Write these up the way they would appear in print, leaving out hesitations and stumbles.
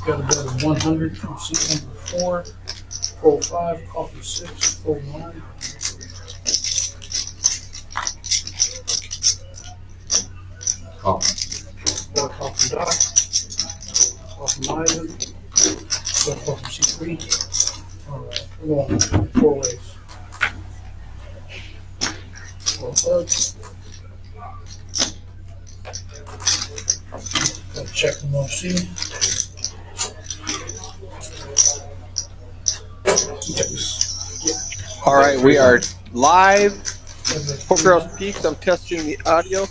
Got a bet of 100 from seat number 4, full 5, coffee 6, full 9. Four coffee dot, coffee island, four coffee C3. All right, we're going 4 ways. 4 bucks. Gotta check the OFC. All right, we are live. Poker House Peaks. I'm testing the audio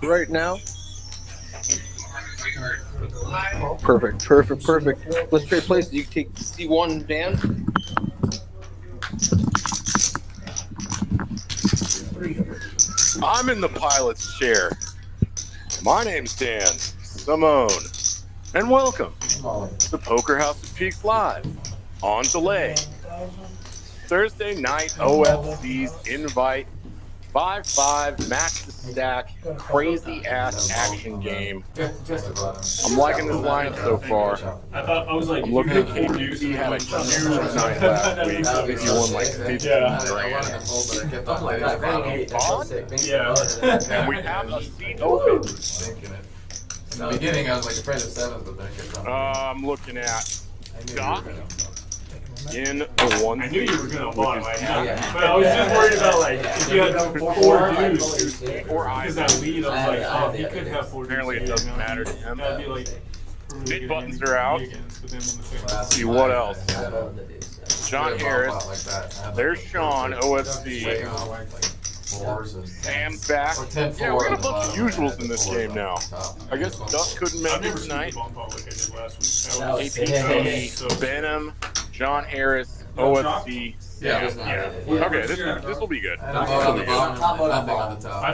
right now. Perfect. Let's trade places. You can take C1, Dan. I'm in the pilot's chair. My name's Dan Simone, and welcome to Poker House of Peaks Live on delay. Thursday night OFC's invite 5-5 max to stack crazy ass action game. I'm liking this line so far. I'm looking at KP. He had a huge night last week. I think he won like 15 grand. And we have a seat open. In the beginning, I was like afraid of 7s, but then it kept on. I'm looking at Doc in the 1. I knew you were going to buy my hand. But I was just worried about, like, if you had 4 dudes, or I. because that lead, I was like, oh, he could have 4 dudes. Apparently it doesn't matter to him. That'd be like. Mid buttons are out. Let's see what else. John Harris. There's Sean, OFC. Sam's back. Yeah, we got a bunch of usuals in this game now. I guess Duck couldn't make it tonight. APT, Benham, John Harris, OFC. Yeah. Okay, this will be good. I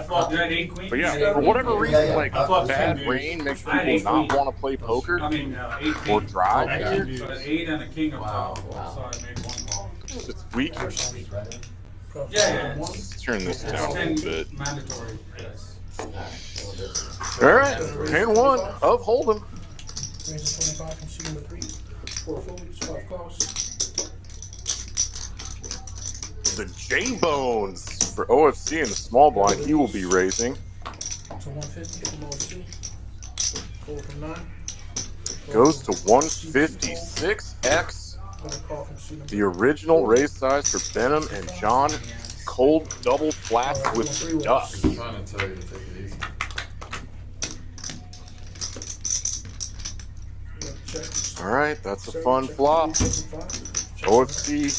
flopped that 8 queen. But yeah, for whatever reason, like bad rain makes people not want to play poker or drive here. So an 8 and a king up top. So I made 1 call. It's weak. Yeah. Let's turn this down a little bit. Mandatory. Yes. All right, hand 1 of Hold'em. Raise 25 from seat number 3, 4 folds, 5 calls. The J-Bones for OFC in the small blind. He will be raising. To 150 from OFC. 4 from 9. Goes to 156X. The original raise size for Benham and John. Cold double flats with Duck. I'm trying to tell you to take it easy. All right, that's a fun flop. OFC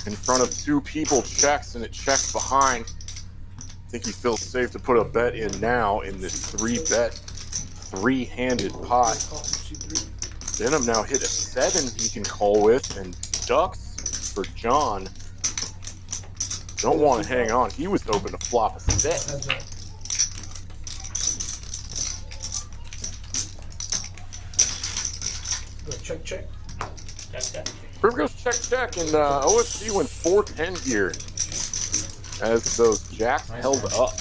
in front of 2 people checks, and it checks behind. I think he feels safe to put a bet in now in this 3-bet, 3-handed pot. Benham now hit a 7 he can call with, and Ducks for John. Don't want to hang on. He was hoping to flop a 6. Check. River goes check, and OFC went 410 here as those jacks held up.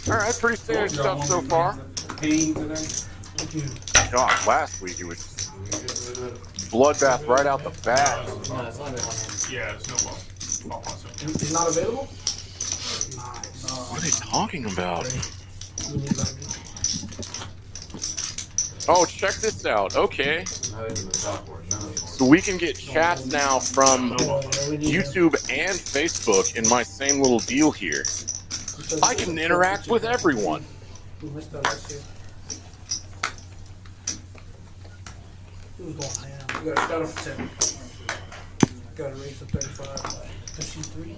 All right, pretty standard stuff so far. God, last week it was bloodbath right out the bat. Yeah, it's no ball. He's not available? What are they talking about? Oh, check this out. Okay. So we can get chats now from YouTube and Facebook in my same little deal here. I can interact with everyone. We missed that last year. Who's going ham? We got to start for 10. Got to raise to 35. FC3.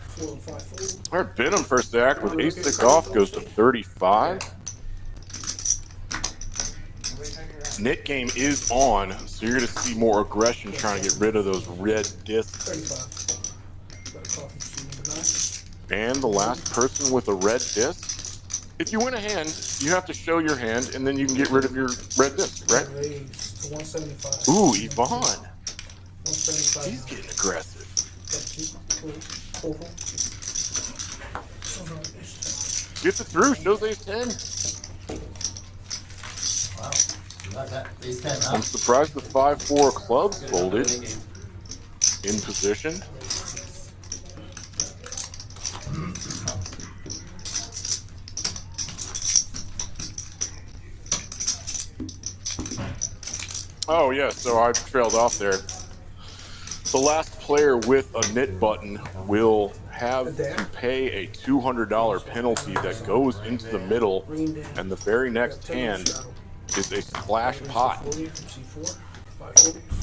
4 and 5 fold. All right, Benham first act with ace-6 off goes to 35. Knit game is on, so you're going to see more aggression trying to get rid of those red discs. 35. Got a call from seat number 9. And the last person with a red disc. If you win a hand, you have to show your hand, and then you can get rid of your red disc, right? Raise to 175. Ooh, Yvonne. 175. He's getting aggressive. Gets it through, shows ace 10. Wow. You got that. Ace 10, huh? I'm surprised the 5-4 clubs folded in position. Oh yeah, so I trailed off there. The last player with a knit button will have to pay a $200 penalty that goes into the middle, and the very next hand is a splash pot.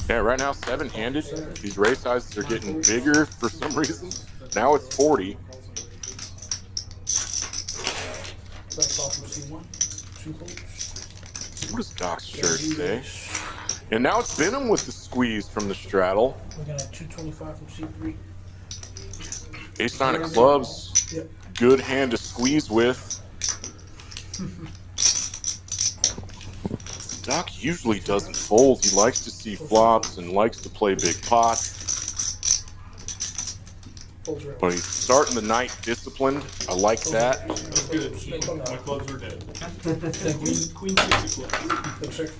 Yeah, right now 7-handed. These raise sizes are getting bigger for some reason. Now it's 40. What does Doc's shirt say? And now it's Venom with the squeeze from the straddle. We're gonna have 225 from C3. Ace 9 of clubs. Yep. Good hand to squeeze with. Doc usually doesn't fold. He likes to see flops and likes to play big pots. But he's starting the night disciplined. I like that. That's good. My clubs are dead. Queen 6 of clubs.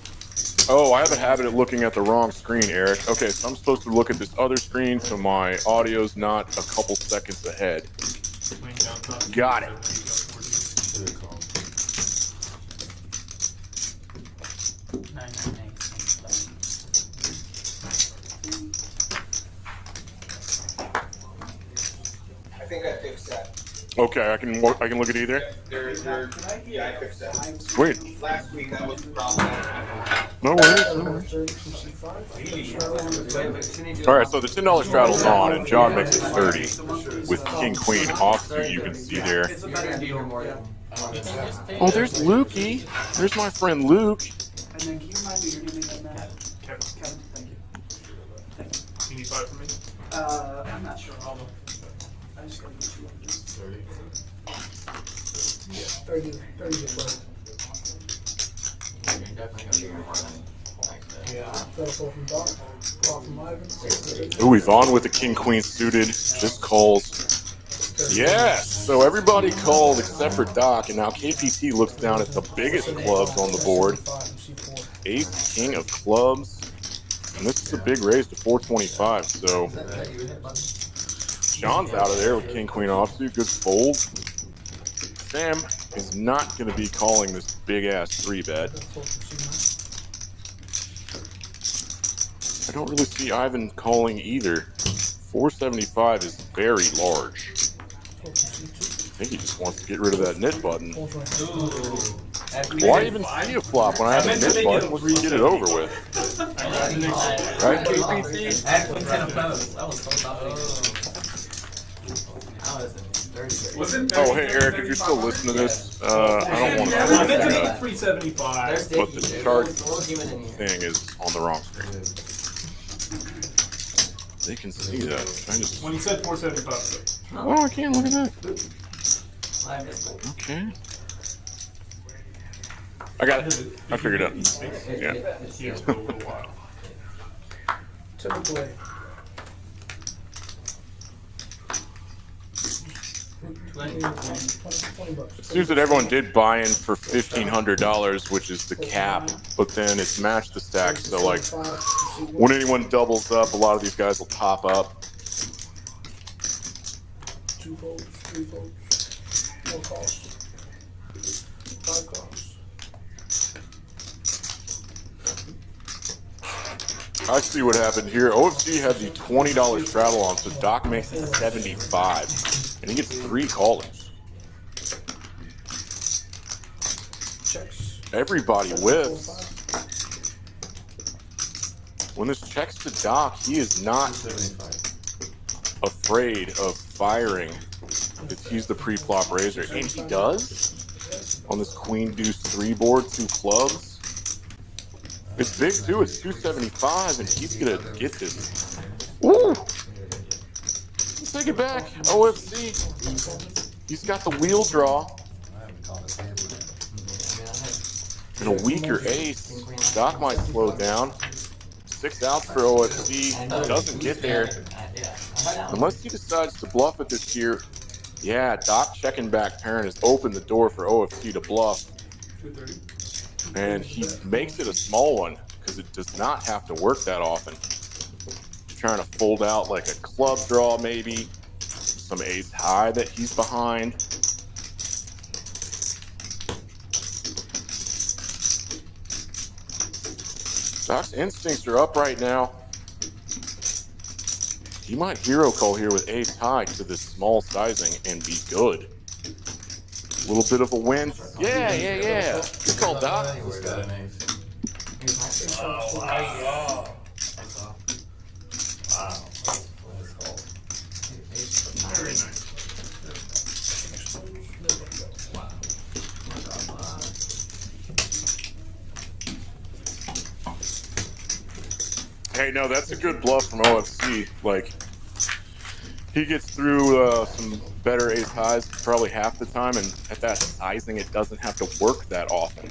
Oh, I have a habit of looking at the wrong screen, Eric. Okay, so I'm supposed to look at this other screen so my audio's not a couple seconds ahead. Got it. I think I fixed that. Okay, I can look at either. Yeah, I fixed that. Sweet. Last week that was the problem. No worries. All right, so the $10 straddle's on, and John makes it 30 with King Queen offsuit. You can see there. Oh, there's Lukey. There's my friend Luke. And then can you remind me your name again, Matt? Kevin. Kevin, thank you. You need 5 from me? I'm not sure. Hold on. I just gotta get you on this. 30. Yeah, 30 is right. You're definitely gonna be more than like that. Yeah. That'll fall from Doc, fall from Ivan. Ooh, Yvonne with the King Queen suited. Just calls. Yes. So everybody called except for Doc, and now KPT looks down at the biggest clubs on the board. Ace, King of clubs. And this is a big raise to 425, so Sean's out of there with King Queen offsuit. Good fold. Sam is not going to be calling this big ass 3-bet. I don't really see Ivan calling either. 475 is very large. I think he just wants to get rid of that knit button. Why even see a flop when I have a knit button? Let's just get it over with. Right, KPT? Oh, hey, Eric, if you're still listening to this, I don't want to. I meant to make it 375. But the chart thing is on the wrong screen. They can see that. I just... When you said 475. Oh, I can't look at that. Okay. I got it. I figured it out. Yeah. It's here for a little while. Typically. It seems that everyone did buy in for $1,500, which is the cap, but then it's matched the stack. So, like, when anyone doubles up, a lot of these guys will top up. 2 votes, 3 votes, 4 calls, 5 calls. I see what happened here. OFC had the $20 straddle on, so Doc makes it 75, and he gets 3 callers. Checks. Everybody whiffs. When this checks to Doc, he is not afraid of firing if he's the pre-flop raiser, and he does on this Queen Deuce 3 board, 2 clubs. It's big too. It's 275, and he's gonna get this. Woo! Let's take it back, OFC. He's got the wheel draw. And a weaker ace. Doc might slow down. 6 outs for OFC. Doesn't get there. Unless he decides to bluff it this year. Yeah, Doc checking back parent has opened the door for OFC to bluff. 230. And he makes it a small one because it does not have to work that often. Trying to fold out like a club draw, maybe some ace high that he's behind. Doc's instincts are up right now. He might hero call here with ace high to this small sizing and be good. A little bit of a win. Yeah. Good call, Doc. He's got an ace. Oh, wow. Very nice. Hey, no, that's a good bluff from OFC. Like, he gets through some better ace highs probably half the time, and at that sizing, it doesn't have to work that often.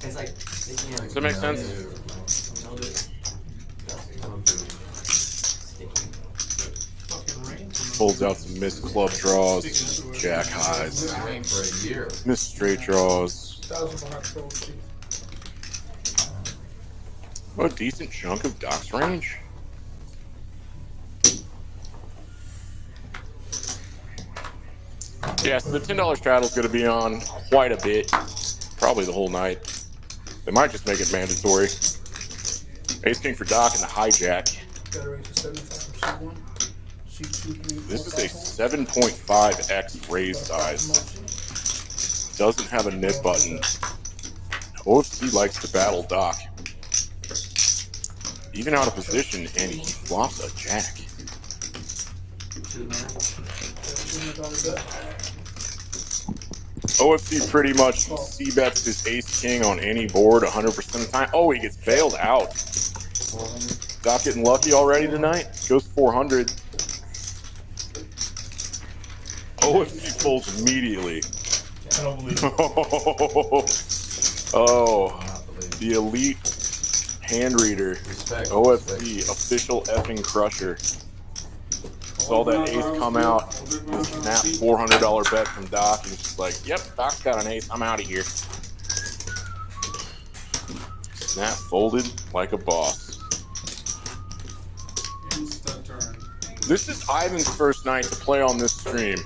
It's like, Does that make sense? Folds out some missed club draws, jack highs, waiting for a year. missed straight draws. 1,000 behind control. What a decent chunk of Doc's range. Yeah, so the $10 straddle is going to be on quite a bit, probably the whole night. They might just make it mandatory. Ace king for Doc and the hijack. Better raise to 75 from C1. C2, 3, 4, This is a 5, 7.5x raise size. Doesn't have a nip button. OFC likes to battle Doc. Even out of position, and he flops a jack. OFC pretty much c-bets his ace king on any board 100% of the time. Oh, he gets bailed out. Doc getting lucky already tonight. Goes 400. OFC folds immediately. I don't believe it. Oh, the elite hand reader. Respect. OFC, official effing crusher. Saw that ace come out, this snap $400 bet from Doc, and he's just like, yep, Doc's got an ace, I'm out of here. Snap folded like a boss. Instant turn. This is Ivan's first night to play on this stream.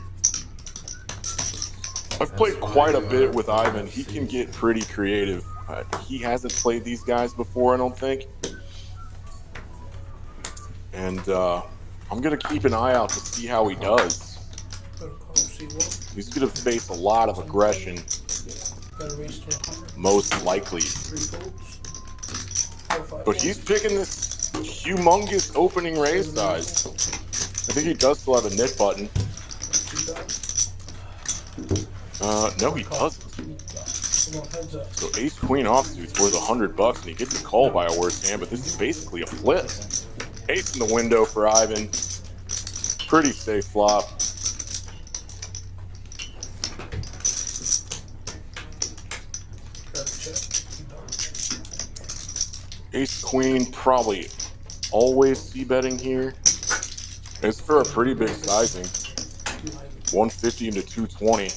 I've played quite a bit with Ivan. He can get pretty creative. He hasn't played these guys before, I don't think. And I'm going to keep an eye out to see how he does. He's going to face a lot of aggression, most likely. But he's picking this humongous opening raise size. I think he does still have a nit button. No, he doesn't. So ace queen offsuit's worth $100, and he gets a call by a worse hand, but this is basically a flip. Ace in the window for Ivan. Pretty safe flop. Ace queen probably always c-betting here. It's for a pretty big sizing. 150 into 220.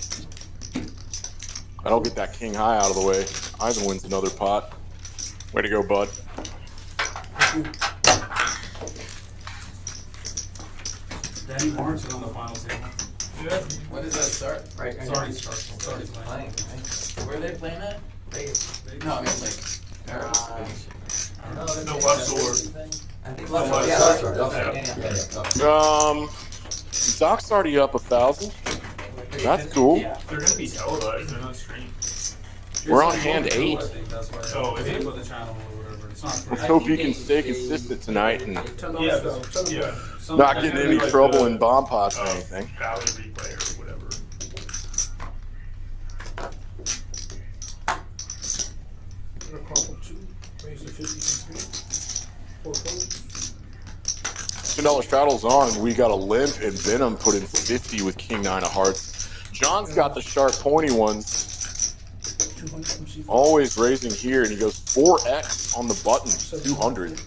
I don't get that king high out of the way. Ivan wins another pot. Way to go, bud. Danny Lawrence is on the final table. When does that start? Right. Sorry, started Playing, right? Where are they playing at? Vegas. No, I mean like. No left sword. I think No, Left yeah, Sword. Doc's already up 1,000. That's cool. They're gonna be televised. They're not streamed. We're on hand 8. Oh, is it? The channel or whatever. It's not. Let's hope he can stay consistent tonight and Yeah, yeah. not get in any trouble in bomb pots or anything. Valley replay or whatever. $10 straddle's on, and we got a limp, and Venom put in 50 with king 9 of hearts. John's got the sharp pointy ones. Always raising here, and he goes 4x on the button, 200.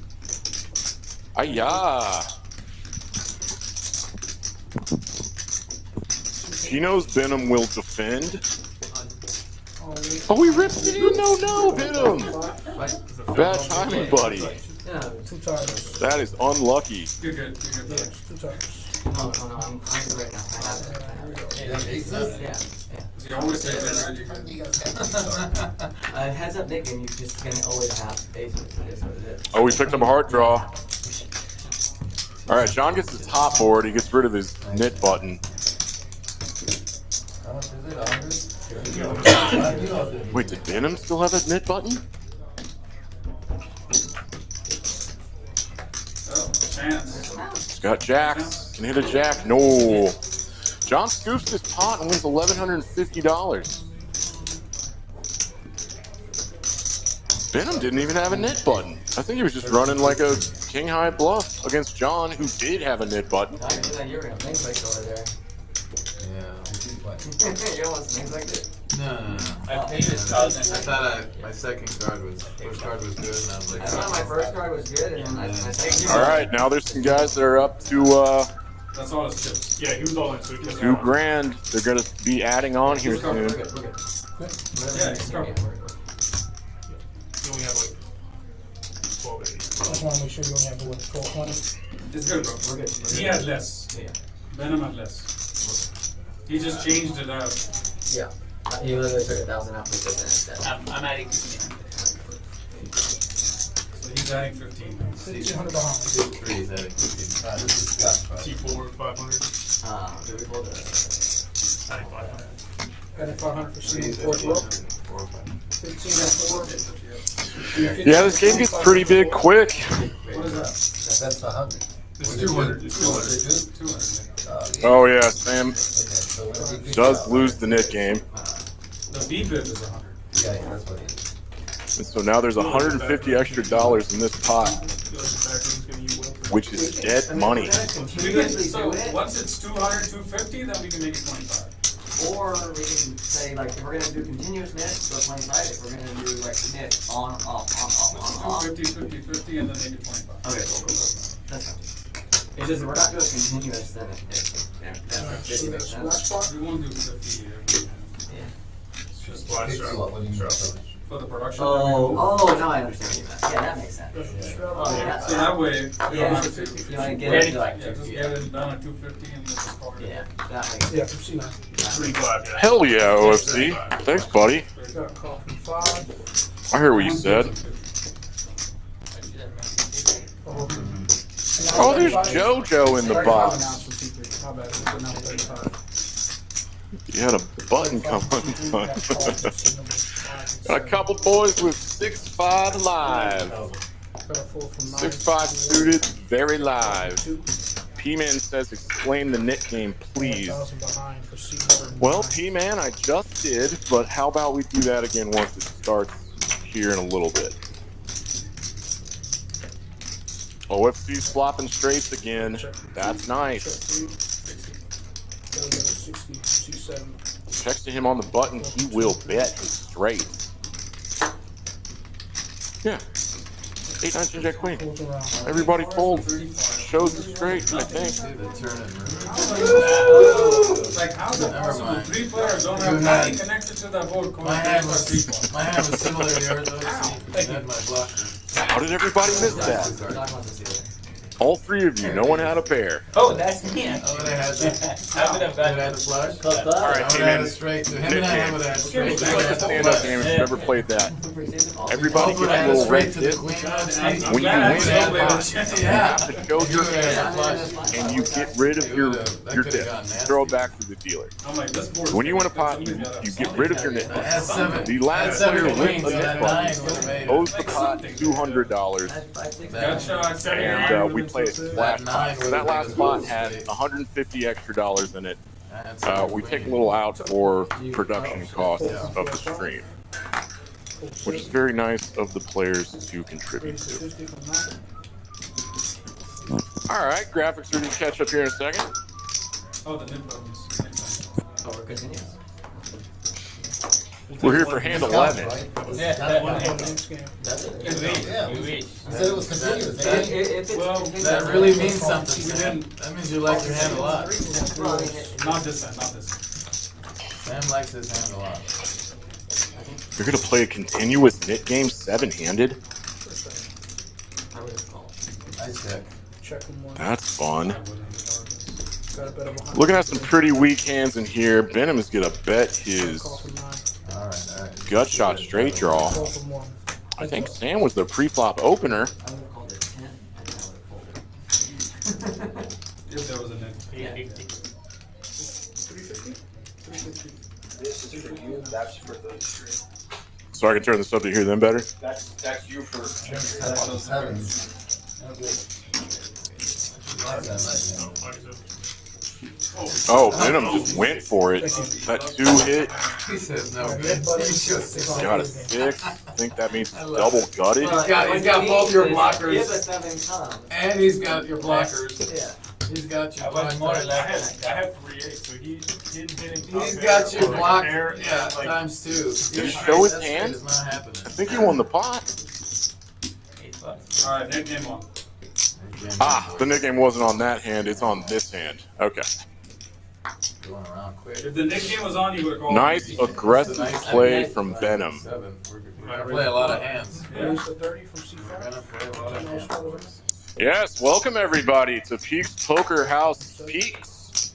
Ayah. He knows Venom will defend. Oh, he ripped it in. No, Venom. Bad timing, buddy. Yeah. 2 tires. That is unlucky. Yes, 2 tires. No, I'm good right now. I have it. Yeah. Heads up, Nick, and you're just gonna always have aces. It is what it is. Oh, we picked up a heart draw. All right, John gets the top board. He gets rid of his knit button. How much is it? 100? Wait, did Venom still have that knit button? He's got jacks. Can hit a jack. No. John scoops his pot and wins $1,150. Venom didn't even have a knit button. I think he was just running like a king high bluff against John, who did have a knit button. I knew that you were gonna think like over there. You almost think like it. No. I thought my second card was, first card was good, and I was like, I thought my first card was good, and then my second All right, now there's some guys that are up to That's all his chips. Yeah, he was all in, so he kept $2 grand. They're going to be adding on here soon. We're good. Yeah, he's covered. You only have like 12 80. I just want to make sure you only have to 1220. It's good, bro. We're good. He had less. Yeah. Venom had less. He just changed it up. Yeah. You literally took 1,000 out for 15 instead. I'm adding 15. So he's adding 15. 1,500 behind. 3 is adding 15. This is Scott. T4 500. Do we pull the... Adding 500. Adding 500 for Three C. is 4th row. 4 or 5. 15 at 4. Yeah, this game gets pretty big quick. What is that? That's 100. It's 200. It's 200. 200. Oh, yeah, Sam So does lose the knit game. The VPIP is 100. Yeah, that's what it is. And so now there's $150 extra in this pot, which is dead money. So once it's 200, 250, then we can make it 25. Or we can say, like, if we're gonna do continuous knit, go 25. If we're gonna do, like, knit on, off, on, off, on, off. 250, 50, 50, and then make it 25. Okay, cool. That's fine. It's just, we're not doing continuous, then that's So 50 makes that's sense. last spot. We won't do 50 here. Yeah. It's just What do you for the production. Oh, now I understand what you meant. Yeah, that makes sense. So that way, you don't Yeah, have to you wanna yeah, get it to like just 50. get it done at 250 and just record it. Yeah, that makes Yeah, sense. from C9. 35, yeah. Hell yeah, OFC. Thanks, buddy. Got a call from 5. I hear what you said. Oh, there's JoJo in the box. My bad, it's now 35. You had a button come undone. Got a couple boys with 6'5" live. Got a 4 from 9. 6'5" suited, very live. P-Man says, explain the knit game, please. 1,000 behind for C. Well, P-Man, I just did, but how about we do that again once it starts here in a little bit. OFC's flopping straights again. That's nice. 60, C7. Checks to him on the button, he will bet his straight. Yeah. 8-9 jack queen. Pulls around. Everybody fold. Shows the straight, I think. See the turn and Like, how's it Never possible? mind. 3 players don't You have had- money connected to that board. my hand was similar to yours, though. See, you had my blocker. How did everybody miss that? Doc wants to see it. All 3 of you, no one had a pair. Oh, that's me. I would have had that. I would have I would have got had the flush. All right, I would have had P-Man. a straight. Him and I would have had straight. It's like a stand-up game if you've ever played that. Everybody Both would gets a have had little red straight to the dip. queen. When you win that pot, you Yeah. have to show your You would have hand had a flush. and you get rid of your could've dip. gotten nasty. Throw it back to the dealer. I'm like, this board. When you win a pot, you get rid of your knit. I had 7. The I had last 7 player with queens, a so knit that button 9 would have made owes it. the pot $200, Got shots. and we play a splash That pot. 9 So would that have last been pot a had straight. $150 extra in it. I had 7 We take a queens. little out for production costs of the stream, which is very nice of the players to contribute to. 50 from 9. All right, graphics are going to catch up here in a second. Oh, the nip buttons. Oh, we're continuous. We're here for hand 11. Yeah, One hand next game. That's it. you wish. You wish. said it was continuous. If it's Well, continuous, That then really it's means called something. We Sam. didn't. That means you like your hand a lot. Well, I mean, Not this time, not this time. Sam likes his hand a lot. You're gonna play a continuous knit game 7-handed? Nice check. Check him one. That's fun. Got a bet of 100. Looking at some pretty weak hands in here. Benham is gonna bet his Call for 9. Alright. gut shot straight draw. Call for 1. I think Sam was the pre-flop opener. I would have called it 10, and then I would have folded. If there was a net. 350. 350? 350. This is for you, that's for the, So I can turn this up to hear them better. that's you for. Sevens. Oh, Benham just went for it. That 2 hit. He says no good. He's just Got a 6. I think that means double gutted. He's got both your If a blockers, 7 comes, and he's got your blockers. yeah. He's got you I went more blockers. than I had 3-8, so he didn't hit him. He's got you blocked, Pair, yeah, like, times 2. Did he show his That shit hand? is not happening. I think he won the pot. $8. Alright, net game on. Ah, the knit game wasn't on that hand. It's on this hand. Okay. Going around quick. If the net game was on, you would have called. Nice aggressive play from Benham. Seven. We're gonna play a lot of hands. Raise the 30 from We're C5. gonna play a lot of hands. Yes, welcome everybody to Peaks Poker House Peaks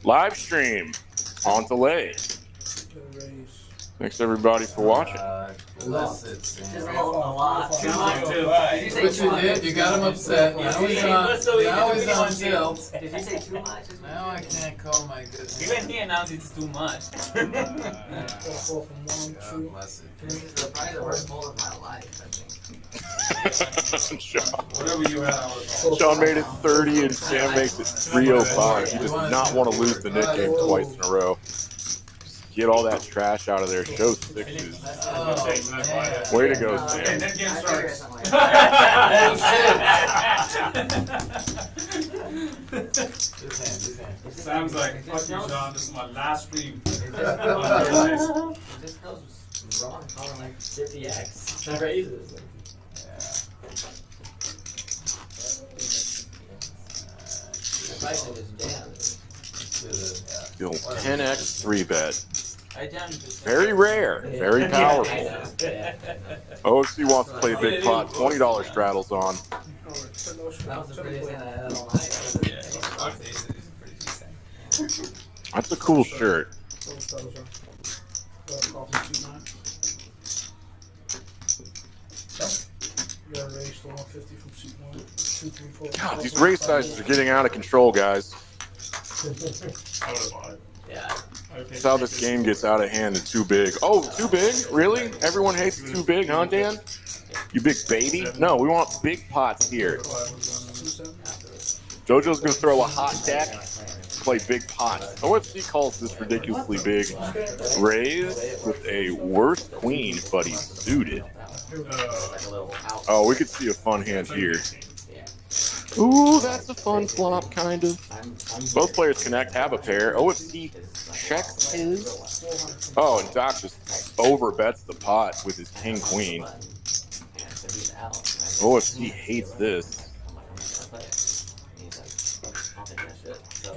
live stream on delay. Raise. Thanks everybody for watching. Bless it, Just Sam. a lot. Too Too much. much. Too Did you What say you too did, you got him upset. Now he's on tilt. much? Did you say too much? Now I can't call my good Even hand. he announced it's too much. Call from 1, God 2. bless it. This is probably the worst fold of my life, I think. Whatever you had, I would have called. Sean made it 30 and Sam makes it 305. He does not want to lose the net game twice in a row. Get all that trash out of there. Show 6s. Oh, man. Way to go, Okay, Sam. net game I figured starts. something like Good hand, good hand. that. Sam's like, fuck you, Sean, this is my last stream. It just goes wrong, calling like 50x. That raises. The pricing is jammed. Still 10x 3-bet. I jammed this. Very rare. Very powerful. Yeah. OFC wants to play a big pot. $20 straddles on. That was the prettiest hand I had all night. That's a cool shirt. Call from C9. You gotta raise the 150 from C1. 2, 3, 4. God, these race sizes are getting out of control, guys. I would have bought it. Yeah. That's how this game gets out of hand and too big. Oh, too big? Really? Everyone hates it too big, huh, Dan? You big baby? No, we want big pots here. JoJo's gonna throw a hot deck, play big pots. OFC calls this ridiculously big raise with a worse queen, but he's suited. Oh, we could see a fun hand here. Ooh, that's a fun flop, kind of. Both players connect, have a pair. OFC checks his. Oh, and Doc just overbets the pot with his king queen. OFC hates this.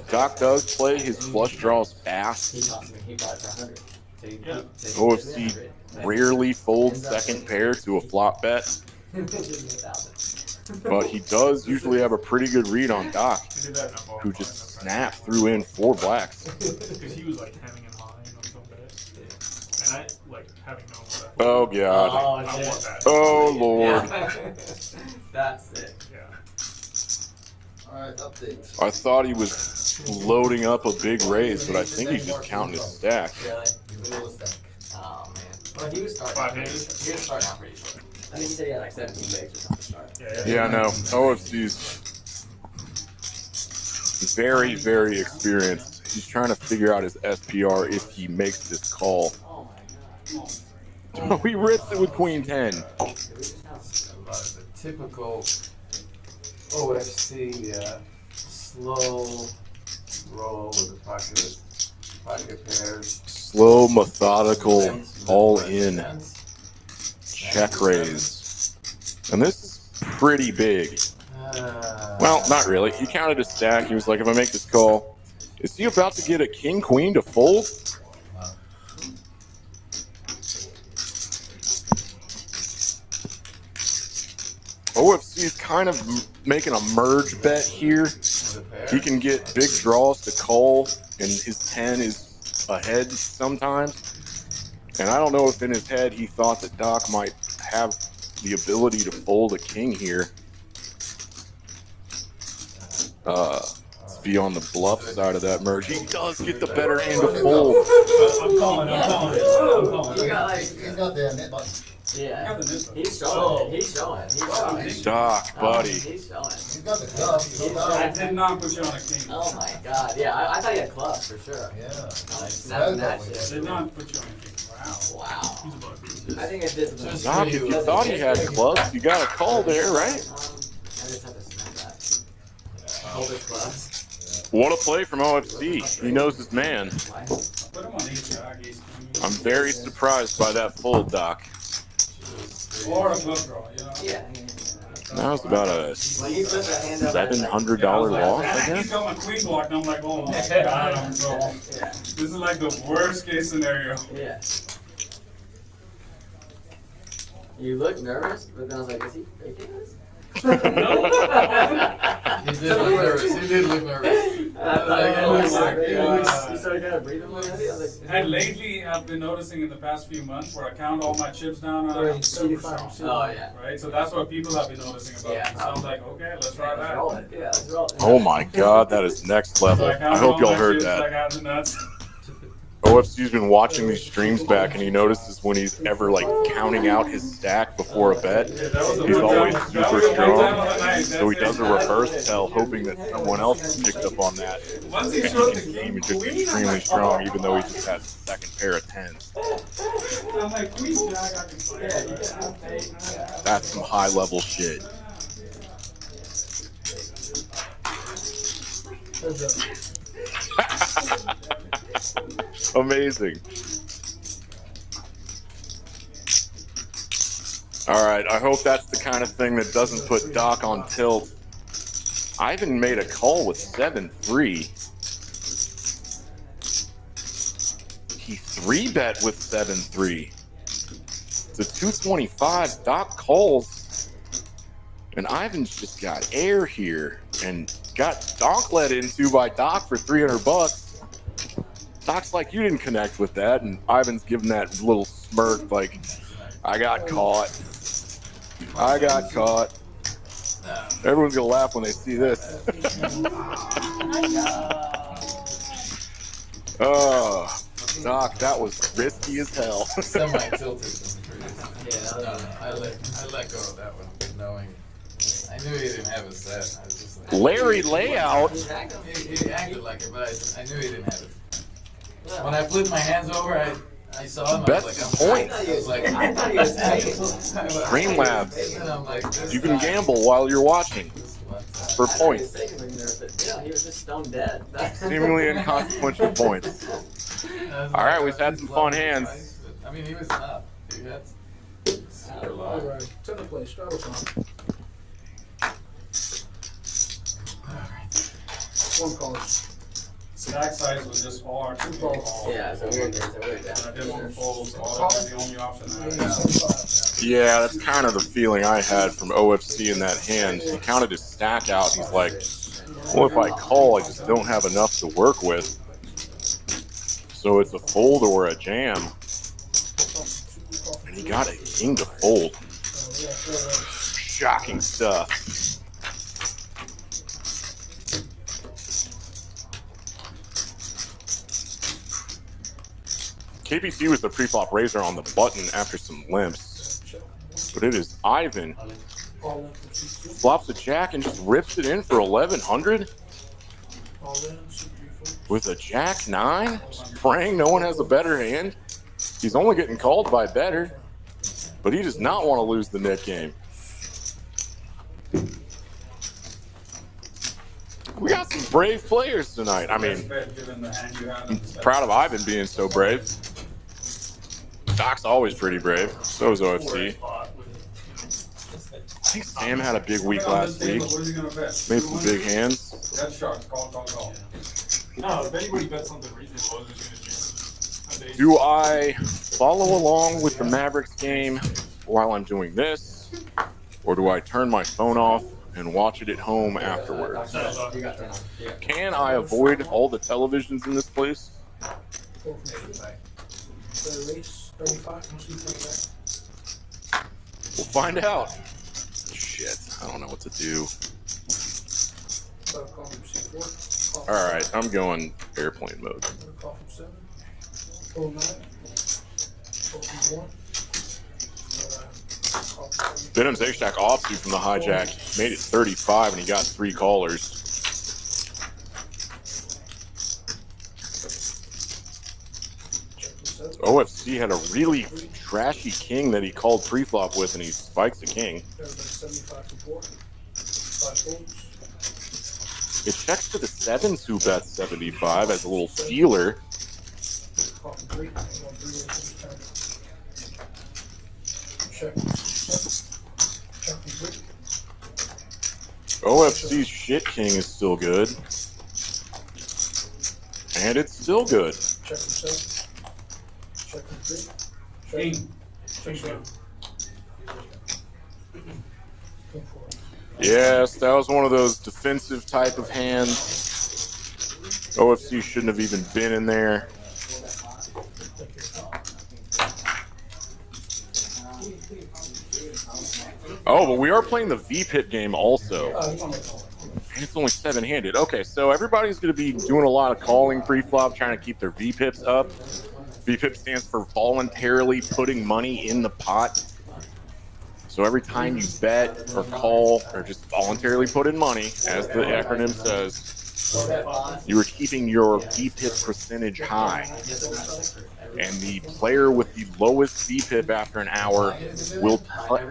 Doc does play his flush draws fast. OFC rarely folds second pair to a flop bet, but he does usually have a pretty good read on Doc, He did that in a ball. who just snapped through in 4 blacks. Because he was like having in line on some bets. And I, like, having known what that Oh god. I want that. Oh lord. That's it. Yeah. Alright, updates. I thought he was loading up a big raise, but I think he's just counting his stack. Really? Oh, man. Well, he was starting. 5 He handed. was starting out pretty short. I think he said he had like 17 bigs or something to start. Yeah, I know. OFC's very, very experienced. He's trying to figure out his SPR if he makes this call. Oh, he rips it with Queen 10. A lot of the typical OFC slow roll with the pocket pairs. Slow, methodical, all in check raise. And this is pretty big. Well, not really. He counted his stack. He was like, if I make this call, is he about to get a king queen to fold? OFC is kind of making a merge bet here. He can get big draws to call, and his 10 is ahead sometimes. And I don't know if in his head he thought that Doc might have the ability to fold a king here. Be on the bluff side of that merge. He does get the better hand to fold. I'm calling. You got like, He's got the net button. yeah, he's showing. Doc, buddy. He's showing. He's got the club. I did not put you on a king. Oh my god, yeah, I thought he had clubs for sure. Yeah. Like, snapping that I shit. did not put you on a king. Wow. Wow. I think it did. Doc, if you thought he had clubs, you got a call there, right? I just have to snap that. Hold his clubs. What a play from OFC. He knows his man. Put him on ace jack, ace king. I'm very surprised by that fold, Doc. Or a club draw, you know? Yeah. That was about a When he put that hand up, $700 loss, I He's guess. got my queen block, and I'm like, oh my god, I'm so. Yeah. This is like the worst case scenario. Yeah. You look nervous, but then I was like, is he faking this? He did look nervous. He did look nervous. You started kind of breathing more heavy. I was like, And lately, I've been noticing in the past few months where I count all my chips down and I'm super strong. oh yeah. Right? So that's what people have been noticing about Yeah. me. So I'm like, okay, let's try Let's roll that. it. Yeah, let's roll it. Oh my god, that is next level. So I I counted hope all y'all my heard chips, that. I got the nuts. OFC's been watching these streams back, and he notices when he's ever like counting out his stack before a bet, Yeah, that was a he's good always time. That super was a one time strong. of the night. So he That's does a it. reverse tell, hoping that someone else has picked up on that. Once he And showed he the can king even just queen, I'm extremely like, strong, oh. even though he just has a second pair of tens. I'm like, queen jack, I can play. Yeah, you can have faith. That's some high level shit. Amazing. All right, I hope that's the kind of thing that doesn't put Doc on tilt. Ivan made a call with 7-3. He 3-bet with 7-3. It's a 225. Doc calls. And Ivan's just got air here and got Doc led into by Doc for $300. Doc's like, you didn't connect with that. And Ivan's giving that little smirk like, I got caught. I got caught. Everyone's gonna laugh when they see this. Oh, Doc, that was risky as hell. Semi-tilted. Yeah, No, I let go of that one, knowing I knew he didn't have a set. I was just like, Larry layout. he acted like it, but I knew he didn't have it. When I flipped my hands over, I saw him. I was Best like, point. I was like, I thought he was taking. Streamlabs. And I'm like, this You can guy- gamble while you're watching for I thought he was points. taking when he was, but yeah, he was just stone dead. Seemingly inconsequential points. All right, we've had some fun hands. I mean, he was up. He had super low. Alright, turn the play, straddle time. One call. Stack size was just hard. Two calls. Yeah, it's a weird down. And I did one fold, so that was the only option I had. Yeah, that's kind of the feeling I had from OFC in that hand. He counted his stack out. He's like, well, if I call, I just don't have enough to work with. So it's a fold or a jam. And he got a king to fold. Shocking stuff. KBC was the pre-flop raiser on the button after some limps. But it is Ivan. Flops a jack and just rips it in for 1100 with a jack 9. Just praying no one has a better hand. He's only getting called by better, but he does not want to lose the net game. We got some brave players tonight. I mean, Given the hand you had. I'm proud of Ivan being so brave. Doc's always pretty brave. So is OFC. I think Sam had a big week last week. What is he gonna bet? Made some big hands. Red sharks, call. No, if anybody bets something reasonable, I was just gonna jam. Do I follow along with the Mavericks game while I'm doing this? Or do I turn my phone off and watch it at home afterwards? You got 10 on. Yeah. Can I avoid all the televisions in this place? 4 from 2. Third race, 35. Don't see anything We'll find out. Shit, I don't know what to do. back. Call from C4. Call from All right, I'm going airplane mode. Call from 7. Pull 9. Call from 1. Call from 3. Venom's H-Jack offsuit from the hijack made it 35, and he got 3 callers. Check from 7. OFC had a really trashy king that he called pre-flop with, and he spikes the king. Everybody 75 from 4. 5 folds. It checks to the 7s who bet 75 as a little feeler. Call from 3. 1 3 races turn. Check from 7. Check from 3. OFC's shit king is still good. And it's still good. Check from 7. Check from 3. Check. King. Check 7. King 4. Yes, that was one of those defensive type of hands. OFC shouldn't have even been in there. Oh, but we are playing the VPIP game also. And it's only 7-handed. Okay, so everybody's going to be doing a lot of calling pre-flop, trying to keep their VPIPs up. VPIP stands for voluntarily putting money in the pot. So every time you bet or call or just voluntarily put in money, as the acronym says, you are keeping your VPIP percentage high. And the player with the lowest VPIP after an hour will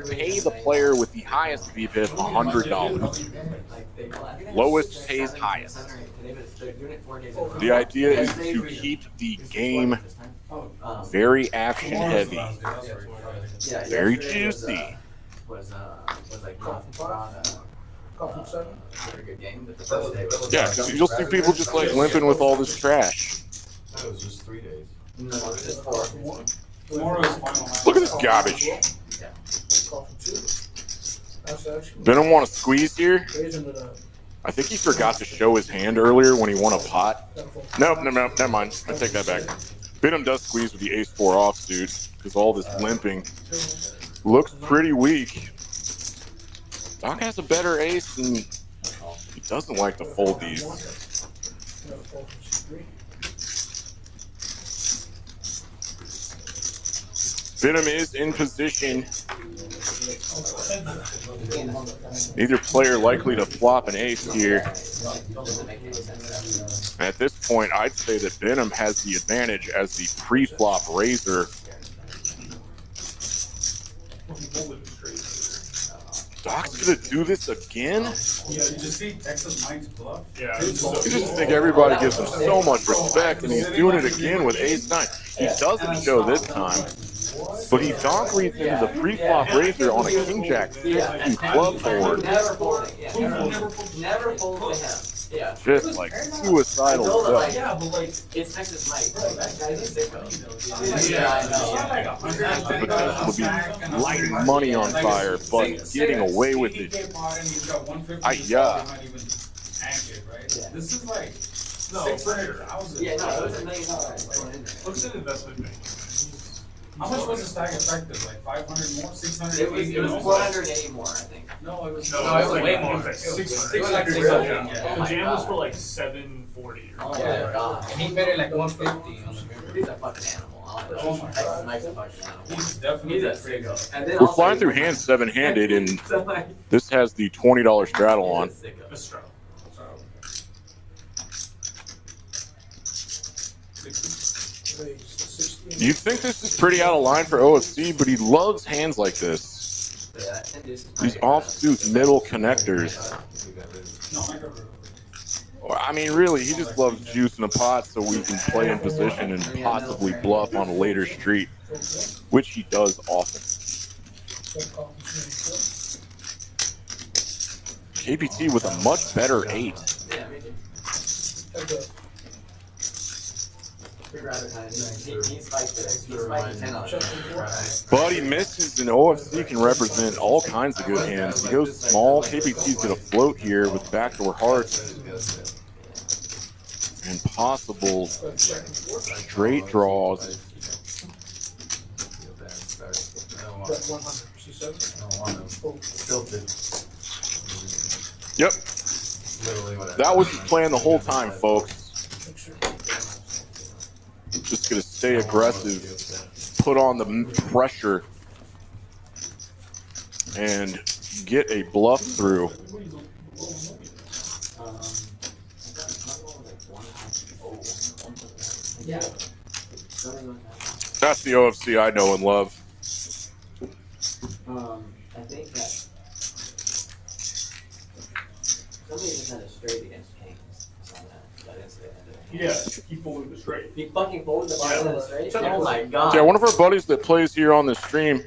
pay the player with the highest VPIP $100. Lowest pays highest. The idea is to keep the game very action heavy, very juicy. Was like Call from 5. Call from 7. a good game, but the first day was Yeah, 'cause you'll see people just like limping with all this trash. That was just 3 days. no, just 4. Call from 1. Tomorrow is final. Look at this garbage. Call from 2. That's actually. Venom want to squeeze here? Raising it up. I think he forgot to show his hand earlier when he won a pot. Nope, no, never mind. I take that back. Venom does squeeze with the ace-4 offsuit because all this limping looks pretty weak. Doc has a better ace, and he doesn't like to fold these. Venom is in position. Neither player likely to flop an ace here. At this point, I'd say that Venom has the advantage as the pre-flop raiser. Doc's gonna do this again? Yeah, you just see Texas Mike's bluff. Yeah. You just think everybody gives him so much respect, and he's doing it again with ace-9. He doesn't show this time, but he donk reads into the pre-flop raiser on a king-jack 6 club board. Never folding. Yeah, never fold to him. Yeah. Just like suicidal stuff. Yeah, but like, It's Texas Mike. Bro. That guy's a sicko. yeah, I know. The potential to be lighting money on fire, but getting away with it. Yeah. Yeah. This is like 600,000. Yeah, no, it was $1 million going in there. What's an investment bank? How much was the stack effective? Like 500 more, 600? It was 480 more, I think. No, it was No, it was way more. It was like 600. It was like 600. 600, Yeah. The jam was for like 740 or Oh my god. And he bet it like 150. He's a fucking animal. Texas Mike's a fucking animal. He's definitely He's a sicko. sicko. And then We're also flying he's through like- hands 7-handed, and So, like, this has the $20 straddle on. he's a sicko. A straw. You'd think this is pretty out of line for OFC, but he loves hands like this. Yeah, and this is These my- offsuit middle connectors. Well, I mean, really, he just loves juice in a pot so we can play in position and possibly bluff on a later street, which he does often. KPT with a much better 8. Yeah, me too. He spiked it. He spiked 10 on it. Buddy misses, and OFC can represent all kinds of good hands. He goes small. KPT's gonna float here with backdoor hearts and possible straight draws. Bet 100. See 7? Yep, that was the plan the whole time, folks. Just gonna stay aggressive, put on the pressure, and get a bluff through. That's the OFC I know and love. I think that somebody just had a straight against Kings. Yeah, he folded the straight. He fucking folded the bottom of the straight? Yeah. Oh my god. Yeah, one of our buddies that plays here on the stream,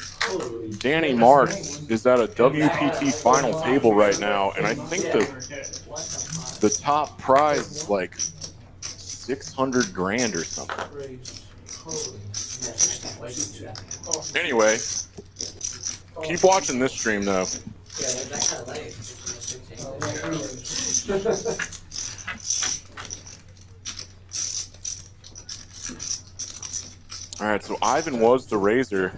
Danny Mark, is at a WPT final table right now, and I think the top prize is like 600 grand or something. Anyway, keep watching this stream though. Yeah, that kind of late. All right, so Ivan was the raiser.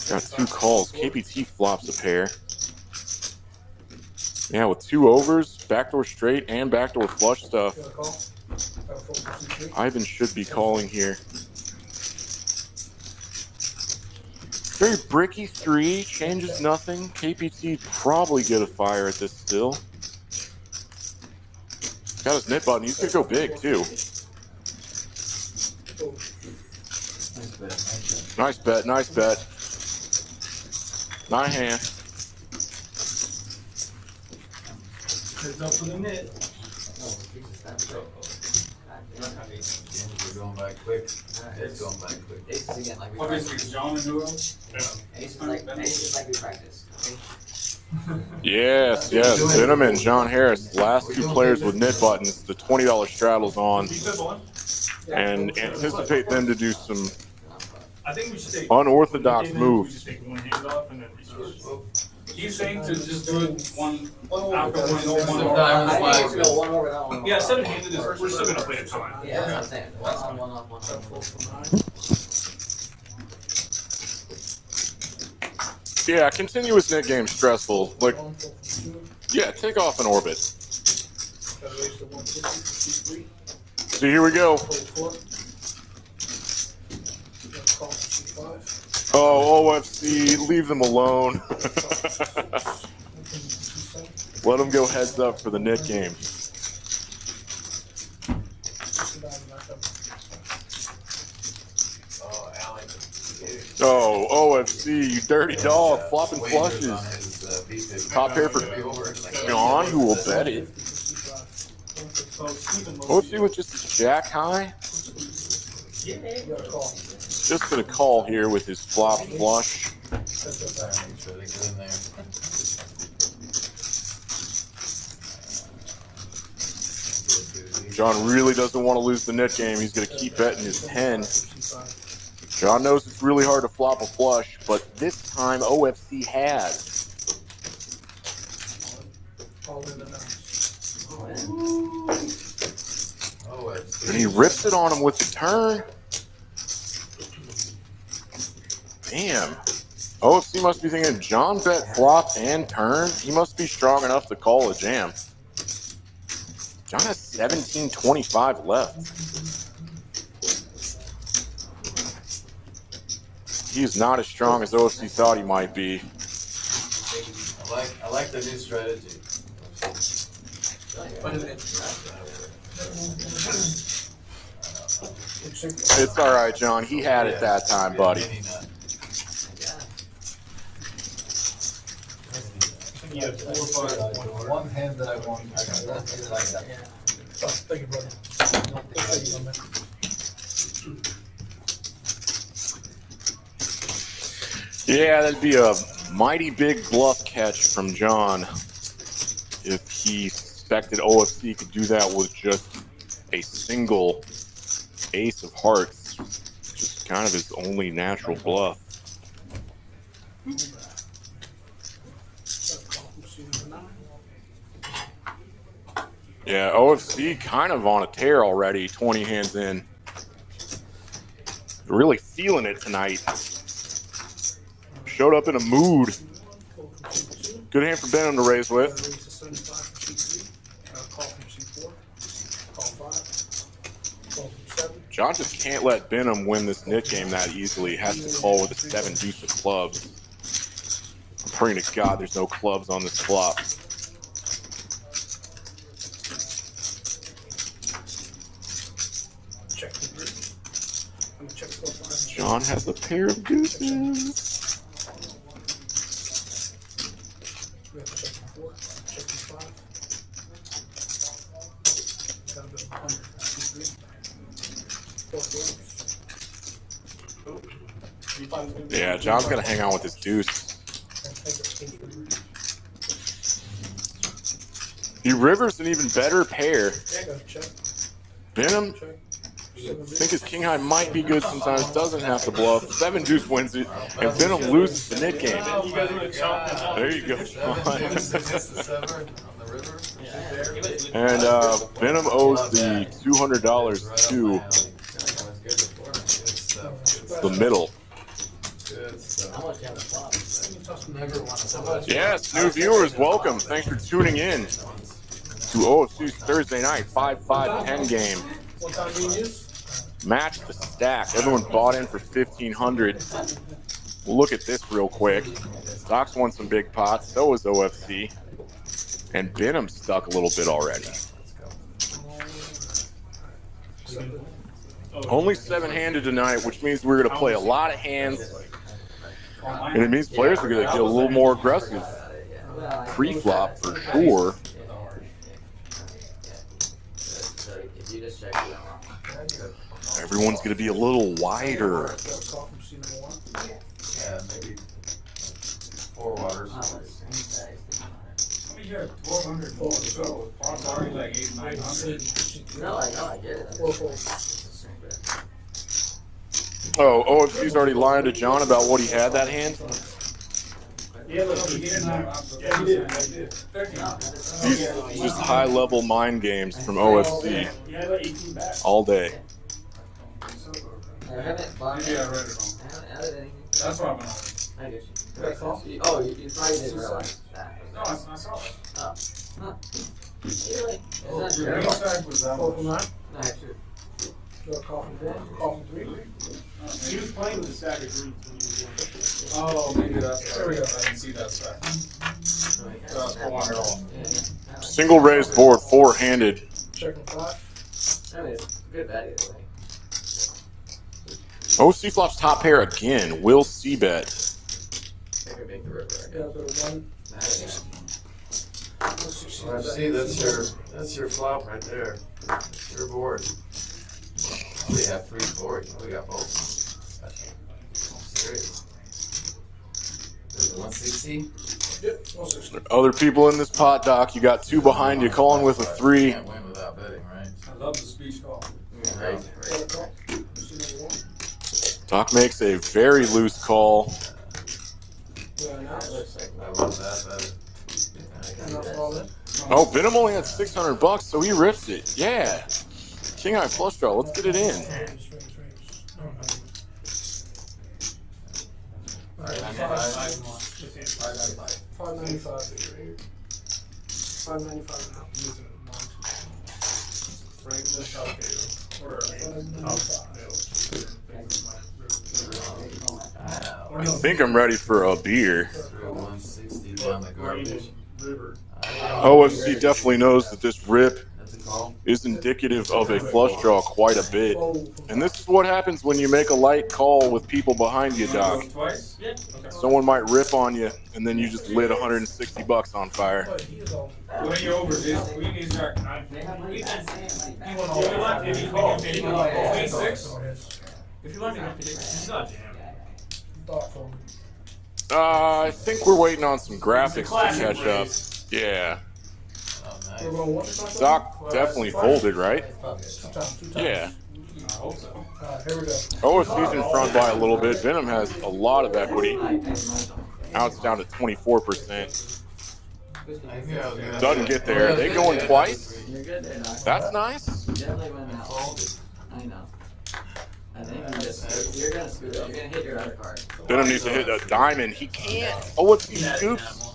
Got 2 calls. KPT flops a pair. Yeah, with 2 overs, backdoor straight and backdoor flush stuff. Ivan should be calling here. Very bricky 3, changes nothing. KPT probably get a fire at this still. Got his knit button. He's gonna go big too. Nice bet, nice bet. Nine hand. Heads up for the knit. We're going back quick. It's going back quick. Aces again, like we Obviously, practice. John and who else? Aces like we practice. Yes, yes. Venom and John Harris, last 2 players with knit buttons. The $20 straddles on, and anticipate them to do some I think we should take unorthodox we just moves. take one hand off and then restart. He's saying to just do it one after I one. think we go one over that one. Yeah, 7-handed is, we're still gonna play a ton. Yeah, that's what I'm saying. One on, one off, one on. Yeah, continuous net game stressful. Like, yeah, take off an orbit. So here we go. Oh, OFC, leave them alone. Let them go heads up for the net game. Oh, OFC, you dirty dog, flopping flushes. Top pair for John, who will bet it. OFC with just a jack high. Just gonna call here with his flop flush. John really doesn't want to lose the net game. He's gonna keep betting his 10. John knows it's really hard to flop a flush, but this time OFC has. And he rips it on him with the turn. Damn. OFC must be thinking John bet flop and turn. He must be strong enough to call a jam. John has 17.25 left. He is not as strong as OFC thought he might be. I like the new strategy. It's all right, John. He had it that time, buddy. One hand that I want, I don't like that. Thank you, brother. Yeah, that'd be a mighty big bluff catch from John if he suspected OFC could do that with just a single ace of hearts, just kind of his only natural bluff. Yeah, OFC kind of on a tear already, 20 hands in. Really feeling it tonight. Showed up in a mood. Good hand for Benham to raise with. John just can't let Benham win this nit game that easily. He has to call with a 7 deuce of clubs. I'm praying to God there's no clubs on this flop. John has a pair of deuces. Yeah, John's gonna hang on with his deuce. He rivers an even better pair. Benham, I think his king high might be good sometimes, doesn't have to bluff. 7 deuce wins it, and Benham loses the nit game. There you go, John. And Benham owes the $200 to the middle. Yes, new viewers, welcome. Thanks for tuning in to OFC's Thursday night 5-5-10 game. Match the stack. Everyone bought in for $1,500. We'll look at this real quick. Doc's won some big pots. So was OFC. And Benham stuck a little bit already. Only 7-handed tonight, which means we're going to play a lot of hands. And it means players are going to get a little more aggressive. Pre-flop for sure. Everyone's going to be a little wider. Yeah, maybe 4 waters. We hear 1,200 volts, so it's already like 800-900. No, I know, I get it. Oh, OFC's already lying to John about what he had that hand? Yeah, look, he didn't have. Yeah, he did. I did. These just high-level mind games from OFC He had like 18 back. all day. I haven't bought Maybe I read it wrong. I haven't added anything. That's why I'm on. I get you. Oh, you probably didn't realize that. No, I saw it. Oh. Huh. Really? Your Is green that stack was that much. No, actually. He was playing with the stack of greens when he was doing it. Oh, maybe that's. There we go. I didn't see that stack. So that's 400 off. Single raised board, 4-handed. I mean, it's good value either way. OC flops top pair again. Will C bet. Maybe make the river. See, that's your flop right there. That's your board. We have 3 boards. We got both. Serious. Is it 160? Other people in this pot, Doc. You got 2 behind you, calling with a 3. Can't win without betting, right? I love the speech call. Right. Doc makes a very loose call. I love that. Oh, Benham only had $600, so he rips it. Yeah. King high flush draw. Let's get it in. I think I'm ready for a beer. 160 down the garbage. OFC definitely knows that this rip That's a call. is indicative of a flush draw quite a bit. And this is what happens when you make a light call with people behind you, Doc. Twice? Yeah. Okay. Someone might rip on you, and then you just lit $160 on fire. What are you over, dude? We need to If you call, queen 6. If you want to get he's not jammed. I think we're waiting on some graphics to catch up. Yeah. Oh, We're going one time. Doc definitely folded, right? Two times. Yeah. I hope so. Here we go. OFC's in front by a little bit. Venom has a lot of equity. Now it's down to 24%. I knew I was gonna Doesn't get there. They going twice? You're good there, Doc. That's nice. You definitely went out. I know. I think you're gonna screw it. You're gonna hit your other card. Venom needs to hit a diamond. He can't. OFC scoops.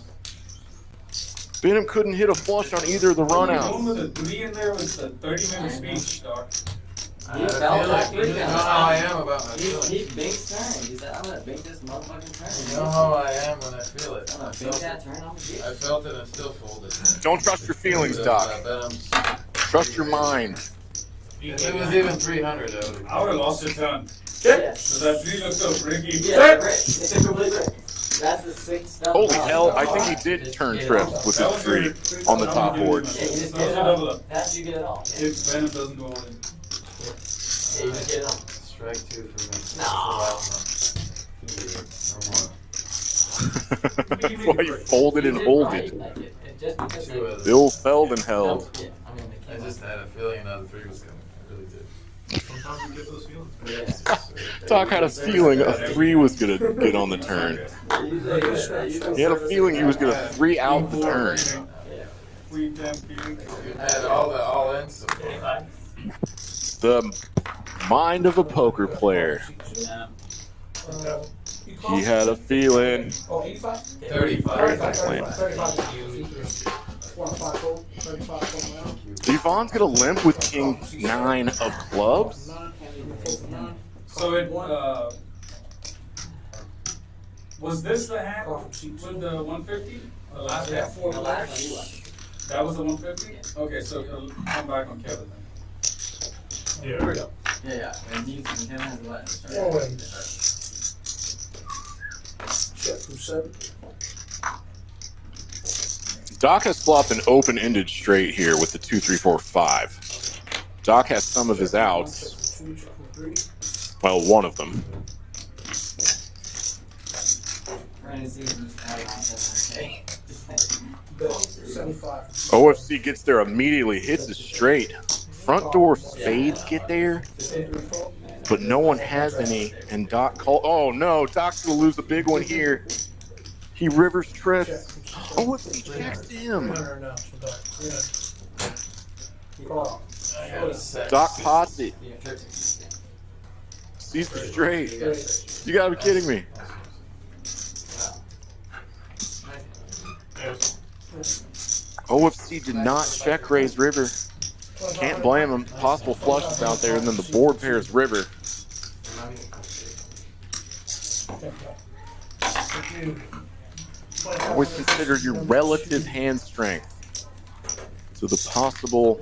Venom couldn't hit a flush on either of the Going runouts. with a 3 in there was a 30-minute speech, Doc. I feel like you know how I am about my feelings. He binked turn. He said, I'm gonna bink this motherfucking turn. You know how I am when I feel it. I'm gonna bink that turn on the dick. I felt it and still folded. Don't trust your feelings, Doc. Trust your mind. If it was even 300, I would have lost a ton. Yeah. So that 3 looks so freaky. Yeah, right. It's a complete break. That's the 6 stuff. Holy hell, I think he did turn trips with his 3 on the top board. Yeah, you just That get was it a all. double up. That's you get it all. Yeah, If Venom doesn't go all in. yeah, you just get it all. Strike 2 for me. That's why you folded and holded. Like it. Just because they Bill Feldenheld. Yeah, I mean, I just had a feeling another 3 was coming. I really did. Sometimes you get those feelings. Doc had a feeling a 3 was going to get on the turn. He had a feeling he was going to 3 out the turn. Free 10 feelings. You had all the all-in support. The mind of a poker player. He had a feeling. Oh, 85? 35. 35. Devon's going to limp with King 9 of clubs? So it, was this the hand with the 150? The last hand? That was the 150? Okay, so he'll come back on Kevin then. Here we go. Yeah. And Kevin has what? Check through 7. Doc has flopped an open-ended straight here with the 2, 3, 4, 5. Doc has some of his outs. Well, one of them. OFC gets there immediately, hits a straight. Front door spades get there, but no one has any. And Doc call. Oh no, Doc's gonna lose a big one here. He rivers trips. OFC checks him. Doc pots it. Sees the straight. You gotta be kidding me. OFC did not check raise river. Can't blame him. Possible flushes out there, and then the board pairs river. Always consider your relative hand strength to the possible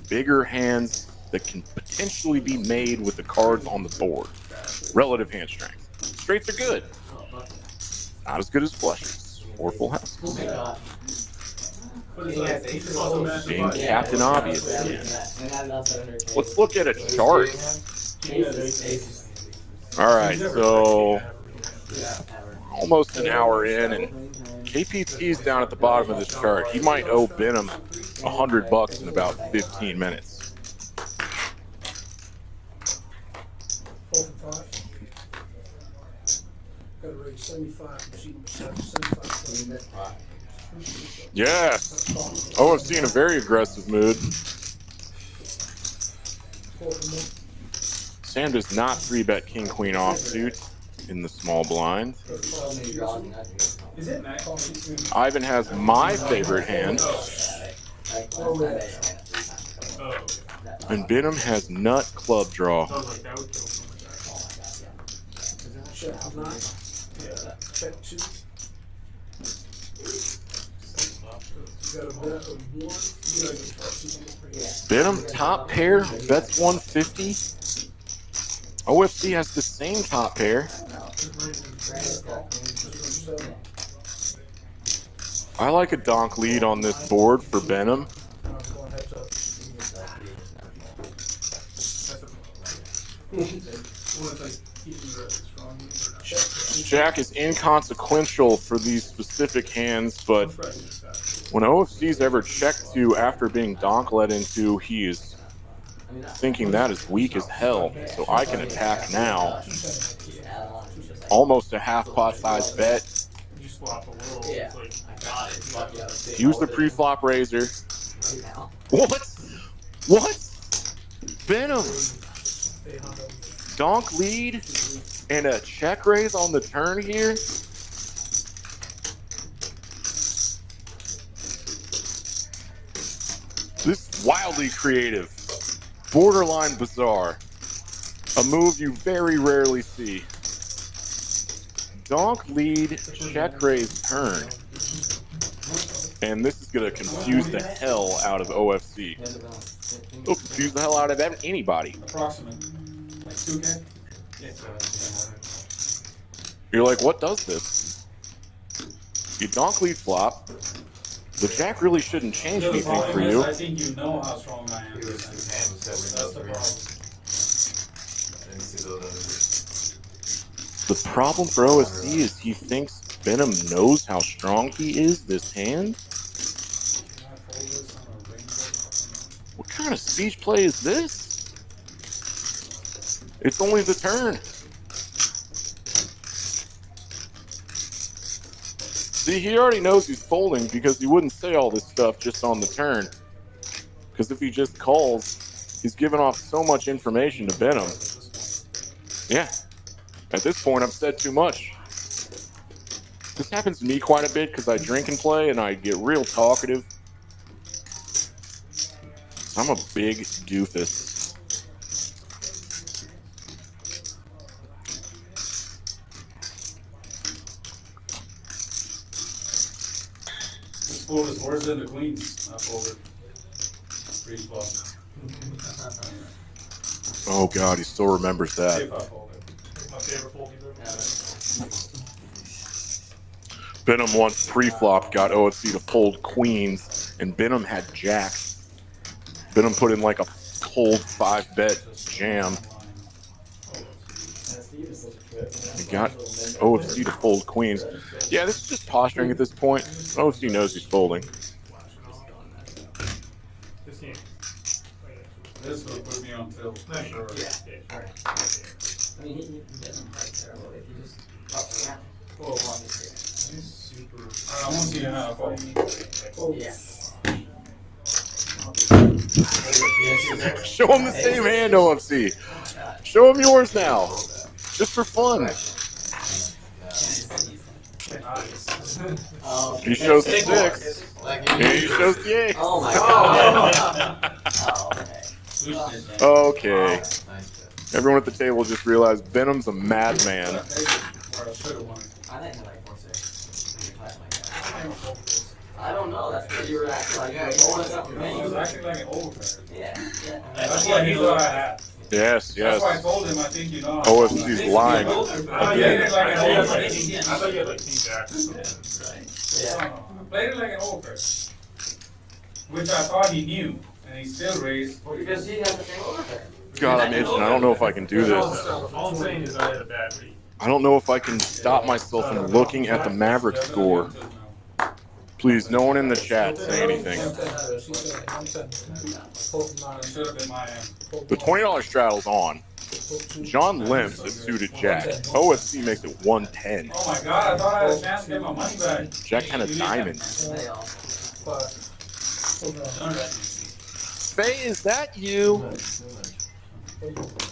bigger hands that can potentially be made with the cards on the board. Relative hand strength. Straights are good. Not as good as flushes or full house. Being Captain Obvious. Let's look at a chart. All right, so almost an hour in, and KPT's down at the bottom of this chart. He might owe Benham $100 in about 15 minutes. Yeah. OFC in a very aggressive mood. Sam does not 3-bet King Queen offsuit in the small blind. Ivan has my favorite hand. And Benham has nut club draw. Check 2. Benham top pair, bets 150. OFC has the same top pair. I like a donk lead on this board for Benham. Jack is inconsequential for these specific hands, but When OFC's ever checked to after being donk led into, he is thinking that is weak as hell. So I can attack now. Almost a half pot size bet. You swap a little. Yeah. It's like, I got it. Use the pre-flop razor. What? What? Venom. Donk lead and a check raise on the turn here. This is wildly creative, borderline bizarre, a move you very rarely see. Donk lead, check raise turn. And this is going to confuse the hell out of OFC. Oh, confuse the hell out of anybody. Approximate. Like 2K? You're like, what does this? You donk lead flop. The jack really shouldn't change The anything problem for is, you. I think you know how strong I am. That's the problem. The problem for OFC is he thinks Venom knows how strong he is this hand. What kind of speech play is this? It's only the turn. See, he already knows he's folding because he wouldn't say all this stuff just on the turn. Because if he just calls, he's giving off so much information to Venom. Yeah. At this point, I've said too much. This happens to me quite a bit because I drink and play and I get real talkative. I'm a big doofus. This fold is worse than the queens. I folded. Pretty flop. Oh God, he still remembers that. If I folded. My favorite fold either. Venom once pre-flop got OFC to fold queens, and Venom had jacks. Venom put in like a cold 5-bet jam. He got OFC to fold queens. Yeah, this is just posturing at this point. OFC knows he's folding. This game. This would put me on tilt. For sure. I mean, he doesn't play terrible if you just fuck around. He's super. I want to see how I fold. Yeah. Show him the same hand, OFC. Show him yours now. Just for fun. He shows the 6. Yeah, he shows the 8. Oh my god. Oh, Okay. Everyone at the table just realized Venom's a madman. I didn't like 4-6. I don't know. That's because you were acting like you were pulling something. He was acting like an overpair. Yeah. That's what he thought I had. Yes, That's why I yes. told him I think you know. OFC's lying. I played it like an overpair. I thought you had like king jack or something. I played it like an overpair. Which I thought he knew. And he still raised. Because he has the same overpair. God, I'm itching. I don't know if I can do this. All I'm saying is I had a bad read. I don't know if I can stop myself from looking at the Maverick score. Please, no one in the chat say anything. Should have been my end. The $20 straddle's on. John limps at suited jack. OFC makes it 110. Oh my god, I thought I had a chance to get my money back. Jack had a diamond. Faye, is that you?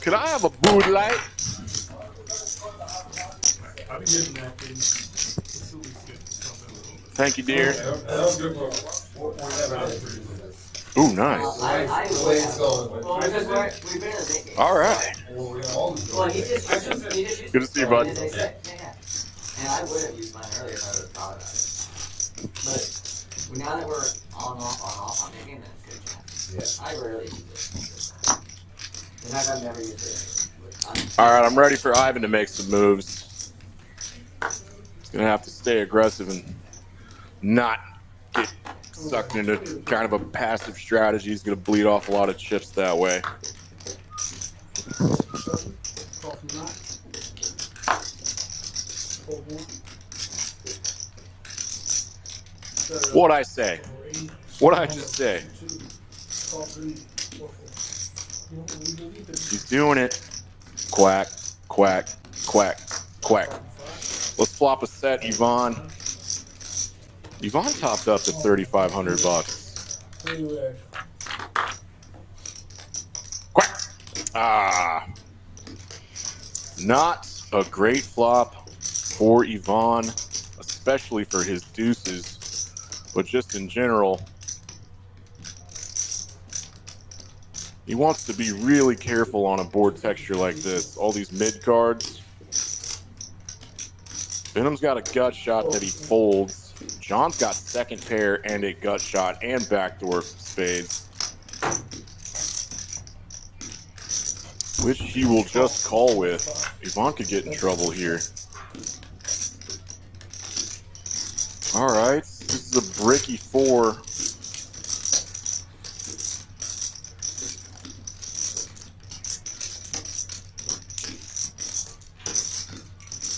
Could I have a Bud Light? I've been getting that thing. Let's at least get something a little bit. Thank you, dear. That was good for. Ooh, nice. I would. Well, because we've been in the big game. All right. Well, he just Good to see you, bud. Yeah. And I would have used mine earlier if I would have thought about it. But now that we're on off on making, then it's good chance. Yeah. I rarely use it. In fact, I've never used it. All right, I'm ready for Ivan to make some moves. He's gonna have to stay aggressive and not get sucked into kind of a passive strategy. He's gonna bleed off a lot of chips that way. What'd I say? What'd I just say? He's doing it. Quack, quack, quack, quack. Let's flop a set, Yvonne. Yvonne topped up to $3,500. Quack. Ah. Not a great flop for Yvonne, especially for his deuces, but just in general. He wants to be really careful on a board texture like this. All these mid cards. Venom's got a gut shot that he folds. John's got second pair and a gut shot and backdoor spades, which he will just call with. Yvonne could get in trouble here. All right, this is a bricky 4.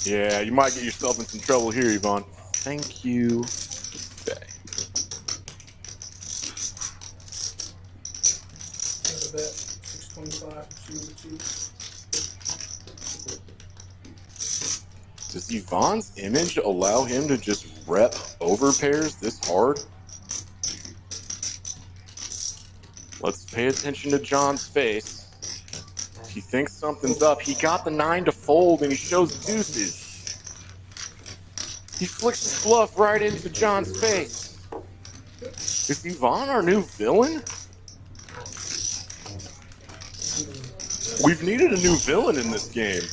Yeah, you might get yourself in some trouble here, Yvonne. Thank you. Okay. Does Yvonne's image allow him to just rep over pairs this hard? Let's pay attention to John's face. He thinks something's up. He got the 9 to fold and he shows deuces. He flicks his bluff right into John's face. Is Yvonne our new villain? We've needed a new villain in this game.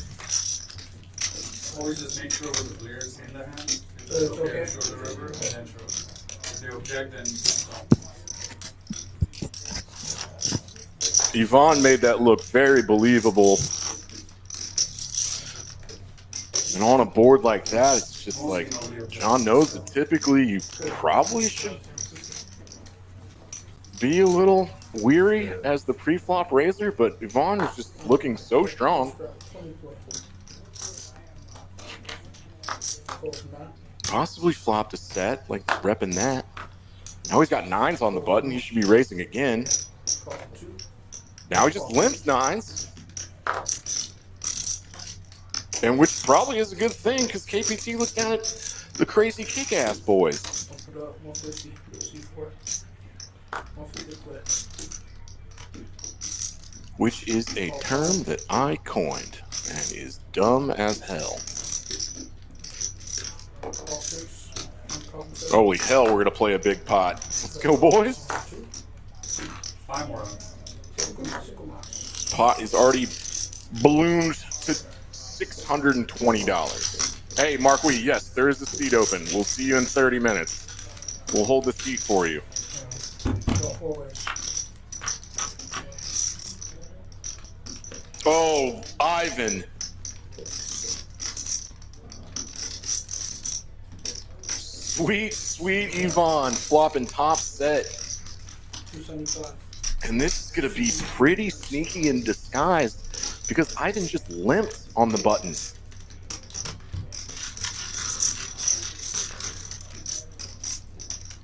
Always just make sure with the players in the hand. If it's okay, show the river and then show. If they object, then don't. Yvonne made that look very believable. And on a board like that, it's just like, John knows that typically you probably should be a little weary as the pre-flop raiser, but Yvonne is just looking so strong. Possibly flopped a set, like repping that. Now he's got 9s on the button, he should be raising again. Now he just limps 9s. And which probably is a good thing, because KPT looked down at the crazy kick-ass boys. Which is a term that I coined, and is dumb as hell. Holy hell, we're going to play a big pot. Let's go, boys. 5 more. Pot is already ballooned to $620. Hey, Marquis, yes, there is a seat open. We'll see you in 30 minutes. We'll hold the seat for you. Oh, Ivan. Sweet, sweet Yvonne flopping top set. 275. And this is going to be pretty sneaky in disguise because Ivan just limped on the button.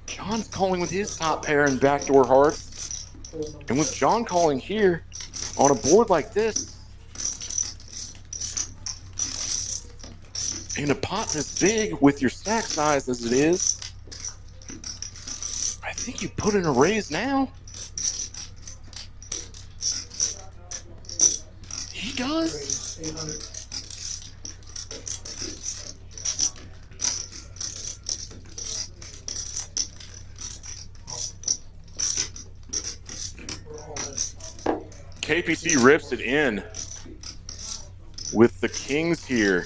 John's calling with his top pair and backdoor hearts. And with John calling here on a board like this, in a pot this big with your stack size as it is, I think you put in a raise now. He does. 800. KPT rips it in with the kings here.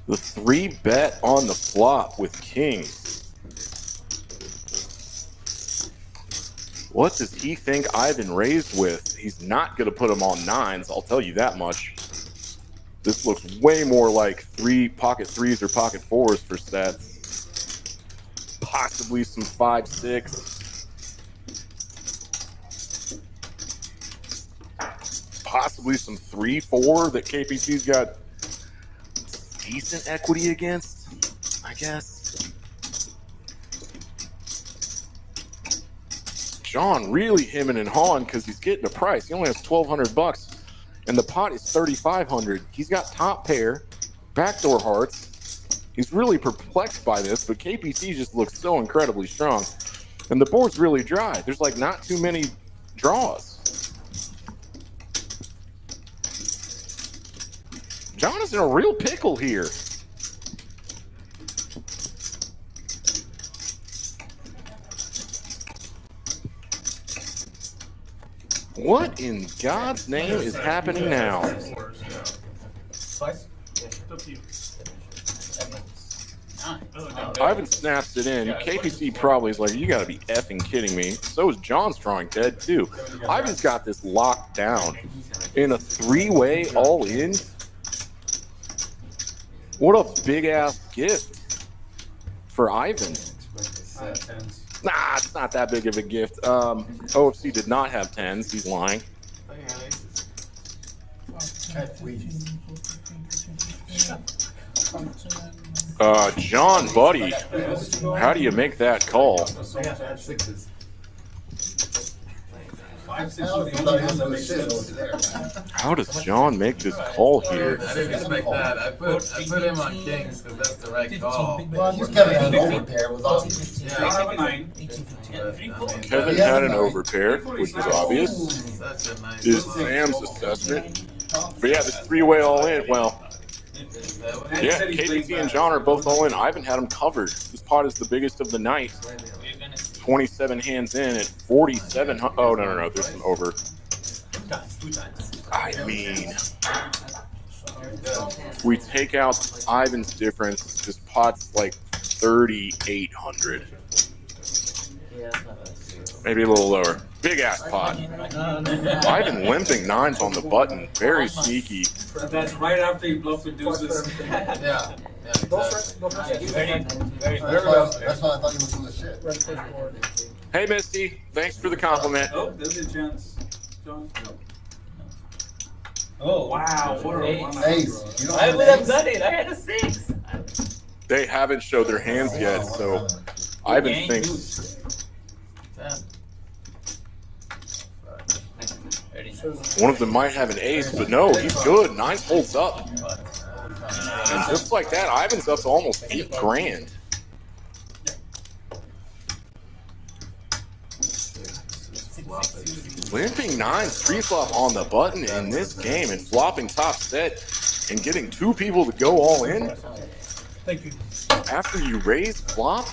The 3-bet on the flop with kings. What does he think Ivan raised with? He's not going to put him on 9s, I'll tell you that much. This looks way more like pocket 3s or pocket 4s for sets. Possibly some 5-6. Possibly some 3-4 that KPT's got decent equity against, I guess. John really hemming and hawing because he's getting a price. He only has $1,200, and the pot is $3,500. He's got top pair, backdoor hearts. He's really perplexed by this, but KPT just looks so incredibly strong, and the board's really dry. There's like not too many draws. John is in a real pickle here. What in God's name is happening now? Twice? It's up to you. Ivan snaps it in. KPC probably is like, you gotta be effing kidding me. So is John's drawing dead too. Ivan's got this locked down. In a three-way all-in? What a big-ass gift for Ivan. Nah, it's not that big of a gift. OFC did not have 10s. He's lying. John, buddy, how do you make that call? Sixes. 5, 6 are the only ones that make sense. How does John make this call here? I didn't expect that. I put him on kings because that's the right call. Well, he's Kevin had an overpair was awesome. I have a 9. Kevin had an overpair, which was obvious. Such a nice Is Sam's assessment. But yeah, this three-way all-in, well, yeah, KPT and John are both all-in. Ivan had them covered. This pot is the biggest of the night. 27 hands in at 47. Oh, no, there's an over. I mean, we take out Ivan's difference, this pot's like 3,800. Maybe a little lower. Big ass pot. Ivan limping 9s on the button. Very sneaky. That's right after you bluff with deuces. Yeah. That's why I thought you was full of shit. Hey, Misty. Thanks for the compliment. Oh, there's a chance. John. Oh, wow. What a Ace. You don't I have would an have ace? done it. I had a 6. They haven't showed their hands yet, so Ivan thinks one of them might have an ace, but no, he's good. 9 holds up. And just like that, Ivan's up to almost 8 grand. Limping 9s pre-flop on the button in this game and flopping top set and getting 2 people to go all in Thank you. after you raise flop.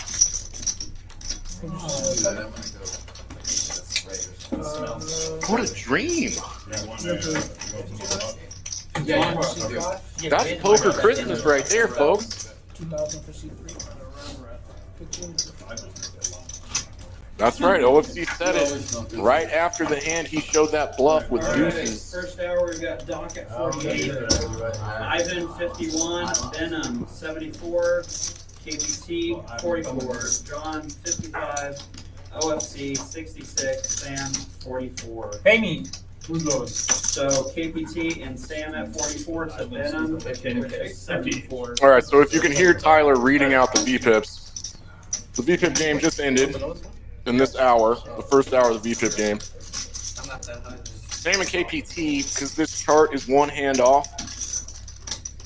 What a dream. That's poker Christmas right there, folks. 2,000 for C3. That's right, OFC said it. Right after the hand, he showed that bluff with deuces. First hour, we got Doc at 48, Ivan 51, Venom 74, KBT 44, John 55, OFC 66, Sam 44. Pay me. Who's lowest? So KPT and Sam at 44 to Venom at 74. All right, so if you can hear Tyler reading out the VPIPs, the VPIP game just ended in this hour, the first hour of the VPIP game. Sam and KPT, because this chart is one hand off,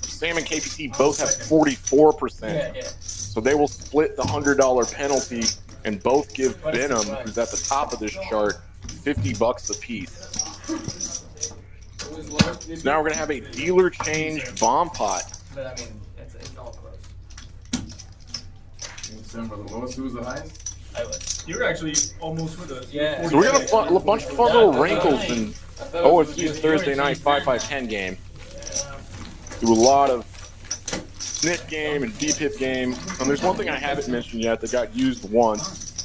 Sam and KPT both have 44%. So they will split the $100 penalty and both give Venom, who's at the top of this chart, $50 a piece. So now we're going to have a dealer change bomb pot. But I mean, it's all close. December the lowest. Who was the highest? I was. You're actually almost with us. Yeah. So we got a bunch of fun little wrinkles in OFC's Thursday night 5-5-10 game. Do a lot of snit game and VPIP game. And there's one thing I haven't mentioned yet that got used once.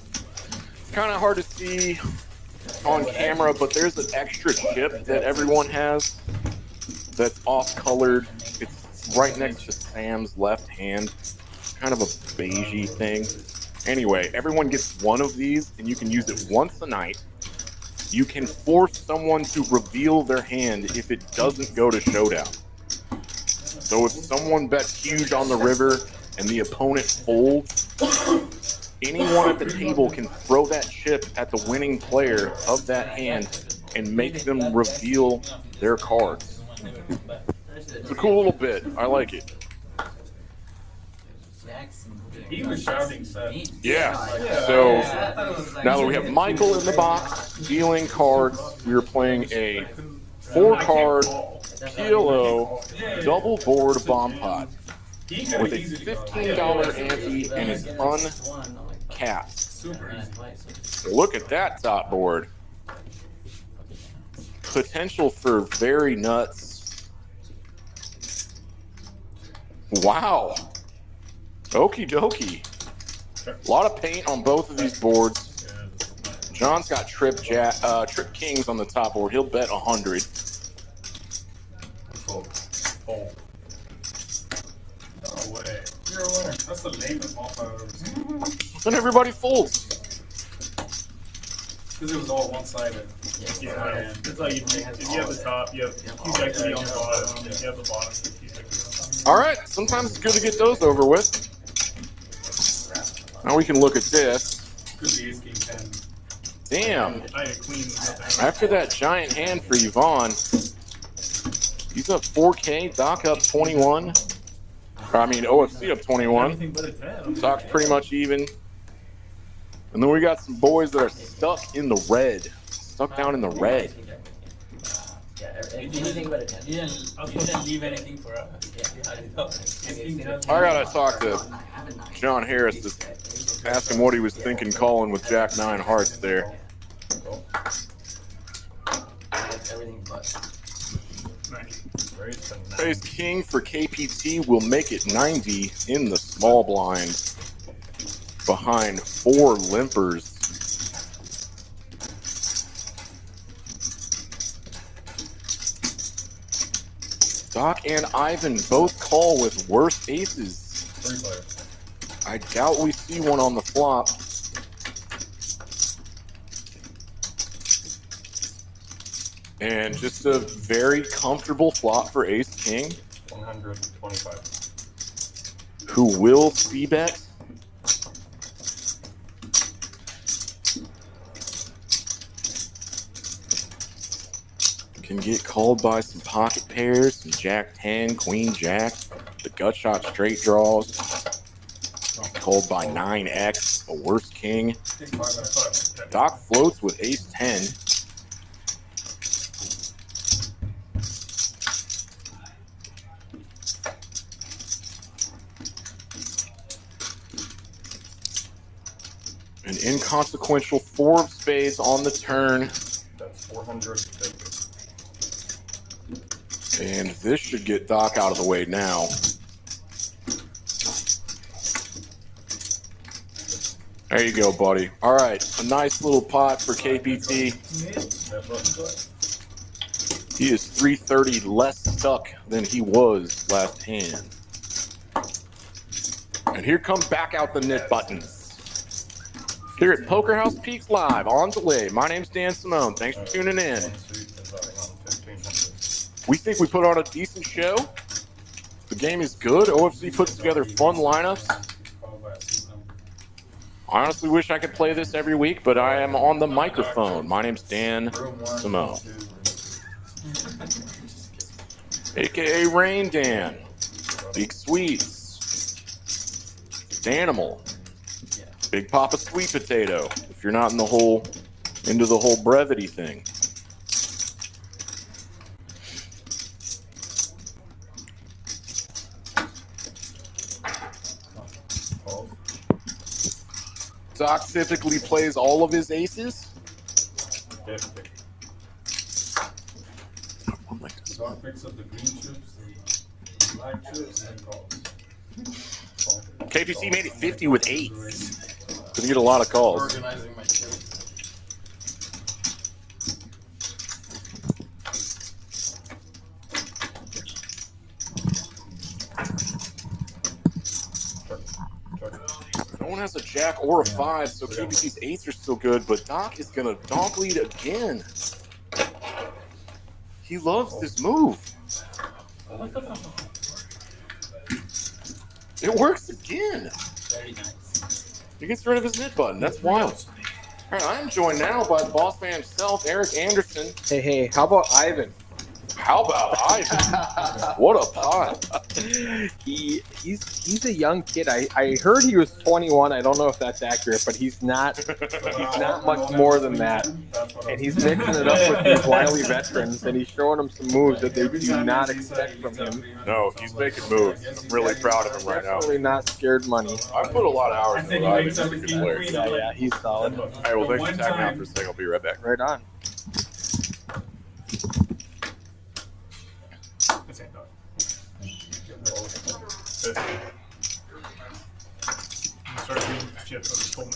It's kind of hard to see on camera, but there's an extra chip that everyone has that's off-colored. It's right next to Sam's left hand. Kind of a beigey thing. Anyway, everyone gets one of these, and you can use it once a night. You can force someone to reveal their hand if it doesn't go to showdown. So if someone bets huge on the river and the opponent folds, anyone at the table can throw that chip at the winning player of that hand and make them reveal their cards. It's a cool little bit. I like it. He was shouting set. Yeah. So now that we have Michael in the box dealing cards, we are playing a 4-card PLO double board bomb pot with a $15 ante and is uncapped. Look at that top board. Potential for very nuts. Wow. Okie dokie. A lot of paint on both of these boards. John's got trip kings on the top board. He'll bet 100. No way. You're a winner. That's the lamest off I've ever seen. Then everybody folds. Because it was all one-sided. Yeah, it's like if you have the top, you have huge equity on the bottom. If you have the bottom, you have huge equity on the top. All right. Sometimes it's good to get those over with. Now we can look at this. Could be ace king 10. Damn. I had a queen. After that giant hand for Yvonne, he's up 4K. Doc up 21. OFC up 21. Anything but a 10. Doc's pretty much even. And then we got some boys that are stuck in the red. Stuck down in the red. Anything but a 10. You didn't leave anything for us. I gotta talk to John Harris to ask him what he was thinking calling with Jack 9 hearts there. Everything but. Ace king for KPT will make it 90 in the small blind behind 4 limpers. Doc and Ivan both call with worse aces. 3 players. I doubt we see one on the flop. And just a very comfortable flop for ace king, 125. who will c-bet. Can get called by some pocket pairs, some jack 10, queen jack, the gut shot straight draws. Called by 9x, a worse king. Doc floats with ace 10. An inconsequential 4 of spades on the turn. That's 450. And this should get Doc out of the way now. There you go, buddy. All right, a nice little pot for KPT. He is 330 less stuck than he was last hand. And here come back out the knit buttons. Here at Poker House Peaks Live on delay. My name's Dan Simone. Thanks for tuning in. We think we put on a decent show. The game is good. OFC puts together fun lineups. I honestly wish I could play this every week, but I am on the microphone. My name's Dan Simone, aka Rain Dan, Big Sweets, Danimal, Big Papa Sweet Potato. If you're not into the whole brevity thing. Doc typically plays all of his aces. Doc picks up the green chips, the black chips, and calls. KPC made it 50 with 8s. Couldn't get a lot of calls. Organizing my chips. No one has a jack or a 5, so KPC's 8s are still good, but Doc is going to donk lead again. He loves this move. It works again. Very nice. He gets rid of his mid button. That's wild. All right, I'm joined now by the boss man himself, Eric Anderson. Hey, how about Ivan? How about Ivan? What a pot. He's a young kid. I heard he was 21. I don't know if that's accurate, but he's not much more than that. And he's mixing it up with these wily veterans, and he's showing them some moves that they do not expect from him. No, he's making moves. I'm really proud of him right now. Definitely not scared money. I put a lot of hours into Ivan. He's a good player. Yeah, he's solid. All right, well, thanks for tagging out for a second. I'll be right back. Right on.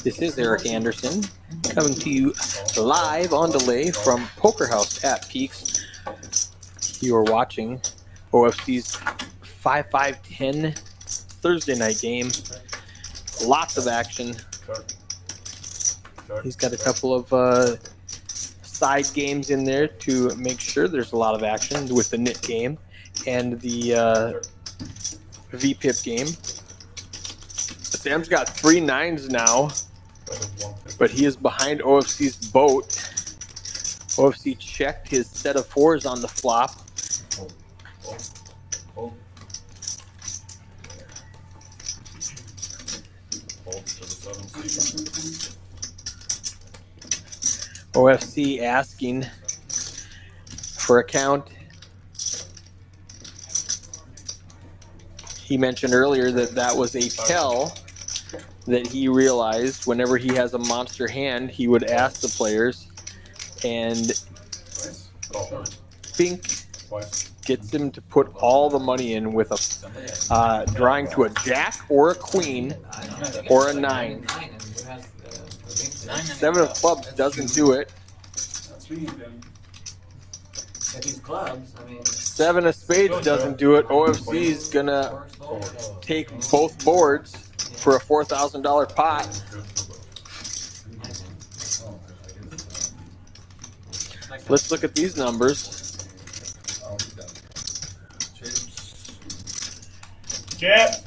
This is Eric Anderson coming to you live on delay from Poker House at Peaks. You are watching OFC's 5-5-10 Thursday night game. Lots of action. He's got a couple of side games in there to make sure there's a lot of action with the knit game and the VPIP game. Sam's got 3 9s now, but he is behind OFC's boat. OFC checked his set of 4s on the flop. OFC asking for a count. He mentioned earlier that was a tell that he realized whenever he has a monster hand, he would ask the players, and Bink gets him to put all the money in with a drawing to a jack or a queen or a 9. 7 of clubs doesn't do it. If he's clubs, I mean. 7 of spades doesn't do it. OFC's gonna take both boards for a $4,000 pot. Let's look at these numbers. Jet.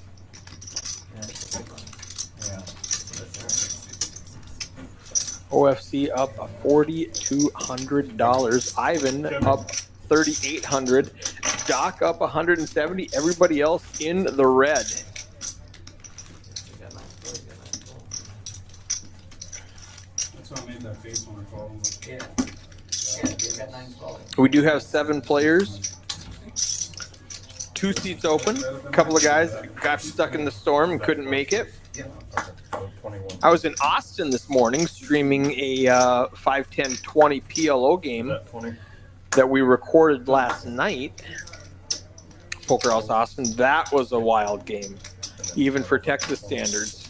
OFC up $4,200. Ivan up $3,800. Doc up $170. Everybody else in the red. That's why I made that face when I called him. Yeah, you've got 9 falling. We do have 7 players. 2 seats open. A couple of guys got stuck in the storm and couldn't make it. I was in Austin this morning streaming a 5-10-20 PLO game that we recorded last night. Poker House Austin. That was a wild game, even for Texas standards.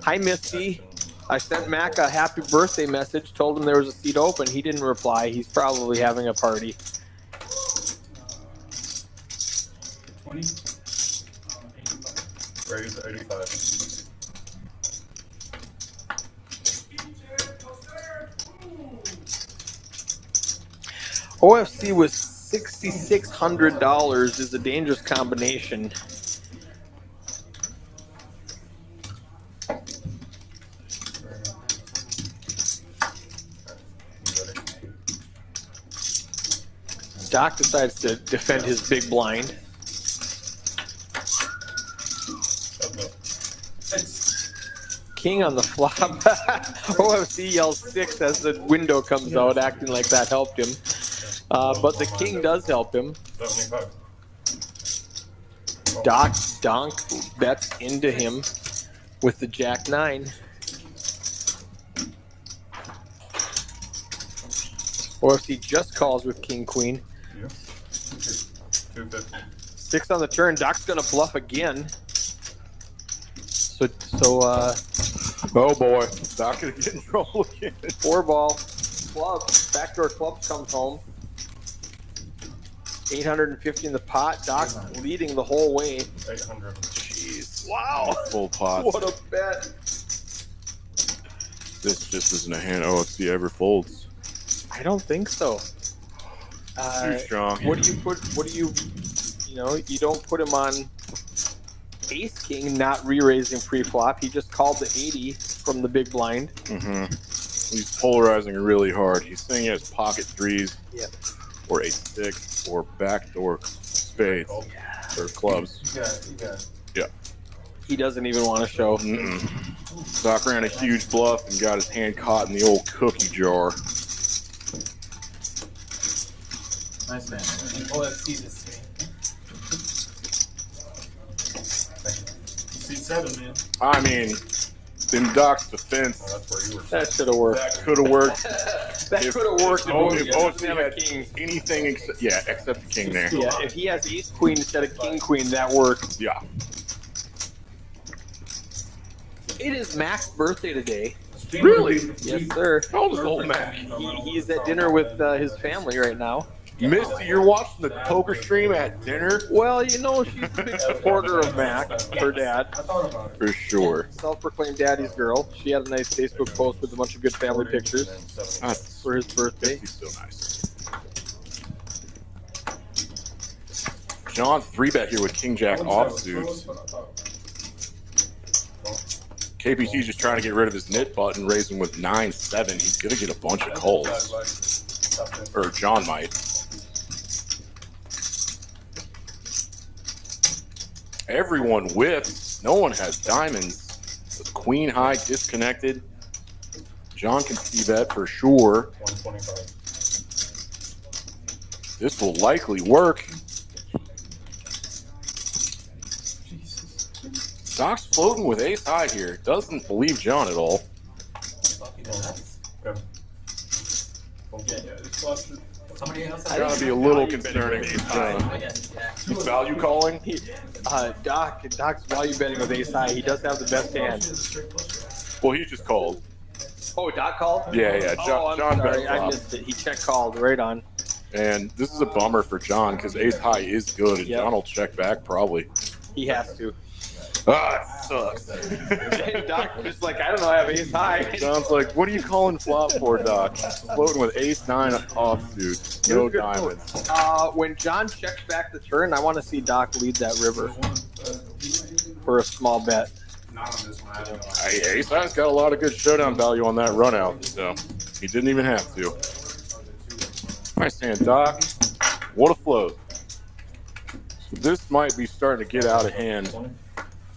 Hi, Misty. I sent Mac a happy birthday message, told him there was a seat open. He didn't reply. He's probably having a party. 20? Raise 85. OFC was $6,600 is a dangerous combination. Doc decides to defend his big blind. King on the flop. OFC yells 6 as the window comes out, acting like that helped him. But the king does help him. 75. Doc Donk bets into him with the jack 9. OFC just calls with king queen. 250. 6 on the turn. Doc's gonna bluff again. So Oh boy, Doc gonna get in trouble again. 4 ball club. Backdoor clubs comes home. 850 in the pot. Doc leading the whole way. 800. Jeez. Wow. Full pot. What a bet. This just isn't a hand OFC ever folds. I don't think so. Too strong. What do you, you don't put him on ace king, not re-raising pre-flop. He just called the 80 from the big blind. Mm-hmm. He's polarizing really hard. He's saying he has pocket threes, or a six, or backdoor spades, or clubs. You got it. Yeah. He doesn't even want to show. Doc ran a huge bluff and got his hand caught in the old cookie jar. Nice man. OFC this game. Seat 7, man. I mean, in Doc's defense, That should have worked. that could have worked. That If- could have worked If if he OFC doesn't have a had king. anything except, except the king there. Yeah, if he has ace queen instead of king queen, that works. Yeah. It is Mac's birthday today. Really? Yes, sir. How old is old Mac? He's at dinner with his family right now. Misty, you're watching the poker stream at dinner? Well, you know, she's a big supporter of Mac, her dad. For sure. Self-proclaimed daddy's girl. She had a nice Facebook post with a bunch of good family pictures That's for his birthday. Misty's so nice. John 3-bet here with King Jack offsuits. KPT's just trying to get rid of his knit button, raising with 9-7. He's going to get a bunch of calls. Or John might. Everyone whiffs. No one has diamonds. With queen high disconnected. John can see that for sure. 125. This will likely work. Doc's floating with ace high here. Doesn't believe John at all. Somebody else. Gotta be a little concerning with John. He's value calling? Doc's value betting with ace high. He does have the best hand. Well, he just called. Oh, Doc called? Yeah. I'm John sorry. bet I flop. missed it. He check called right on. And this is a bummer for John because ace high is good, and Yep. John will check back probably. He has to. Ah, it sucks. And Doc was like, I don't know, I have ace high. John's like, what are you calling flop for, Doc? Floating with ace 9 offsuit. No diamonds. When John checks back the turn, I want to see Doc lead that river for a small bet. Not on this one. I don't know. Hey, ace high's got a lot of good showdown value on that run out, so he didn't even have to. Nice hand, Doc. What a float. This might be starting to get out of hand.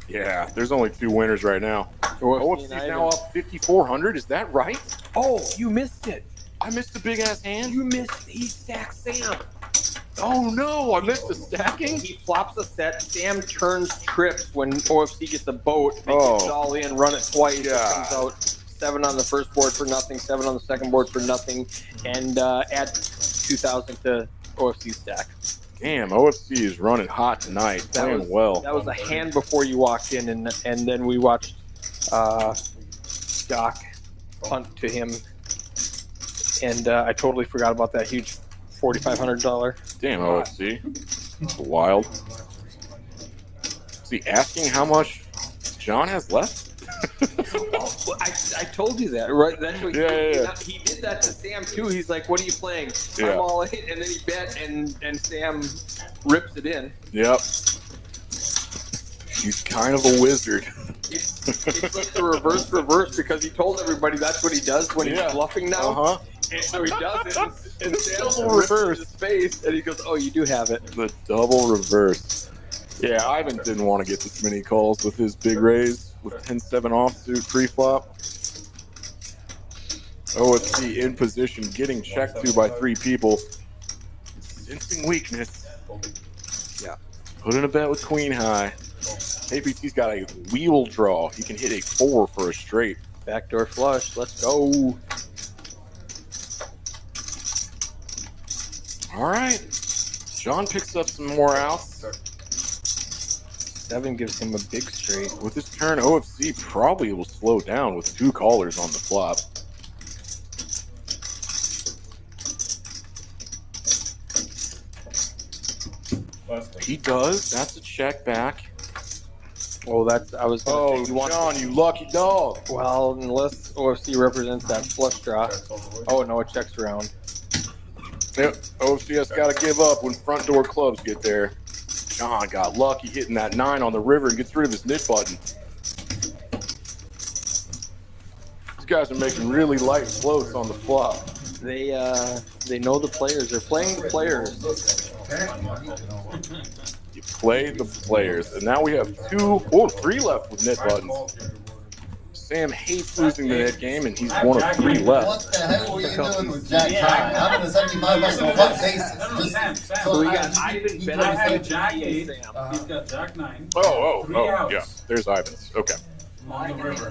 Yeah, there's only 2 winners right now. OFC's now up 5,400. Is that right? Oh, you missed it. I missed the big ass hand. You missed. He stacked Sam. Oh no, I missed the stacking. He flops a set. Sam turns trips when OFC gets a boat. They Oh. get it all in, run it twice. It Yeah. comes out 7 on the first board for nothing, 7 on the second board for nothing, and add 2,000 to OFC stack. Damn, OFC is running hot tonight. Playing well. That was a hand before you walked in, and then we watched Doc punt to him, and I totally forgot about that huge $4,500. Damn, OFC. It's wild. Is he asking how much John has left? Well, I told you that, right? That's what Yeah. He did that to Sam too. He's like, "What are you playing?" Yeah. I'm all in, and then he bet, and Sam rips it in. Yep. He's kind of a wizard. It's like the reverse because he told everybody that's what he does when he's bluffing now. Uh-huh. And so he does it, and Sam Double rips reverse. his face, and he goes, "Oh, you do have it." The double reverse. Yeah, Ivan didn't want to get this many calls with his big raise with 10-7 offsuit pre-flop. OFC in position, getting checked to by 3 people. Sensing weakness. Yeah. Put in a bet with queen high. APT's got a wheel draw. He can hit a 4 for a straight. Backdoor flush. Let's go. All right. John picks up some more outs. 7 gives him a big straight. With this turn, OFC probably will slow down with 2 callers on the flop. He does. That's a check back. Oh, I was. Oh, John, you lucky dog. Well, unless OFC represents that flush draw. Oh no, it checks around. Yep. OFC's got to give up when front door clubs get there. John got lucky hitting that 9 on the river and gets rid of his nit button. These guys are making really light floats on the flop. They know the players. They're playing the players. You play the players. And now we have 3 left with nit buttons. Sam hates losing the net game, and he's one of 3 left. What the hell were you doing with Jack High? I'm in a 75 bucks a buck basis. So we got Ivan, Ben, I have and Jack Sam. 8. He's got Jack 9. Oh, Three outs. yeah. There's Ivan's. Okay. On the river.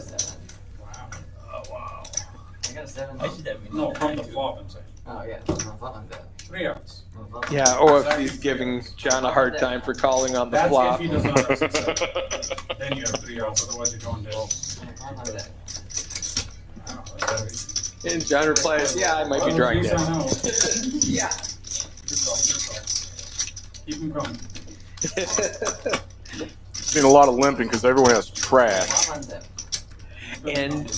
I got a 7. No, from the flop, I'm saying. Oh, yeah. I'm dead. 3 outs. Yeah, OFC's giving John a hard time for calling on the That's flop. if he does not have success. Then you have 3 outs, otherwise you're going dead. I'm dead. Wow, that's heavy. And John replies, yeah, I might be drawing He's dead. on out. Yeah. Good call, good call. Keep him coming. Seen a lot of limping because everyone has trash. I'm dead. And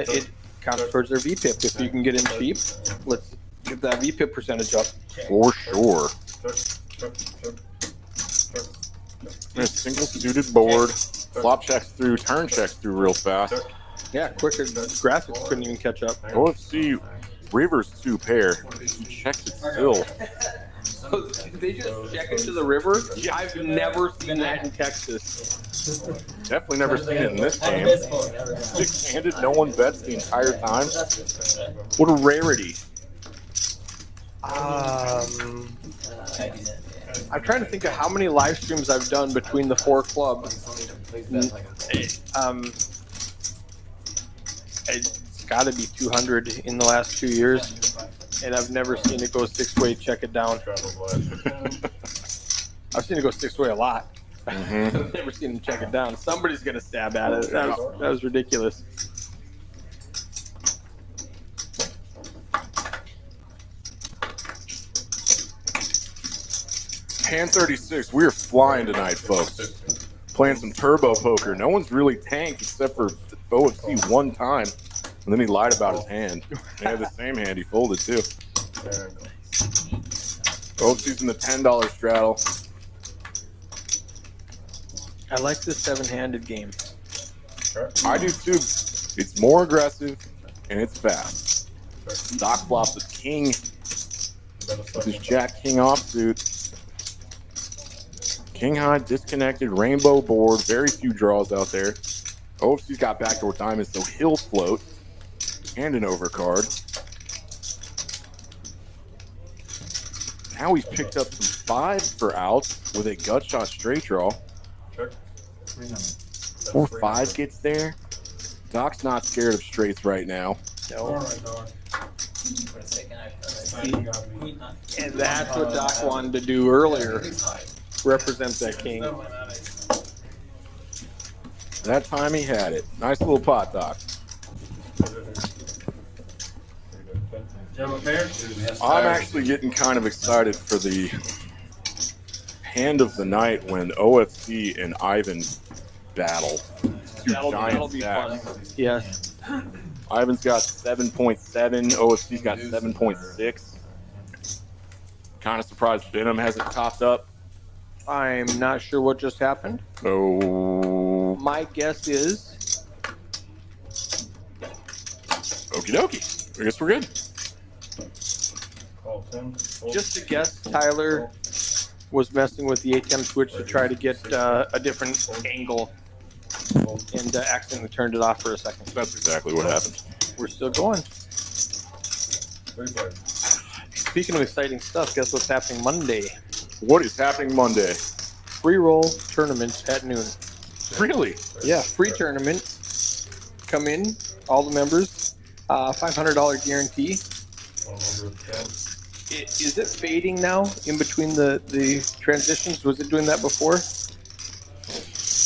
it counts towards their VPIP. If you can get in cheap, let's get that VPIP percentage up. For sure. A single suited board. Flop checks through, turn checks through real fast. Yeah, quicker. Graphics couldn't even catch up. OFC Rivers 2 pair. Checks it still. They just check into the river? I've never seen that in Texas. Definitely never seen it in this game. 6-handed, no one bets the entire time. What a rarity. I'm trying to think of how many live streams I've done between the 4 clubs. It's got to be 200 in the last 2 years, and I've never seen it go 6-way, check it down. I've seen it go 6-way a lot. I've never seen him check it down. Somebody's gonna stab at it. That was ridiculous. Hand 36, we are flying tonight, folks. Playing some turbo poker. No one's really tanked except for OFC one time. And then he lied about his hand. He had the same hand, he folded too. OFC's in the $10 straddle. I like this 7-handed game. I do too. It's more aggressive and it's fast. Doc flops with king. With his jack king offsuit. King high, disconnected, rainbow board. Very few draws out there. OFC's got backdoor diamonds, so he'll float. And an overcard. Now he's picked up some 5s for outs with a gut shot straight draw. 4-5 gets there. Doc's not scared of straights right now. All right, dog. And that's what Doc wanted to do earlier. Represent that king. That time he had it. Nice little pot, Doc. I'm actually getting kind of excited for the hand of the night when OFC and Ivan battle. That'll be fun. Yes. Ivan's got 7.7. OFC's got 7.6. Kind of surprised Benham hasn't topped up. I'm not sure what just happened. Oh. My guess is Okie dokie. I guess we're good. just a guess. Tyler was messing with the ATM switch to try to get a different angle and accidentally turned it off for a second. That's exactly what happened. We're still going. Speaking of exciting stuff, guess what's happening Monday? What is happening Monday? Free roll tournament at noon. Really? Yeah, free tournament. Come in, all the members. $500 guarantee. Is it fading now in between the transitions? Was it doing that before?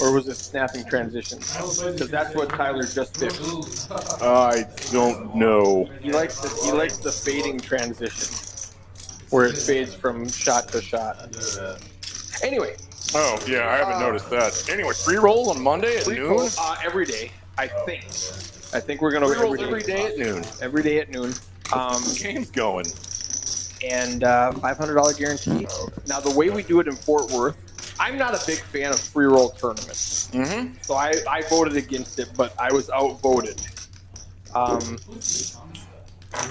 Or was it snapping transitions? Because that's what Tyler just fixed. I don't know. He likes the fading transition, where it fades from shot to shot. Anyway. Oh, yeah, I haven't noticed that. Anyway, free roll on Monday at noon? Every day, I think. I think we're going to free rolls every day at noon. Every day at noon. Game's going. and $500 guarantee. Now, the way we do it in Fort Worth, I'm not a big fan of free roll tournaments. Mm-hmm. So I voted against it, but I was outvoted. He's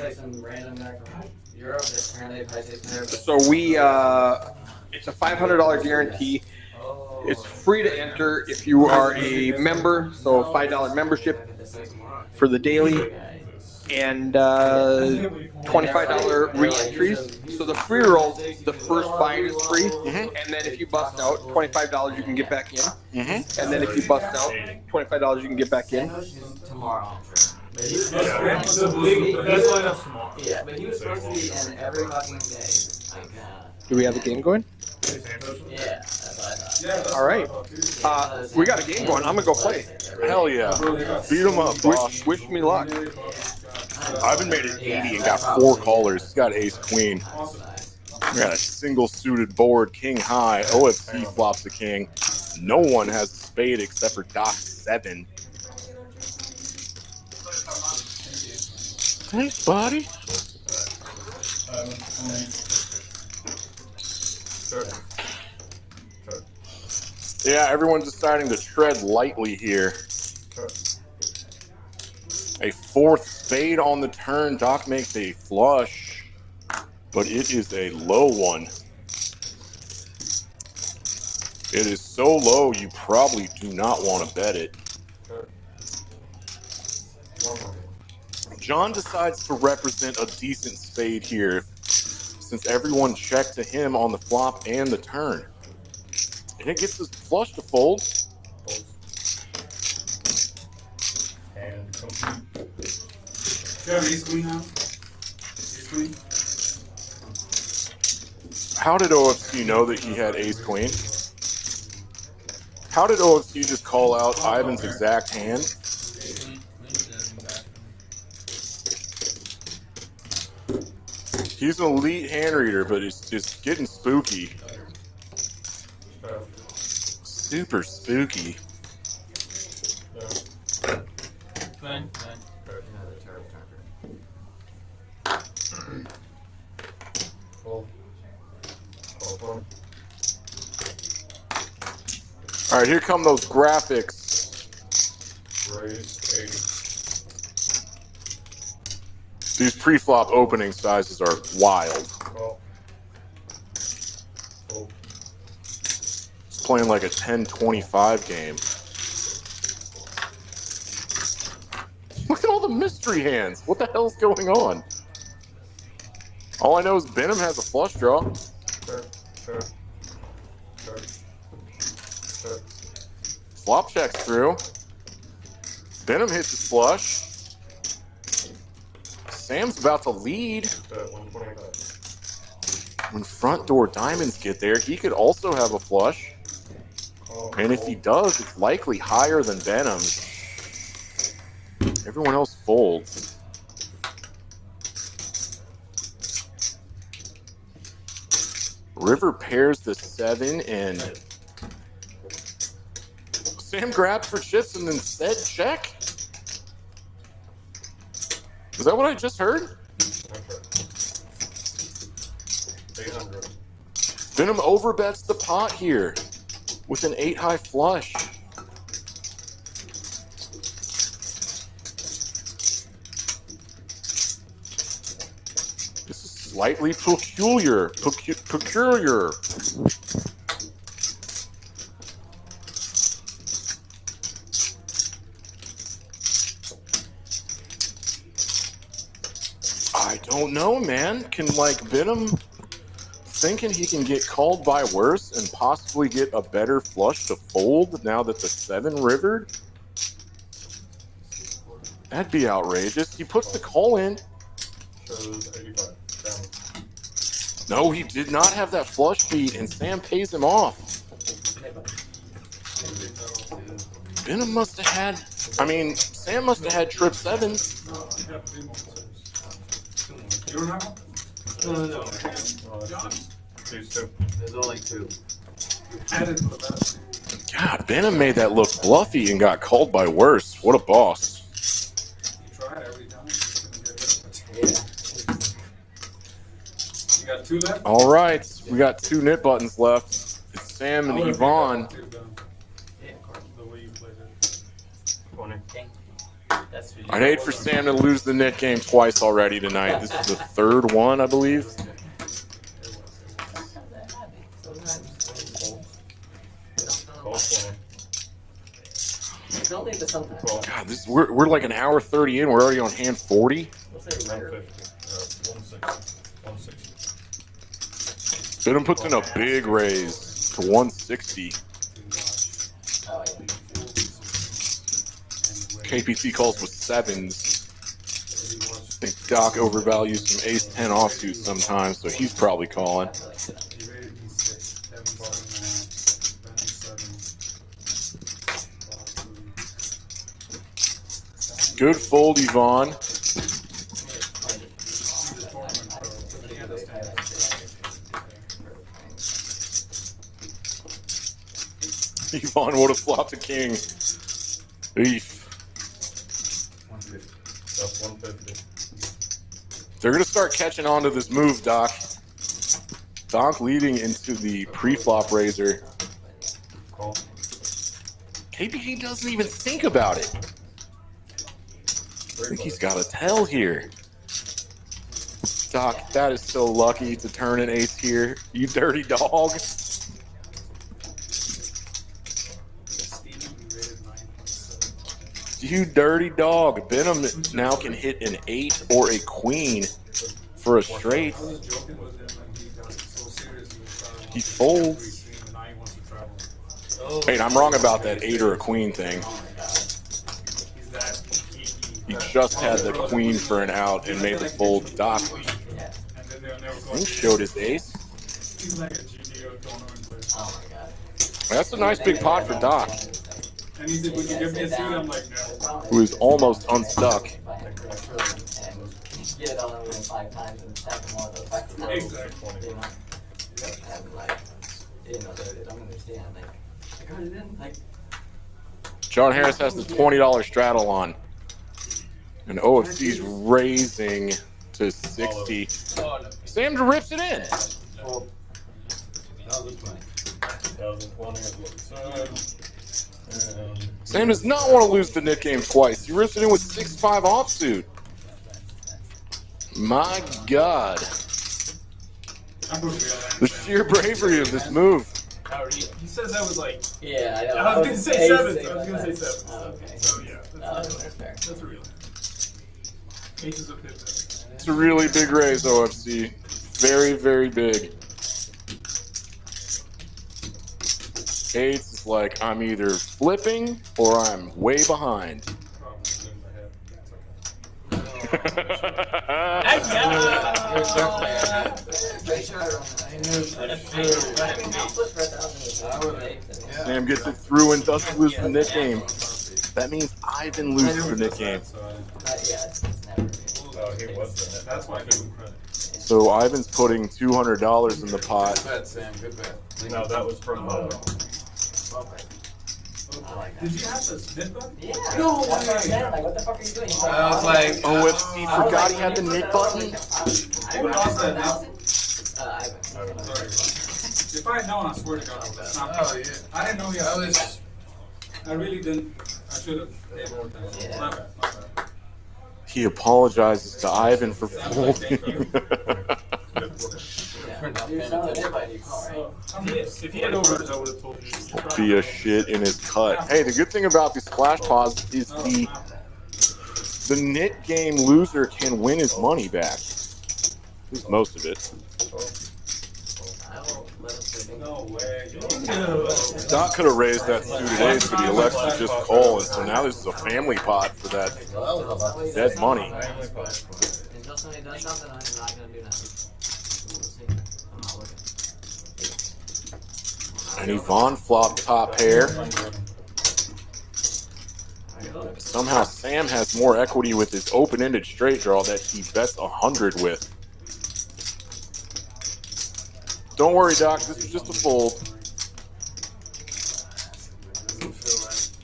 like some random guy from Europe that apparently plays there. So we, it's a $500 guarantee. It's free to enter if you are a member, so $5 membership for the daily, and $25 re-entries. So the free rolls, the first bind is free, and then if you bust out, $25 you can get back in, and then if you bust out, $25 you can get back in. Tomorrow, I'm sure. But he was That's a big. That's line up tomorrow. yeah, but he was supposed to be in every fucking day. Like, Do we have a game going? yeah, that's what I thought. Yeah, that's All right. We got a game going. I'm gonna go play. Hell yeah. Beat him up, boss. Wish me luck. Ivan made it 80 and got 4 callers. He's got ace queen. We got a single suited board, king high. OFC flops the king. No one has a spade except for Doc 7. Thanks, buddy. Yeah, everyone's deciding to tread lightly here. A 4th spade on the turn. Doc makes a flush, but it is a low one. It is so low, you probably do not want to bet it. John decides to represent a decent spade here, since everyone checked to him on the flop and the turn. And it gets his flush to fold. And complete. You have ace queen now? Ace queen? How did OFC know that he had ace queen? How did OFC just call out Ivan's exact hand? He's an elite hand reader, but it's just getting spooky. Super spooky. All right, here come those graphics. These pre-flop opening sizes are wild. It's playing like a 10-25 game. Look at all the mystery hands. What the hell's going on? All I know is Benham has a flush draw. Flop checks through. Benham hits his flush. Sam's about to lead. When front door diamonds get there, he could also have a flush. And if he does, it's likely higher than Benham's. Everyone else folds. River pairs the 7 and Sam grabs for chips and then said check. Is that what I just heard? Benham overbets the pot here with an 8 high flush. This is slightly peculiar. Peculiar. I don't know, man. Can, like, Benham thinking he can get called by worse and possibly get a better flush to fold now that the 7 rivered? That'd be outrageous. He puts the call in. No, he did not have that flush beat, and Sam pays him off. Benham must have had... Sam must have had trip 7. You don't have one? No. There's only 2. Added to the best. God, Benham made that look bluffy and got called by worse. What a boss. You try it every time. Yeah. You got 2 left? All right, we got 2 knit buttons left. It's Sam and Yvonne. Yeah, of course. The way you played it. 20. That's what I'd hate for Sam to lose the knit game twice already tonight. This is the 3rd one, I believe. Don't leave this sometimes. God, we're like an hour 30 in. We're already on hand 40. We'll say rare. 160. Bidham puts in a big raise to 160. Oh, yeah. KPC calls with 7s. I think Doc overvalues some ace-10 offsuit sometimes, so he's probably calling. Good fold, Yvonne. Yvonne would have flopped a king. Eef. That's 150. They're going to start catching on to this move, Doc. Doc leading into the pre-flop raiser. Call. KPC doesn't even think about it. I think he's got a tell here. Doc, that is so lucky to turn an ace here. You dirty dog. You dirty dog. Benham now can hit an 8 or a queen for a straight. He folds. Wait, I'm wrong about that 8 or a queen thing. He just had the queen for an out and made the fold. Doc, I think showed his ace. Oh my god. That's a nice big pot for Doc, And he said, would you give me a seat? I'm like, no. who is almost unstuck. Get it all over 5 times and stack them all those 5 times. Exactly. You know? And like, you know, they don't understand. Like, I didn't like. John Harris has the $20 straddle on. And OFC's raising to 60. Sam rips it in. Sam does not want to lose the knit game twice. He rips it in with 6-5 offsuit. My God. The sheer bravery of this move. He says that was like. Yeah, I know. I was gonna say 7. I I was gonna say 7. Oh, okay. So yeah, That's fair. that's a real. Aces of pips. It's a really big raise, OFC. Very, very big. 8s is like I'm either flipping or I'm way behind. Sam gets it through and doesn't lose the knit game. That means Ivan loses the knit game. Oh, he was. That's why I gave him credit. So Ivan's putting $200 in the pot. Good bet, Sam. Good bet. No, that was from. Did you have the snip button? Yeah. No way. Like, what the fuck are you doing? I was like, OFC forgot he had the knit button. Who lost that now? Ivan. Sorry. If I had known, I swear to God, I would have stopped. oh yeah. I didn't know he I had. was. I really didn't. I should have. My bad. My bad. He apologizes to Ivan for folding. If he had overs, I would have told you. Be a shit in his cut. Hey, the good thing about these splash pods is the knit game loser can win his money back. At least most of it. No way. Doc could have raised that suited ace, but he elects to just call, and so now this is a family pot for that dead money. Until somebody does something, I'm not gonna do nothing. We'll see. I'm not looking. And Yvonne flopped top pair. Somehow Sam has more equity with his open-ended straight draw that he bets 100 with. Don't worry, Doc. This is just a fold.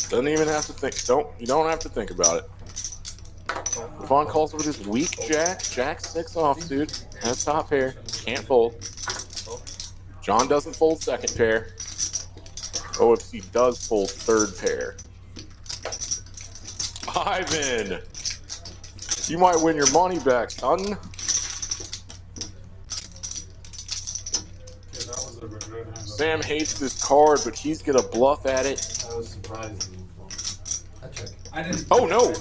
Doesn't even have to think. You don't have to think about it. Yvonne calls with his weak jack 6 offsuit, has top pair. Can't fold. John doesn't fold second pair. OFC does fold third pair. Ivan, you might win your money back, son. Okay, that was a good hand. Sam hates this card, but he's gonna bluff at it. I was surprised. I didn't. Oh no!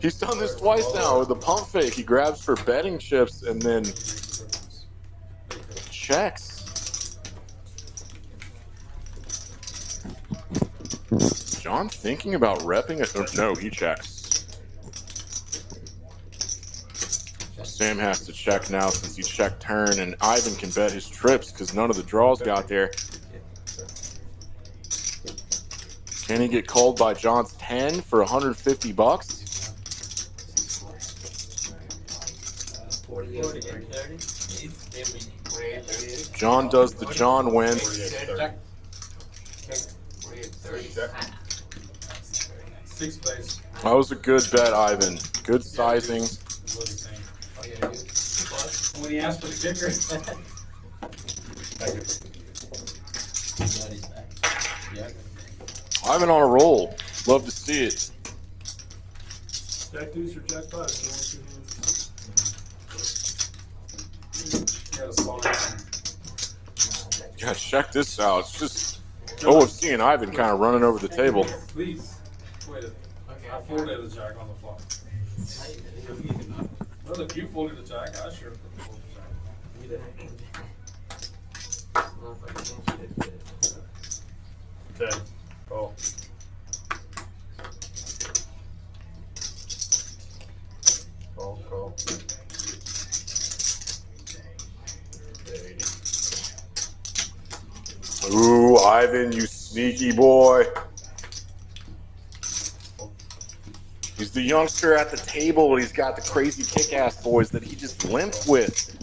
He's done this twice now with the pump fake. He grabs for betting chips and then checks. John thinking about repping it? No, he checks. Sam has to check now since he checked turn, and Ivan can bet his trips because none of the draws got there. Can he get called by John's 10 for 150 bucks? 48, 30. John does the John win. 6th place. That was a good bet, Ivan. Good sizing. When he asked for the kicker. Ivan on a roll. Love to see it. Jack deuce or jack five? Yeah, check this out. It's just OFC and Ivan kind of running over the table. Please. Wait a I folded the jack on the flop. Well, if you folded the jack, I sure folded the jack. 10. Call. Call. Ooh, Ivan, you sneaky boy. He's the youngster at the table, but he's got the crazy kick-ass boys that he just limped with.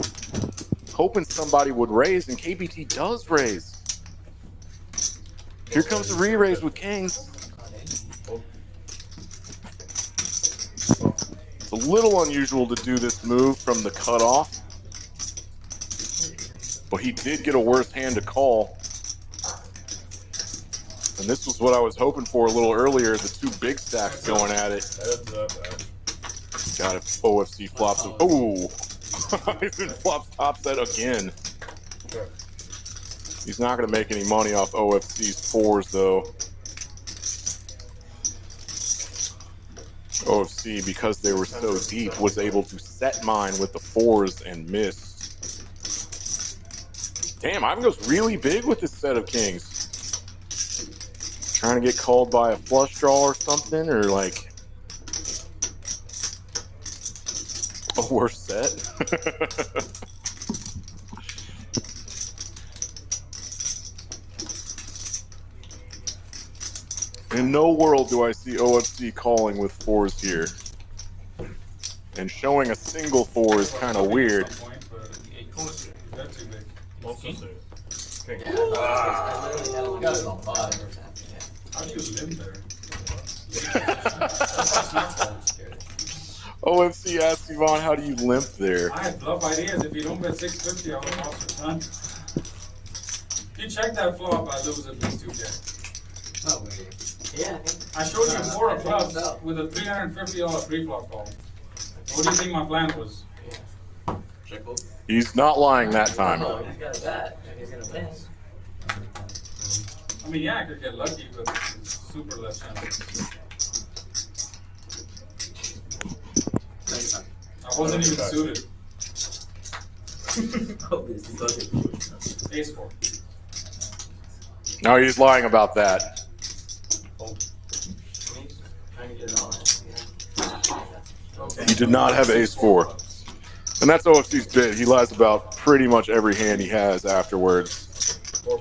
Hoping somebody would raise, and KBT does raise. Here comes the re-raise with kings. It's a little unusual to do this move from the cutoff, but he did get a worse hand to call. And this was what I was hoping for a little earlier, the two big stacks going at it. Got it, OFC flops. Oh, Ivan flops top set again. He's not going to make any money off OFC's fours, though. OFC, because they were so deep, was able to set mine with the fours and missed. Damn, Ivan goes really big with this set of kings. Trying to get called by a flush draw or something, or like a worse set. In no world do I see OFC calling with fours here. And showing a single four is kind of weird. OFC asked Yvonne, how do you limp there? I had bluff ideas. If you don't bet 650, I would have lost a ton. If you check that flop, I lose at least 2K. Oh, yeah. I showed you 4 of clubs with a $350 pre-flop call. What do you think my plan was? He's not lying that time. He's got a bet. He's gonna win. I mean, yeah, I could get lucky, but it's super less chance. I wasn't even suited. Ace 4. No, he's lying about that. He did not have ace 4. And that's OFC's bit. He lies about pretty much every hand he has afterwards.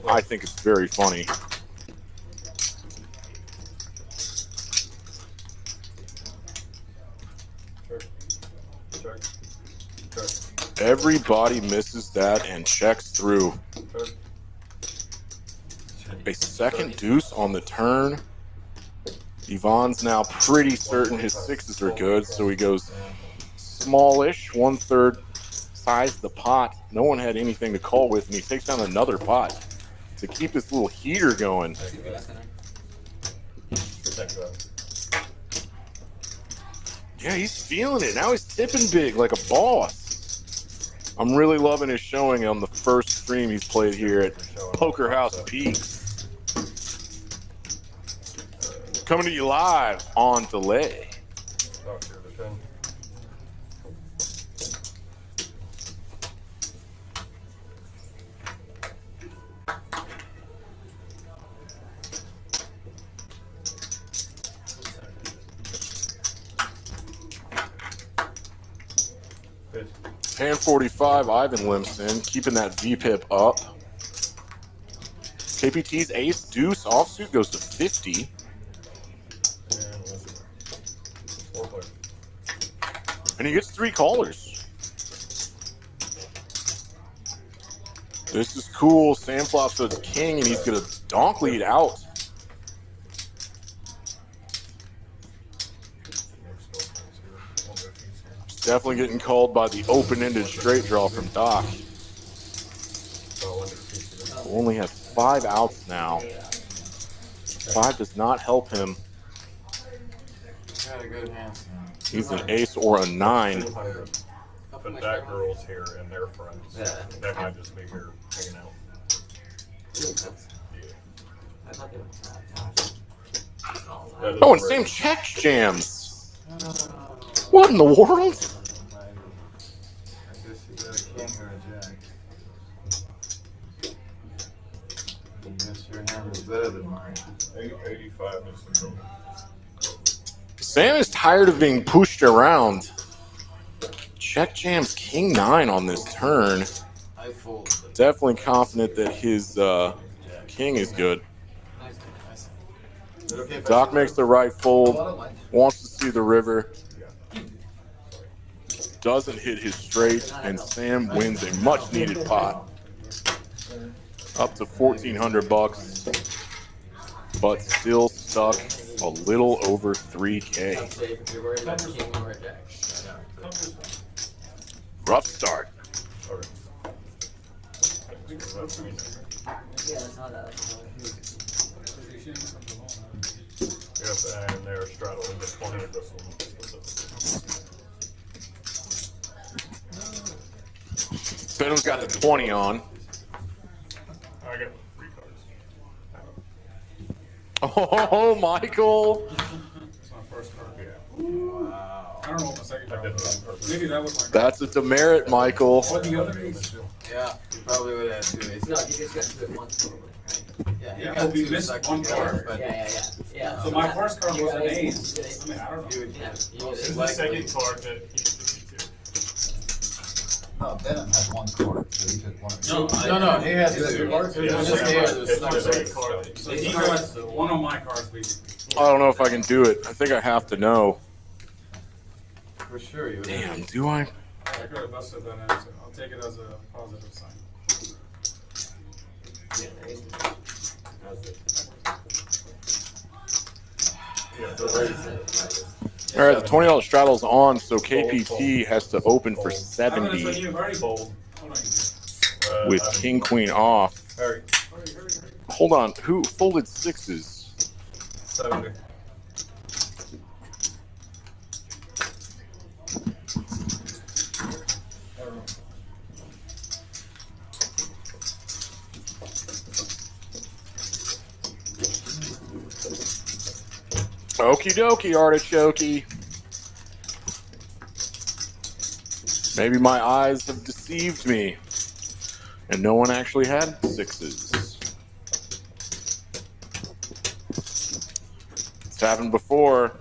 I think it's very funny. Everybody misses that and checks through. A second deuce on the turn. Yvonne's now pretty certain his sixes are good, so he goes smallish, 1/3 sized the pot. No one had anything to call with, and he takes down another pot to keep this little heater going. Yeah, he's feeling it. Now he's tipping big like a boss. I'm really loving his showing on the first stream he's played here at Poker House Peaks. Coming to you live on delay. Hand 45, Ivan limps in, keeping that VPIP up. KPT's ace deuce offsuit goes to 50. And he gets 3 callers. This is cool. Sam flops to king, and he's going to donk lead out. Definitely getting called by the open-ended straight draw from Doc. Only has 5 outs now. 5 does not help him. Got a good hand. He's an ace or a 9. But that girl's here and they're friends. Yeah. That might just be here hanging out. Oh, and Sam checks jams. What in the world? I guess you got a king or a jack. I guess your hand is better than mine. 85 is the girl. Sam is tired of being pushed around. Check jams king 9 on this turn. I fold. Definitely confident that his king is good. Doc makes the right fold. Wants to see the river. Doesn't hit his straight, and Sam wins a much-needed pot. Up to $1,400, but still stuck a little over 3K. Rough start. Yep, and they're straddling the 20 of this one. Benham's got the 20 on. I got 3 cards. Oh, Michael. That's my first card. Yeah. Wow. I don't know what my second card was. Maybe that was my card. That's a demerit, Michael. What the other ace? Yeah, you probably would have 2 aces. No, you just got to it once probably, right? Yeah, he Yeah, got we 2 missed sucked one together, card. but Yeah. So my first card You was got an ace. ace. I mean, I don't know. you would Yeah. most This is the likely. second card that he took. No, Benham had 1 card, so he took 1. No, he has Is it 2. two cards? It was just Yeah, here, it's there's my no second ace. card. So he got one of my cards, basically. I don't know if I can do it. I think I have to know. For sure you would. Damn, do I? I could have busted that in, so I'll take it as a positive sign. All right, the $20 straddle's on, so KPT has to open for 70 You've already fold. Hold on. with king queen off. Hurry. Hold on, who folded 6s? 70. Okie dokie, artichoke. Maybe my eyes have deceived me, and no one actually had 6s. It's happened before.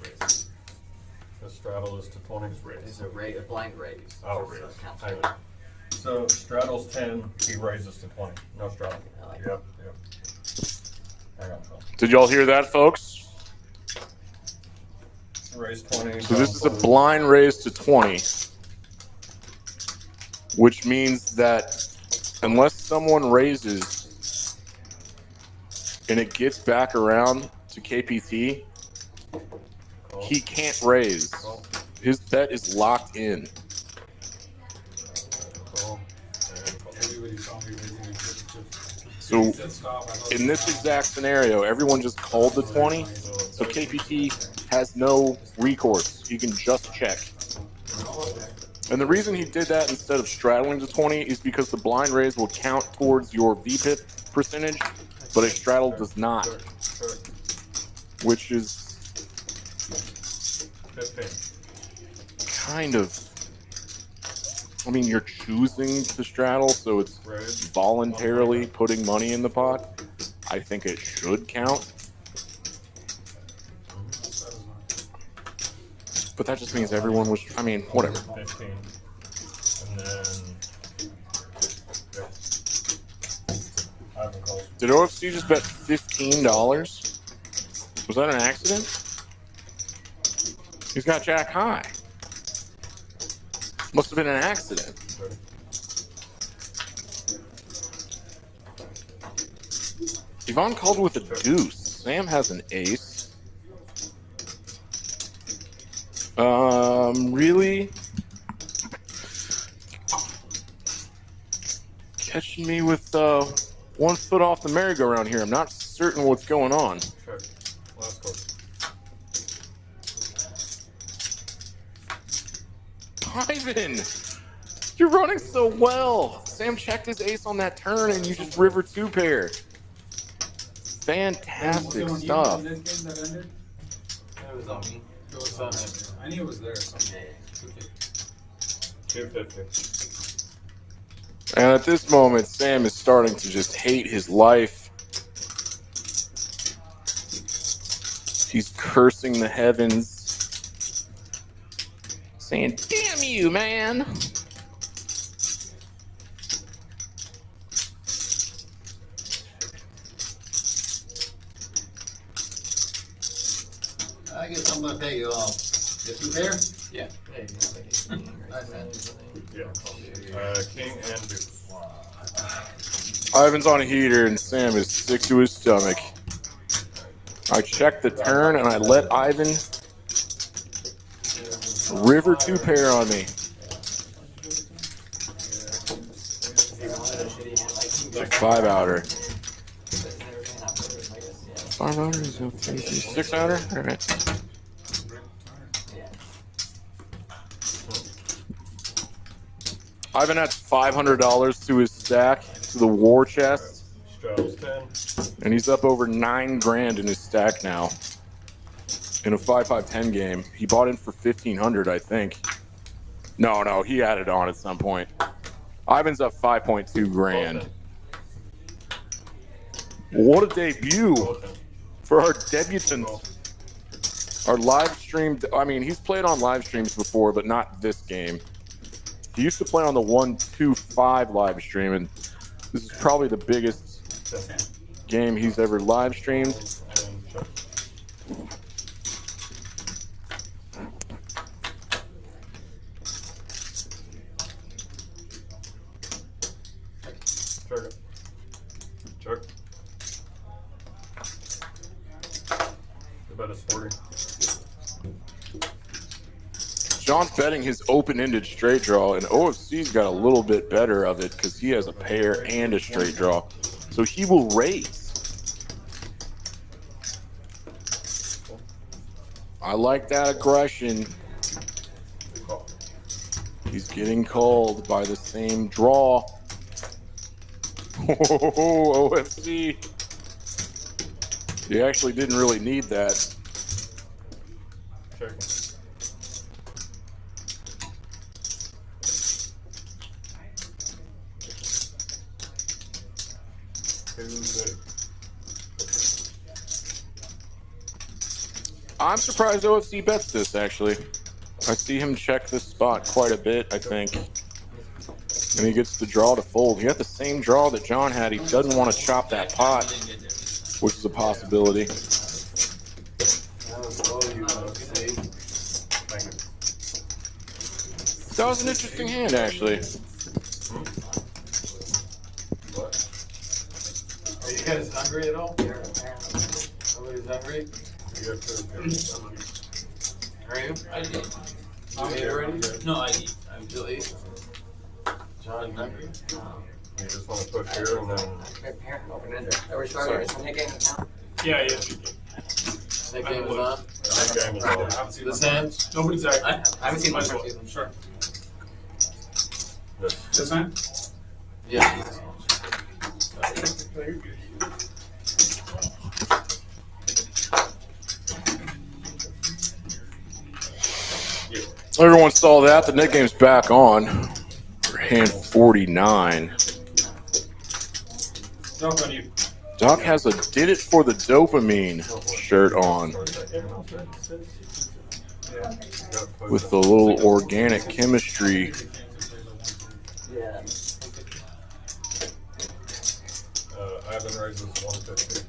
The straddle is to 20. It's a blind raise. Oh, So raise. it counts. Hang on. So straddle's 10, he raises to 20. No straddle. I like Yep. Hang on, Phil. Did y'all hear that, folks? Raise 20. So this is a blind raise to 20, which means that unless someone raises and it gets back around to KPT, he can't raise. His bet is locked in. So in this exact scenario, everyone just called the 20. So KPT has no recourse. He can just check. And the reason he did that instead of straddling the 20 is because the blind raise will count towards your VPIP percentage, but a straddle does not. Which is 15. kind of, I mean, you're choosing to straddle, so it's voluntarily putting money in the pot. I think it should count. But that just means everyone was, I mean, whatever. 15. And then, yeah. I haven't called. Did OFC just bet $15? Was that an accident? He's got jack high. Must have been an accident. Yvonne called with a deuce. Sam has an ace. Really? Catching me with 1 foot off the merry-go-round here. I'm not certain what's going on. Check. Last card. Ivan! You're running so well. Sam checked his ace on that turn and you just river 2-pair. Fantastic stuff. That ended? It was on me. It was on him. I knew it was there. So. 250. And at this moment, Sam is starting to just hate his life. He's cursing the heavens, saying, "Damn you, man." I guess I'm gonna pay you off. Get you there? Yeah. Yeah. King and deuce. Ivan's on a heater and Sam is sick to his stomach. I check the turn and I let Ivan river 2-pair on me. It's a 5-outer. 5-outer is okay. 6-outer? All right. Ivan adds $500 to his stack, to the war chest, Straddles 10. and he's up over $9,000 in his stack now. In a 5-5-10 game, he bought in for $1,500, I think. No, he added on at some point. Ivan's up $5.2 grand. What a debut for our debutant. Our live stream. I mean, he's played on live streams before, but not this game. He used to play on the 125 live stream, and this is probably the biggest game he's ever live streamed. Check. The bet is 40. John's betting his open-ended straight draw, and OFC's got a little bit better of it because he has a pair and a straight draw. So he will raise. I like that aggression. He's getting called by the same draw. Oh, OFC. He actually didn't really need that. Check. I'm surprised OFC bets this, actually. I see him check this spot quite a bit, I think. And he gets the draw to fold. He got the same draw that John had. He doesn't want to chop that pot, which is a possibility. That was an interesting hand, actually. Are you guys hungry at all? Nobody's hungry? Are you? I did. You ate already? No, I eat. You'll eat? John, you hungry? You just want to push here and then. Here, open ender. Are we starting this Nick game now? Yeah, yeah. That game is on. That game is on. This hand? Nobody's I active. haven't seen my Might as well. first season. Sure. This. This time? Yeah. No, you're good. Everyone saw that. The net game's back on. For hand 49. Doc on you. Doc has a "Did It for the Dopamine" shirt on with the little organic chemistry. Yeah. Ivan raises 150.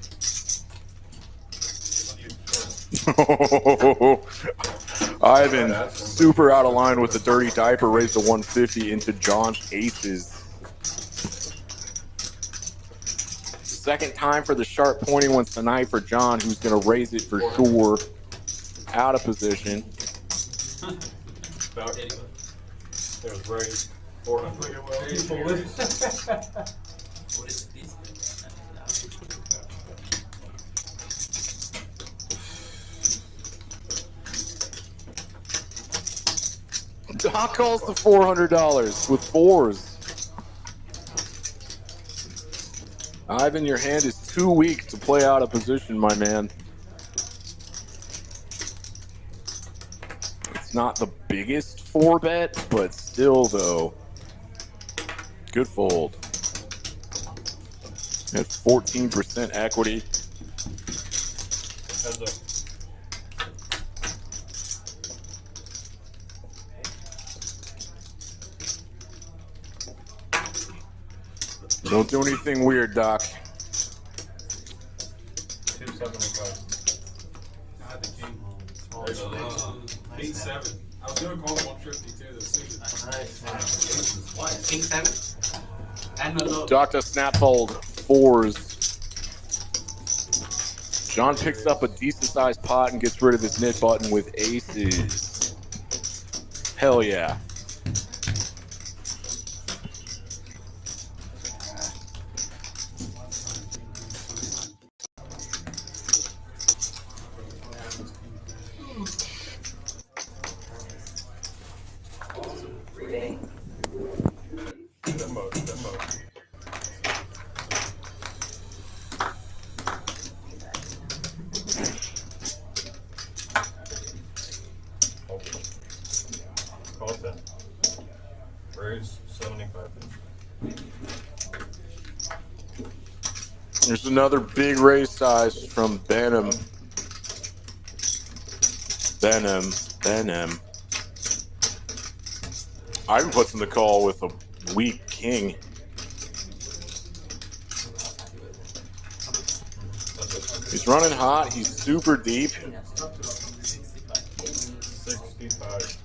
Ivan, super out of line with the dirty diaper, raised the 150 into John's aces. Second time for the sharp pointy ones tonight for John, who's going to raise it for sure. Out of position. Back. It was raised 400. Doc calls the $400 with fours. Ivan, your hand is too weak to play out of position, my man. It's not the biggest 4-bet, but still, though. Good fold. At 14% equity. Heads up. Don't do anything weird, Doc. 275. I had the king. 8-7. I was gonna call it 152 this season. What? King 7? And the low. Doc does snap fold fours. John picks up a decent sized pot and gets rid of his knit button with aces. Hell yeah. Call 10. Raise 75. There's another big raise size from Benham. Ivan puts in the call with a weak king. He's running hot. He's super deep. 65.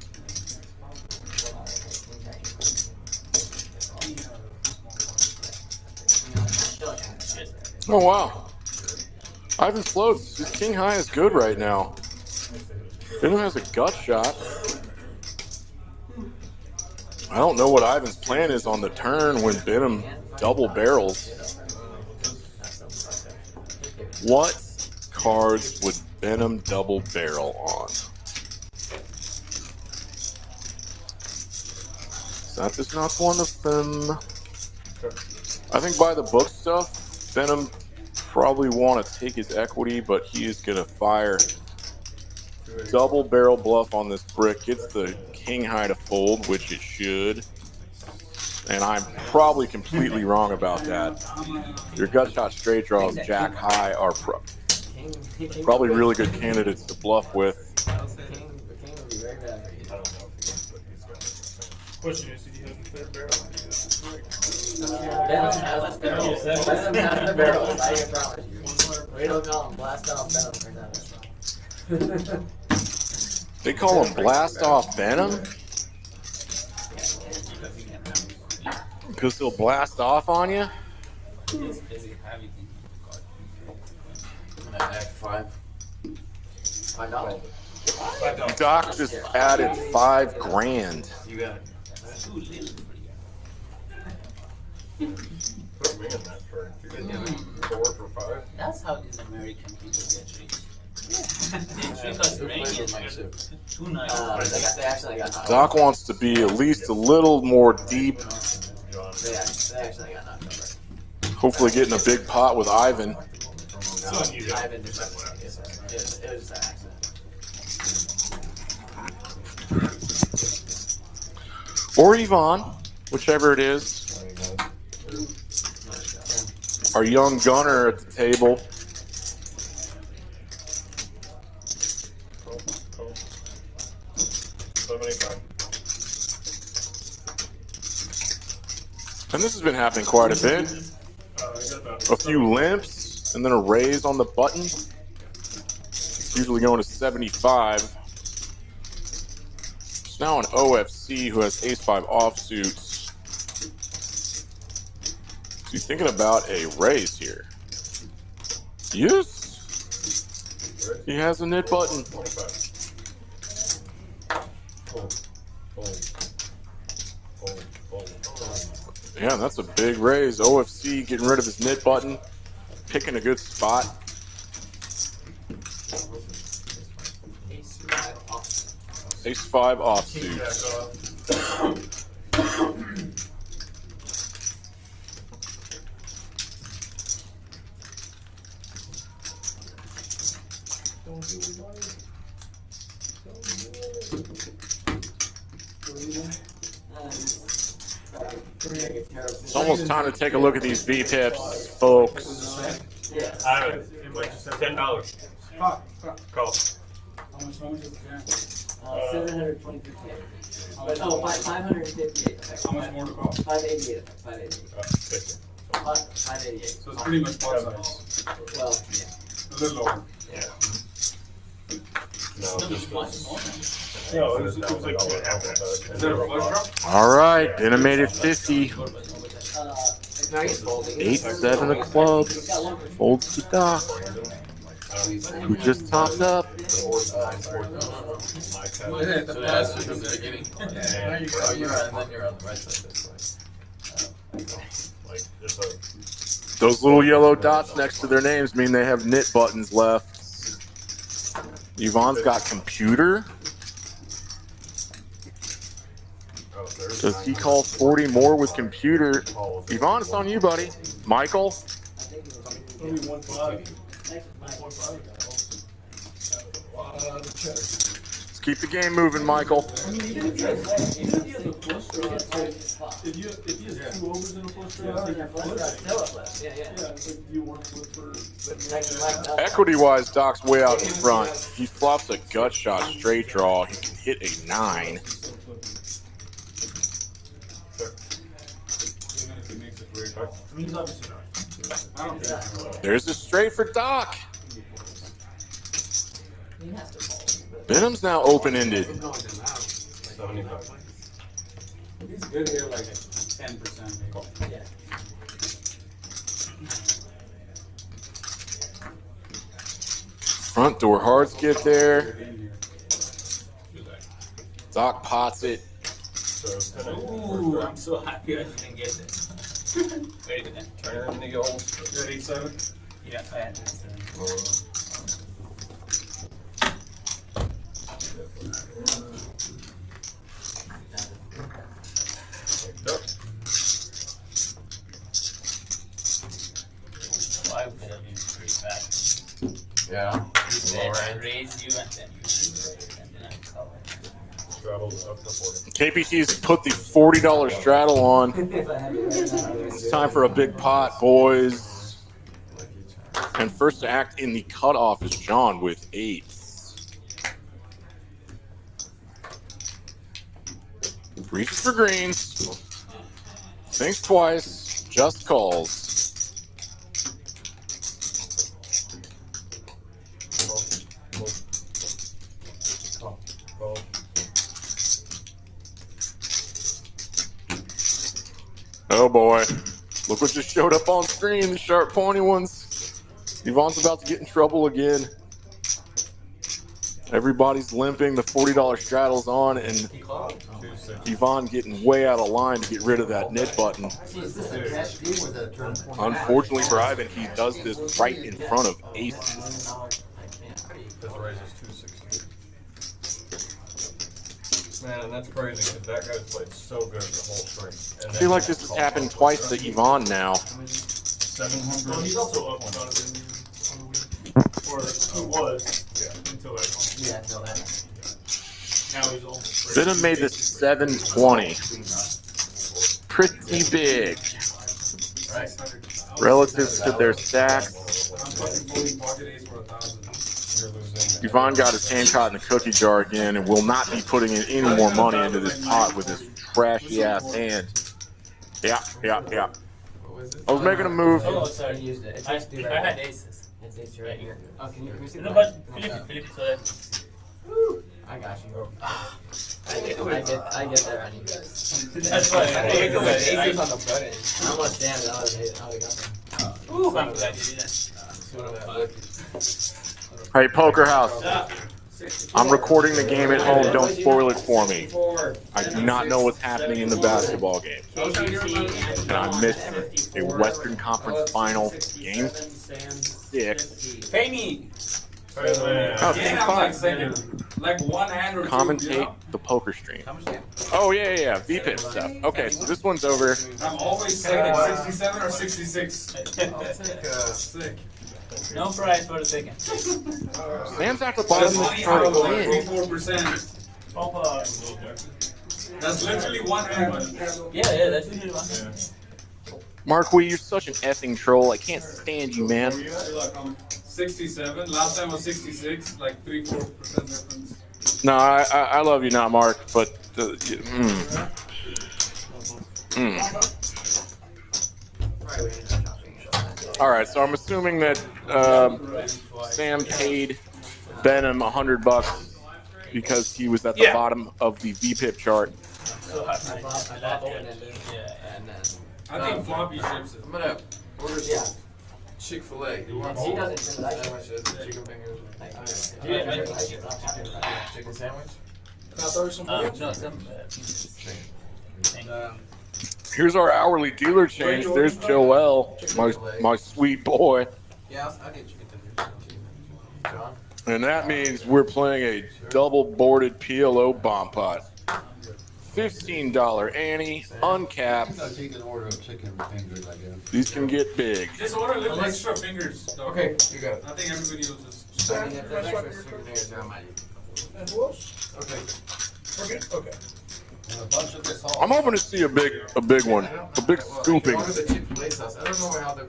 Oh, wow. Ivan floats. His king high is good right now. Benham has a gut shot. I don't know what Ivan's plan is on the turn when Benham double barrels. What cards would Benham double barrel on? That is not one of them. I think by the book stuff, Benham probably want to take his equity, but he is going to fire double barrel bluff on this brick. Gets the king high to fold, which it should. And I'm probably completely wrong about that. Your gut shot straight draws, jack high, are probably really good candidates to bluff with. Question is, did you have the third barrel? Benham has the barrels. Benham has the barrels. I can promise you. We don't call them blast off Benham. They call him blast off Benham? Because he'll blast off on you? $5. Doc just added $5 grand. You got it. Put me in that for 4 for 5. That's how these American people get rich. They trick us Iranians. Too nice. They actually got knocked Doc wants to be at least a little more deep. They actually got knocked over. Hopefully getting a big pot with Ivan. Ivan just it was just an accident. Or Yvonne, whichever it is. Our young gunner at the table. Cool. 75. And this has been happening quite a bit. A few limps and then a raise on the button. It's usually going to 75. It's now an OFC who has ace-5 offsuits. So he's thinking about a raise here. Yes. He has a knit button. 25. Fold. Yeah, that's a big raise. OFC getting rid of his knit button. Picking a good spot. Ace-5 offsuit. It's almost time to take a look at these VPIPs, folks. I have it. $10. Call. How much is the jam? 728. But no, 558. How much more to call? 588. 588. 588. So it's pretty much pot size. Well, yeah. A little lower. Yeah. No, it's much more. No, it was like 2.5. Is that a flush draw? All right, Denim made it 50. Now he's folding. 8-7 of clubs. Folds to Doc, who just topped up. Yeah, the pass from the beginning. You're on the right side. Like, there's a Those little yellow dots next to their names mean they have knit buttons left. Yvonne's got computer. Does he call 40 more with computer? Yvonne, it's on you, buddy. Michael? Let's keep the game moving, Michael. If he has 2 overs in a flush draw, he can flip. Equity-wise, Doc's way out in front. He flops a gut shot straight draw. He can hit a 9. There's a straight for Doc. Benham's now open-ended. 75. He's good here, like 10% maybe. Yeah. Front door hearts get there. Doc pots it. Ooh, I'm so happy I didn't get it. Wait a minute. Turn in the old. You're at 8-7? Yeah, I had this. Why would have been pretty fast? Yeah. Then I raise you and then you and then I cover. Straddles up to 40. KPT's put the $40 straddle on. It's time for a big pot, boys. And first to act in the cutoff is John with 8. Reaches for greens. Thinks twice. Just calls. Oh boy. Look what just showed up on screen, the sharp pointy ones. Yvonne's about to get in trouble again. Everybody's limping. The $40 straddle's on, and Yvonne getting way out of line to get rid of that knit button. Is this a cash game or is that a turn? Unfortunately for Ivan, he does this right in front of aces. His raise is 260. Man, and that's crazy because that guy's played so good the whole string. I feel like this has happened twice to Yvonne now. 700. Well, he's also up on it. Or he was until that. Yeah, until then. Now he's almost. Venom made this 720. Pretty big. Relative to their stacks. Yvonne got his hand caught in the cookie jar again and will not be putting in any more money into this pot with his trashy ass hand. Yeah. I was making a move. Oh, sorry. Used it. I had aces. It's ace right here. Oh, can you see No, that? but Philip, so I got you. I get that on you guys. that's why I Aces on the button. How much damage I would have got them. Ooh, I'm glad you did that. Hey, Poker House. I'm recording the game at home. Don't spoil it for me. I do not know what's happening in the basketball game. And I missed a Western Conference Final game 6. Pay me. Oh, Yeah, game I'm 5. like one hand or two. Commentate the poker stream. Oh, yeah. VPIP stuff. Okay, so this one's over. I'm always second, 67 or 66. Sick. No prize for the second. Sam's at the bottom of the chart again. 3-4%. That's literally one hand. Yeah, that's usually one. Marquis, you're such an effing troll. I can't stand you, man. 67. Last time was 66. Like 3-4% difference. No, I love you not, Mark, but All right, so I'm assuming that Sam paid Benham $100 because he was at the bottom of the VPIP chart. I think floppy ships it. I'm gonna order some Chick-fil-A. He doesn't Chicken fingers. Chicken sandwich? Can I throw you some points? No, some. Here's our hourly dealer change. There's Joel, my sweet boy. Yeah, I'll get chicken tenders. John? And that means we're playing a double boarded PLO bomb pot. $15 Annie, uncapped. I'll take an order of chicken fingers, I guess. These can get big. Just order a little extra fingers. Dog. Okay, you got it. I think everybody uses. And if there's extra chicken fingers, never mind. And who else? Okay. Forget. Okay. And a bunch of this all. I'm hoping to see a big one, a big scooping. What is the Chick-fil-A sauce? I don't know how their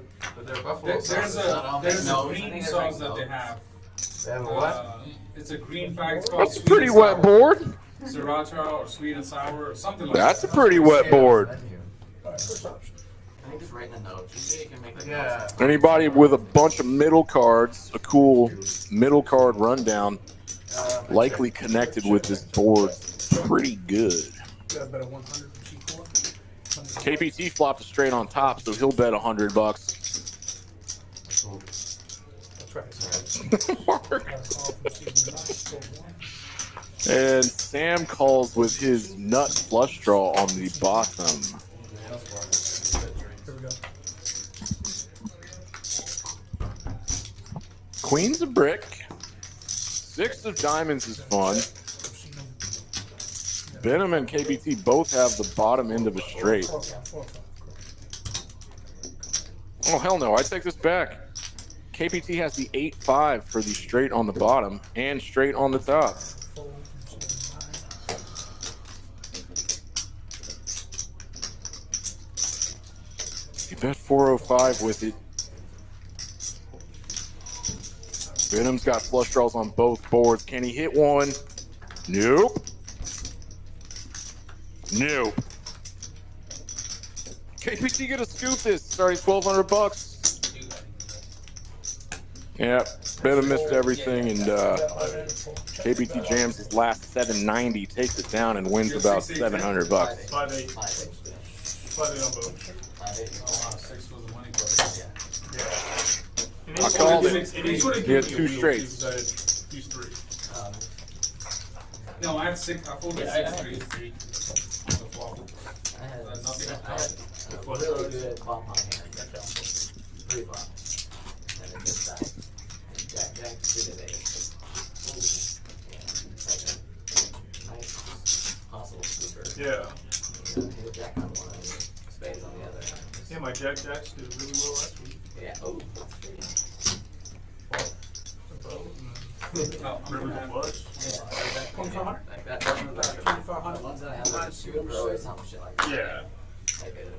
buffalo sauce There's is not on there. a green sauce that they have. They have a what? It's a green pack. It's called That's a sweet pretty and wet sour. board. Sriracha or sweet and sour or something like That's a that. pretty wet board. I think just writing a note. You can make the Yeah. Anybody with a bunch of middle cards, a cool middle card rundown, likely connected with this board, pretty good. Got a better 100 from C4. KPT flopped a straight on top, so he'll bet $100. That's right. Mark. Got a call from C9. And Sam calls with his nut flush draw on the bottom. Here we go. Queen's a brick. 6 of diamonds is fun. Benham and KBT both have the bottom end of a straight. Oh, hell no. I take this back. KPT has the 8-5 for the straight on the bottom and straight on the top. He bet 405 with it. Benham's got flush draws on both boards. Can he hit one? Nope. Nope. KPT gonna scoop this. Starting $1,200. Yeah, Benham missed everything, and KPT jams his last 790, takes it down, and wins about $700. 5-8. 5-8 on both. 6 was the money card. I called it. He He had 2 straights. He's 3. No, I had 6. I folded Yeah, I had 6-3. three. On the flop. I had Nothing up I had top. a really good bump on hand. Pre-flop. And it just died. Jack suited ace. Yeah, it's like a nice possible super. Yeah. Hit Jack on one, spades on the other. Yeah, my Jacks did really well last week. Yeah. Oh. River flush. Yeah. 2500? Like that. 2500. The ones that I have like super or some shit like that. Yeah.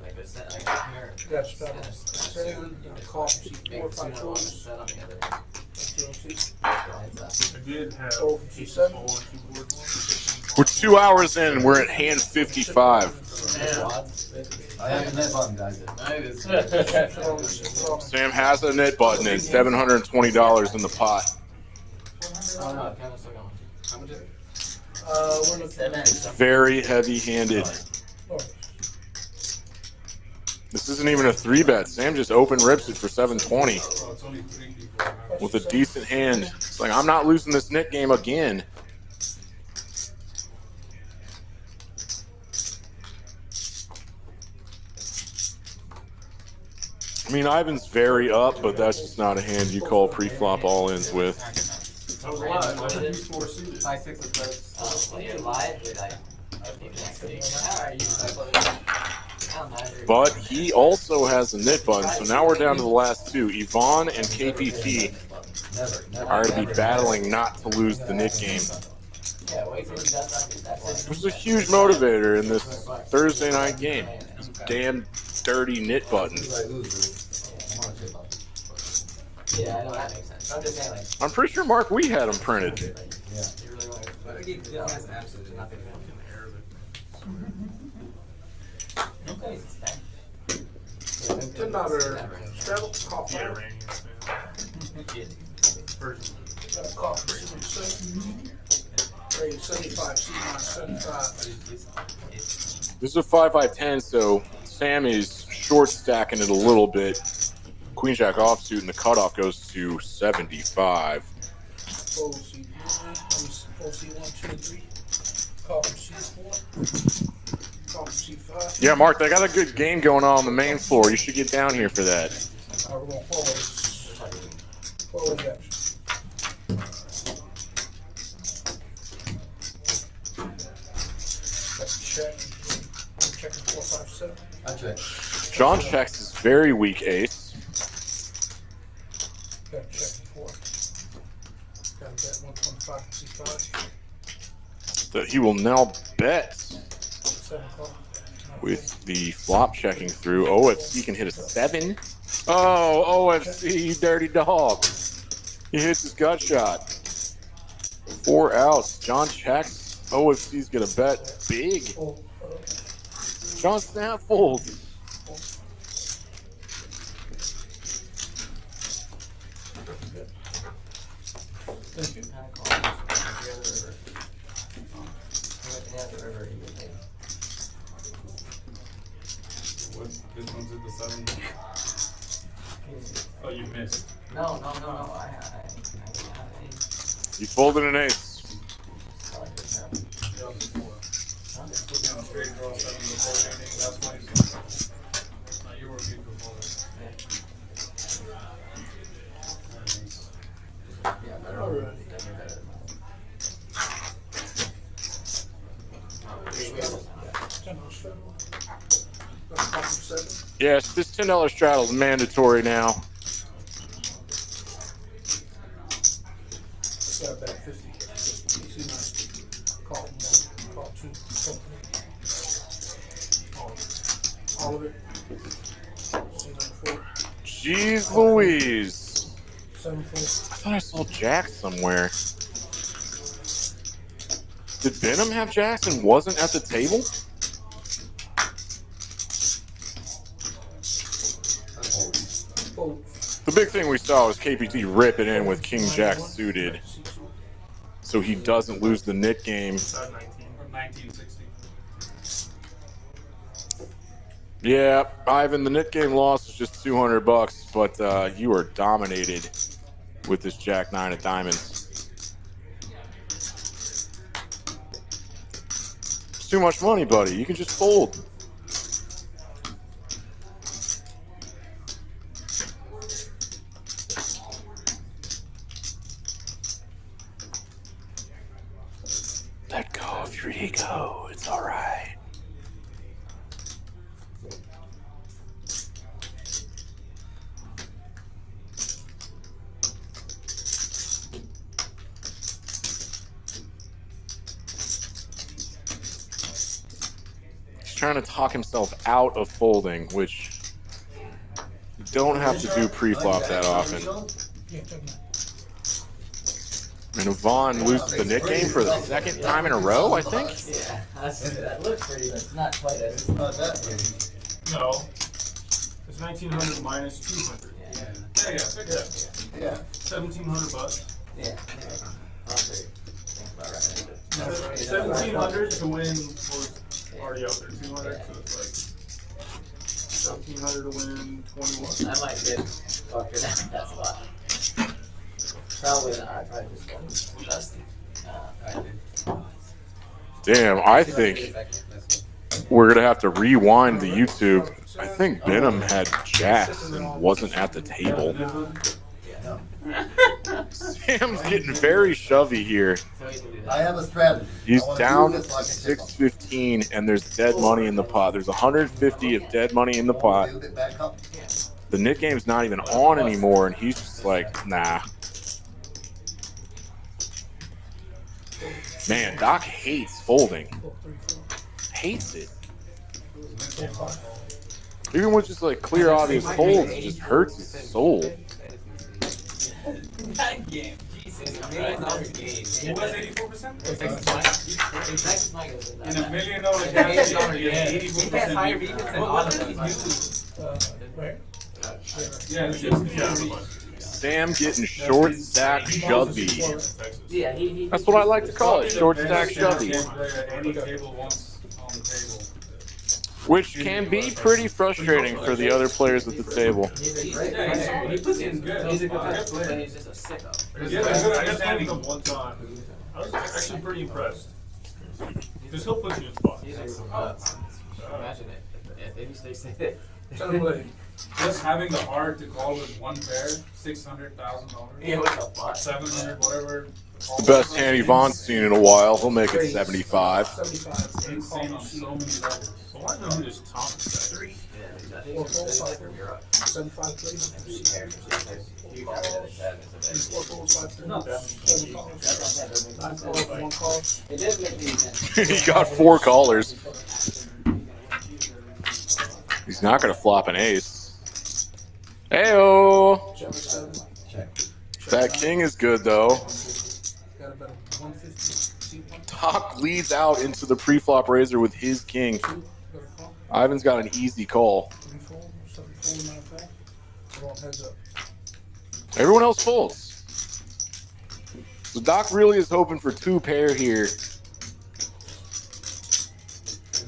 Like a set like a pair. That's better. Seven, call, C4, Big 5 two on one fours. set on the other. TLC. I did have Oh, aces, C7. four, keyboard. We're 2 hours in and we're at hand 55. I have a net button, guys. Sam has a net button and $720 in the pot. Oh no, Kevin's still going. How much is it? We're looking at Very heavy-handed. This isn't even a 3-bet. Sam just open rips it for 720 Oh, it's only 3 people. with a decent hand. It's like, I'm not losing this net game again. I mean, Ivan's very up, but that's just not a hand you call pre-flop all-ins with. I was alive. I had these four suited. 5-6 of those. When you're live, dude, I But he also has a nit button, so now we're down to the last two. Yvonne and KPT are to be battling not to lose the nit game, which is a huge motivator in this Thursday night game. These damn dirty nit buttons. Yeah, I know that makes sense. I'm just saying, like, I'm pretty sure, Mark, we had them printed. you really want to. I think it has absolutely nothing to Okay, $10 straddle, call Yeah, fire. Randy. Version. Call for 7. Rated 75, C-75. This is a 5-5-10, so Sam is short stacking it a little bit. Queen Jack offsuit, and the cutoff goes to 75. Fold C9, fold C1, 2, and 3. Call for C4. Call for C5. Yeah, Mark, they got a good game going on the main floor. You should get down here for that. We're going forward action. Check. Checking 4, 5, 7. I check. John checks his very weak ace. Got check 4. Got bet 125 C5. That he will now bet 7 call. with the flop checking through. OFC can hit a 7. Oh, OFC, you dirty dog. He hits his gut shot. 4 outs. John checks. OFC's gonna bet big. John snap fold. Thank you. This one's at the 7. Oh, you missed. No. He folded an ace. Straight draw 7 to fold anything. That's why you were good for folding. Yes, this $10 straddle is mandatory now. Got back 50. C9. Call 1. Call 2. All of it. C4. Jeez Louise. 7-4. I thought I saw Jack somewhere. Did Benham have Jacks and wasn't at the table? The big thing we saw was KPT rip it in with King Jack suited, so he doesn't lose the nit game. 1960. Yeah, Ivan, the nit game loss is just $200, but you are dominated with this Jack 9 of diamonds. too much money, buddy. You can just fold. Let go of your ego. It's all right. He's trying to talk himself out of folding, which you don't have to do pre-flop that often. And Yvonne loses the Nick game for the second time in a row, I think. Yeah, that looks pretty, but it's not quite as. It's not that many. No. It's 1900 minus 200. Yeah. Yeah, figure that. Yeah. 1700 bucks. Yeah. Honestly, think about right. 1700 to win was already up there. 200, so it's like 1700 to win 21. I might get fucked in that spot. Probably not. I'd probably just go Dusty. Damn, I think we're going to have to rewind the YouTube. I think Benham had jacks and wasn't at the table. Sam's getting very shovey here. I have a strategy. He's I wanna down do this like a 615, and there's dead money in the pot. There's 150 of dead money in the pot. Build it back up. The Nick game's not even on anymore, and he's just like, nah. Man, Doc hates folding. Hates it. Even with just like clear obvious folds, it just hurts his soul. That game. Jesus. What was 84%? In $1 million He has higher defense than all of them. Sam getting short stack shovey. Yeah, he That's what I like to call it, short stack shovey. Which can be pretty frustrating for the other players at the table. He puts in good. He's a good player, but he's just a sicko. Yeah, I just played with him one time. I was actually pretty impressed. Because he'll put you in spots. Imagine it. If he stays there. Just having the heart to call with one pair, $600,000. Yeah, what the fuck? 700, whatever. The best hand Yvonne's seen in a while. He'll make it 75. It's insane on so many levels. Well, I know who this Thomas is. 75 plays. He got 4 callers. He's not going to flop an ace. Heyo! That king is good, though. Doc leads out into the pre-flop razor with his king. Ivan's got an easy call. Everyone else folds. So Doc really is hoping for 2 pair here.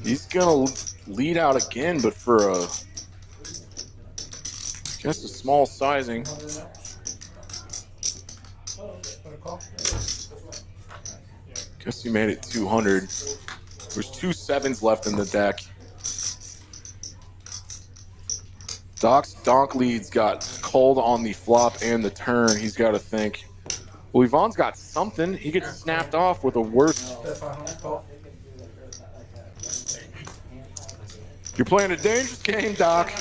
He's going to lead out again, but for a just a small sizing. Guess he made it 200. There's 2 7s left in the deck. Doc's donk leads got called on the flop and the turn. He's got to think. Well, Yvonne's got something. He gets snapped off with a worse. You're playing a dangerous game, Doc.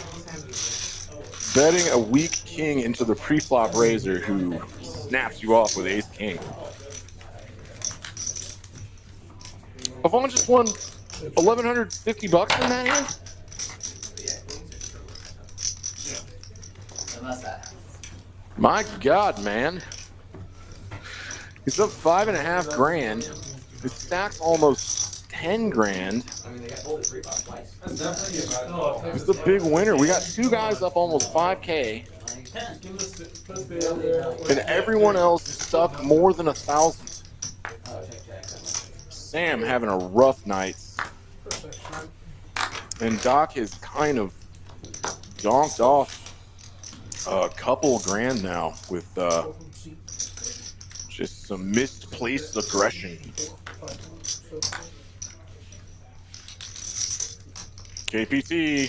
Betting a weak king into the pre-flop razor who snaps you off with ace king. Yvonne just won $1,150 in that hand? My God, man. He's up 5.5 grand. His stack's almost 10 grand. He's the big winner. We got 2 guys up almost 5K. And everyone else stuck more than 1,000. Sam having a rough night. And Doc has kind of donked off a couple grand now with just some misplaced aggression. KPT.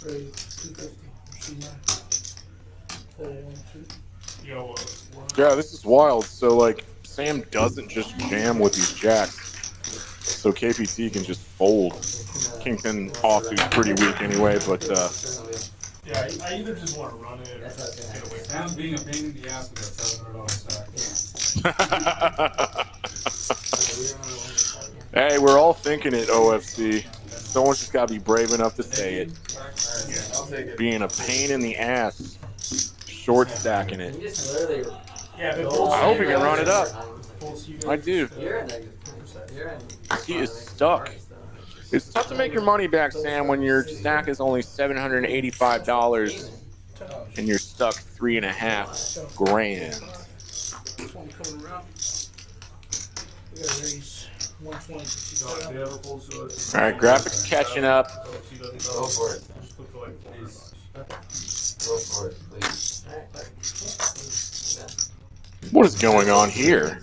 Ready, 250. C9. 412. Yo, Yeah, this is wild. So, like, Sam doesn't just jam with these jacks. So KPT can just fold. Kingpin offsuit's pretty weak anyway, but yeah, I either just want to run it or get away. Sam's being a pain in the ass with that $700 stack. hey, we're all thinking it, OFC. Someone's just got to be brave enough to say it. Being a pain in the ass. Short stacking it. Yeah, I hope he can run it up. I do. You're in the. He is stuck. It's tough to make your money back, Sam, when your stack is only $785 and you're stuck $3.5 grand. 20 coming around. We gotta raise 120 to see If they ever pull to it, All right, graphics catching up. Go for it. just look like these. Go for it, please. What is going on here?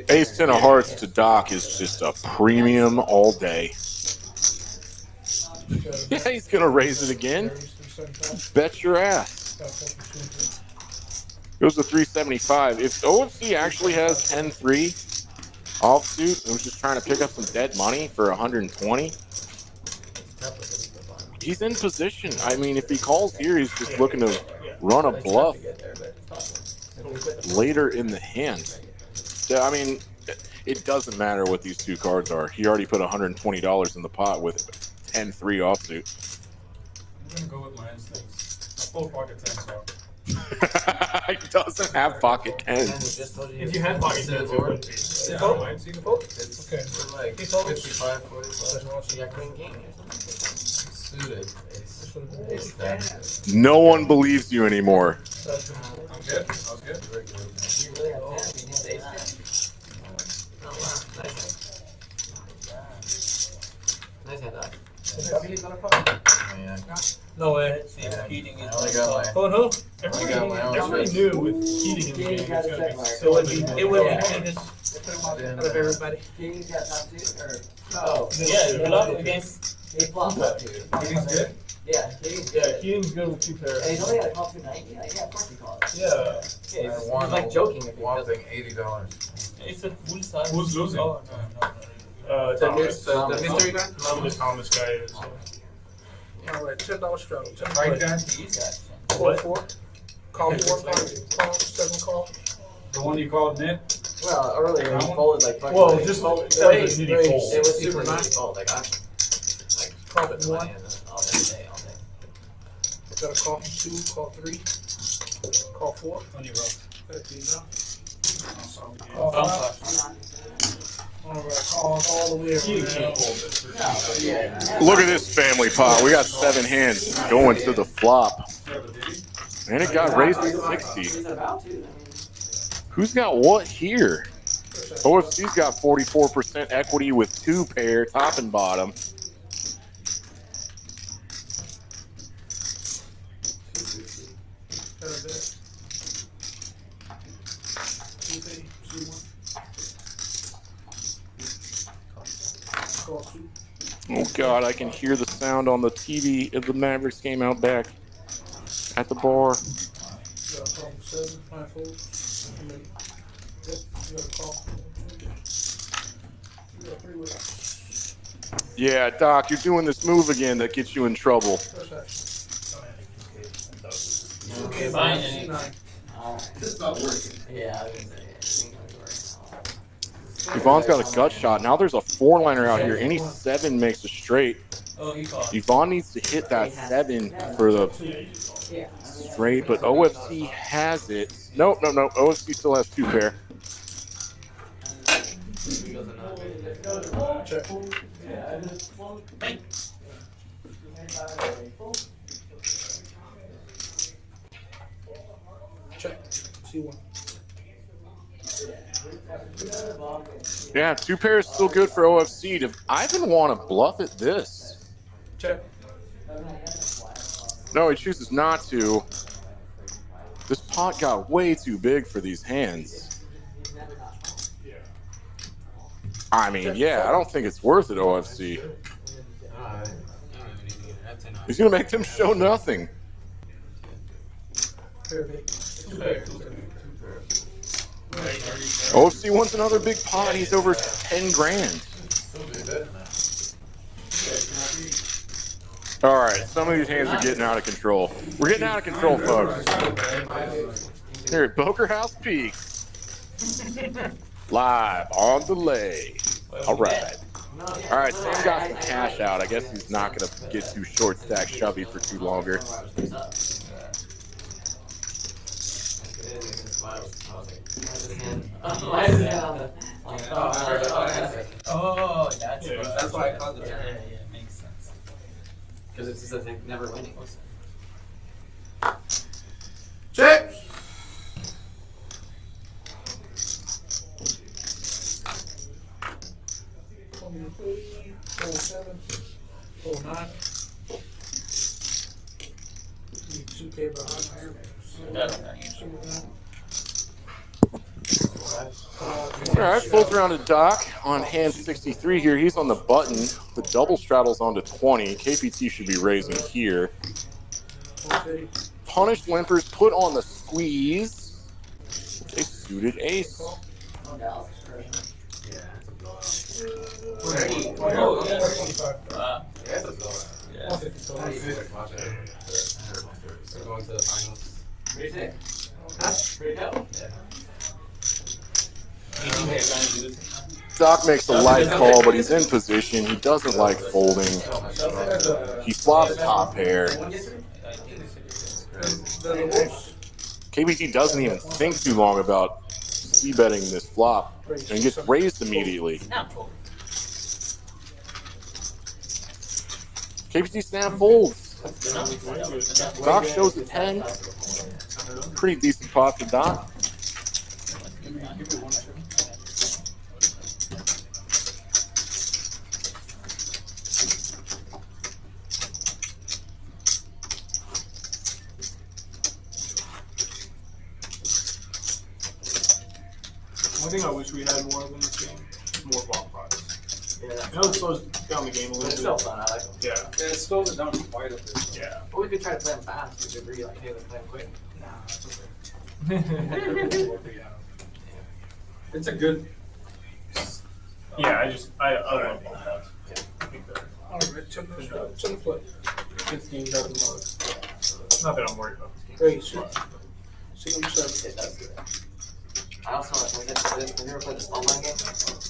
Ace 10 of hearts to Doc is just a premium all day. Yeah, he's going to raise it again. Bet your ass. Goes to 375. If OFC actually has 10-3 offsuit and was just trying to pick up some dead money for 120, he's in position. I mean, if he calls here, he's just looking to run a bluff later in the hand. I mean, it doesn't matter what these two cards are. He already put $120 in the pot with 10-3 offsuit. I'm going to go with my instincts. Full pocket 10, so. He doesn't have pocket 10s. If you had pocket 10s, it would be. Yeah, Okay. it's like 55, 45. Yeah, queen king. Suited. It's that. No one believes you anymore. I'm good. I was good. Nice hand, Doc. No way. I only got my. Oh no! I got my own Everybody race. knew with heating in the game, it's gonna be so It would be easy. out of everybody. King's got top two, or? Yeah, you love against. He flopped up two. He's good. Yeah, King's Yeah, good. Keating's good with two pairs. And he's only got a call 290. Like, yeah, of course he called it. Yeah. Yeah, he's like joking if he does it. $80. It's a full size. Who's losing? Oh, Thomas. The mystery guy? Thomas guy is. Alright, $10 straddle. Right there. Call 4. Call 4, 5. Call 7 call. The one you called Nit? Well, earlier he folded like fucking. Well, just that was a nitty fold. It was super nice fold. Like, I'm. Like, Call put it money 1. in all day, all day. Got a call 2, call 3. Call 4. On your row. Call 5. Alright, call all the way around. Look at this family pot. We got 7 hands going to the flop. And it got raised to 60. He's about to. Who's got what here? OFC's got 44% equity with 2 pair, top and bottom. Oh God, I can hear the sound on the TV of the Mavericks game out back at the bar. Yeah, Doc, you're doing this move again that gets you in trouble. Okay, fine. It's not working. Yeah, I was gonna say it. It's not working. Yvonne's got a gut shot. Now there's a 4-liner out here. Any 7 makes a straight. Oh, he called. Yvonne needs to hit that 7 for the straight, but OFC has it. Nope. OFC still has 2 pair. Check. Check. C1. Yeah, 2 pairs still good for OFC. I even want to bluff at this. Check. No, he chooses not to. This pot got way too big for these hands. I mean, yeah, I don't think it's worth it, OFC. He's going to make them show nothing. OFC wants another big pot. He's over 10 grand. All right, some of these hands are getting out of control. We're getting out of control, folks. Here at Poker House Peaks. Live on delay. All right. All right, Sam got some cash out. I guess he's not going to get too short stack shovey for too longer. Oh, that's why I called it. Yeah, makes sense. Because it's just like never winning. Check. $7, $9. Need 2K behind here. All right, full rounded Doc on hand 63 here. He's on the button. The double straddle's on to 20. KPT should be raising here. Punished limpers put on the squeeze. A suited ace. Going to the finals. Pretty dope. Doc makes a light call, but he's in position. He doesn't like folding. He flops top pair. KBT doesn't even think too long about c-betting this flop and gets raised immediately. KBT snap folds. Doc shows a 10. Pretty decent pot for Doc. One thing I wish we had more of in this game, more block pots. I know it slows down the game a little bit. It's still fun, I like them. Yeah. It slows it down quite a bit. Yeah. But we could try to play them fast. We could agree, like, hey, let's play them quick. Nah, that's okay. It's a good. Yeah, I love block pots. I think they're All right, check the play. 15 doesn't look. Not that I'm worried about this game. Great. See him 7. I also like, when you ever play the small blind game?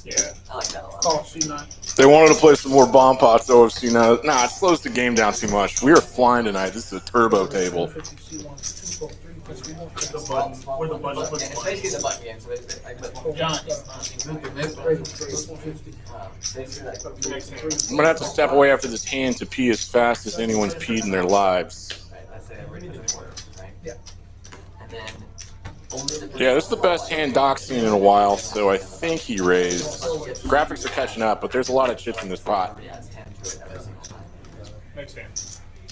Yeah. I like that a lot. Call C9. They wanted to play some more bomb pots, OFC. Nah, it slows the game down too much. We are flying tonight. This is a turbo table. The button, where the button puts It's basically the button game, so it's like the John. I'm going to have to step away after this hand to pee as fast as anyone's peed in their lives. Right, let's say we're in the quarter, right? Yeah. And then Yeah, this is the best hand Doc's seen in a while, so I think he raised. Graphics are catching up, but there's a lot of chips in this pot. next hand.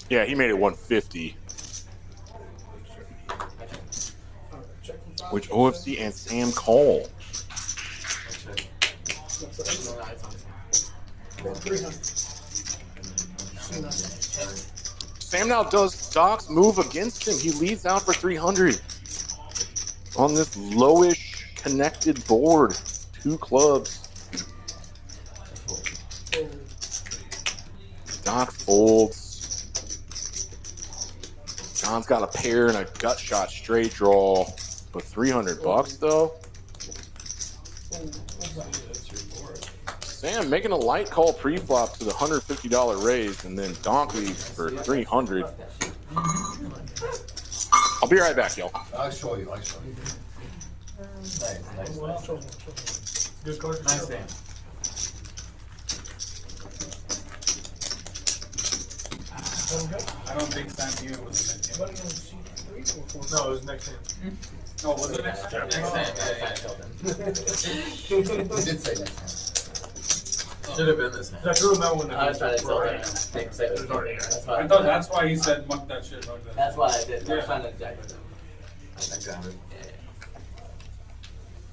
Yeah, he made it 150. Which OFC and Sam call. Sam now does Doc's move against him. He leads out for 300 on this lowish connected board. 2 clubs. Doc folds. John's got a pair and a gut shot straight draw. But $300 though. Sam making a light call pre-flop to the $150 raise, and then Donk leads for 300. I'll be right back, y'all. I'll show you. Nice. Good card. Nice game. I don't think Santiago was in that game. No, it was next hand. Oh, was it next game? Next time, He did say that. Should have been this hand. I threw him out when I was trying to tell Right. him. That's why I thought that's why he said muck that shit like that. That's why I did. I was Yeah. trying to jack with him. I got it.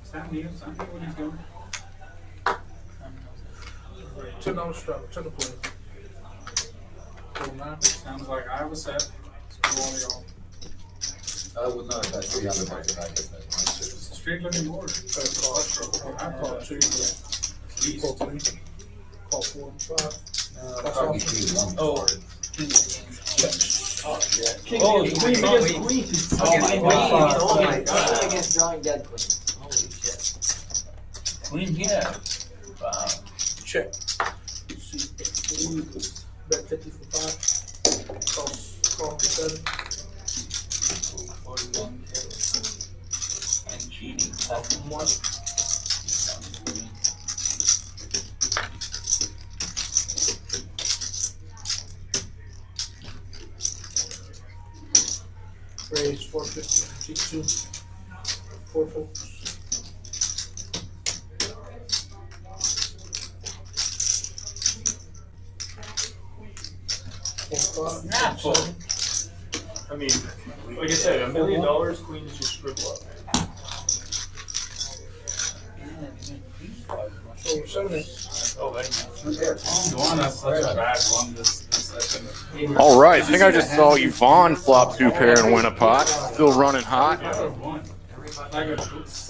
Sam here, what he's doing. $10 strap, 10 to play. Sounds like I have a set. Screw all y'all. I would not have three other back to back. It's a straight looking board. I've called 2, Please. call 3, call 4, 5. Probably 3-1. Oh. Oh, it's queen against queen. Oh my god. Oh my God. Against drawing dead queen. Holy shit. Queen here. Wow. Check. See, bet 50 for 5. Call for 7. 41 and cheating. Call for 1. Raise 450, G2, 4 folks. Snap for. I mean, like I said, $1 million, queens just scribble up. So 7. Oh, thank you. Duan has such a bad one this session. All right, I think I just saw Yvonne flop 2 pair and win a pot. Still running hot.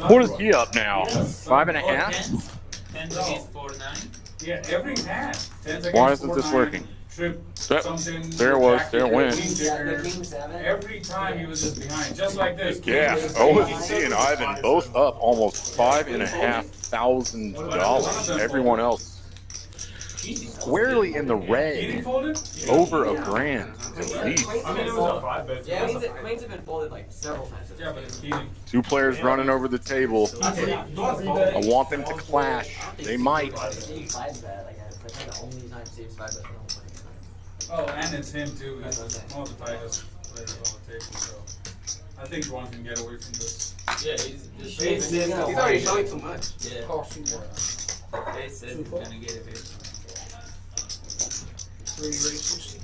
What is he up now? 5.5? 10 against 4-9. Yeah, every hand. Why isn't this working? Trip, Yep. something. There it was. There it went. Every time he was just behind, just like this. Yeah, OFC and Ivan both up almost $5,500. Everyone else squarely in the red, over $1,000 at least. I mean, it was a 5-bet. Yeah, queens have been folded like several times. Yeah, but it's heating. 2 players running over the table. I want them to clash. They might. Steve 5-bet, like that's the only time Steve's 5-bet. Oh, and it's him too. He's one of the tightest players on the table, so I think Duan can get away from this. Yeah, he's He's already showing too much. Yeah. Call C1. The face said he's gonna get a bit. 3 raise 60.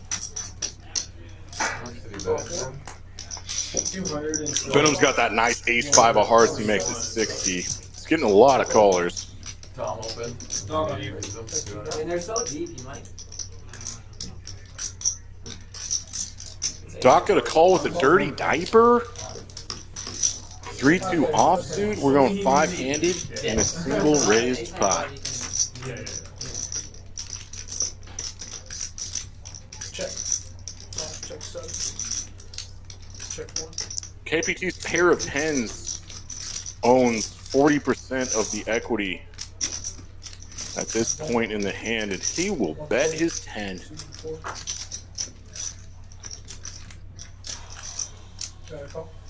Call 4. 200 and Benham's got that nice ace-5 of hearts. He makes it 60. He's getting a lot of callers. Tom open. Dog on you. I mean, they're so deep, you might. Doc got a call with a dirty diaper. 3-2 offsuit. We're going 5-handed in a single raised pot. Check. Check 7. Check 1. KPT's pair of 10s owns 40% of the equity at this point in the hand, and he will bet his 10.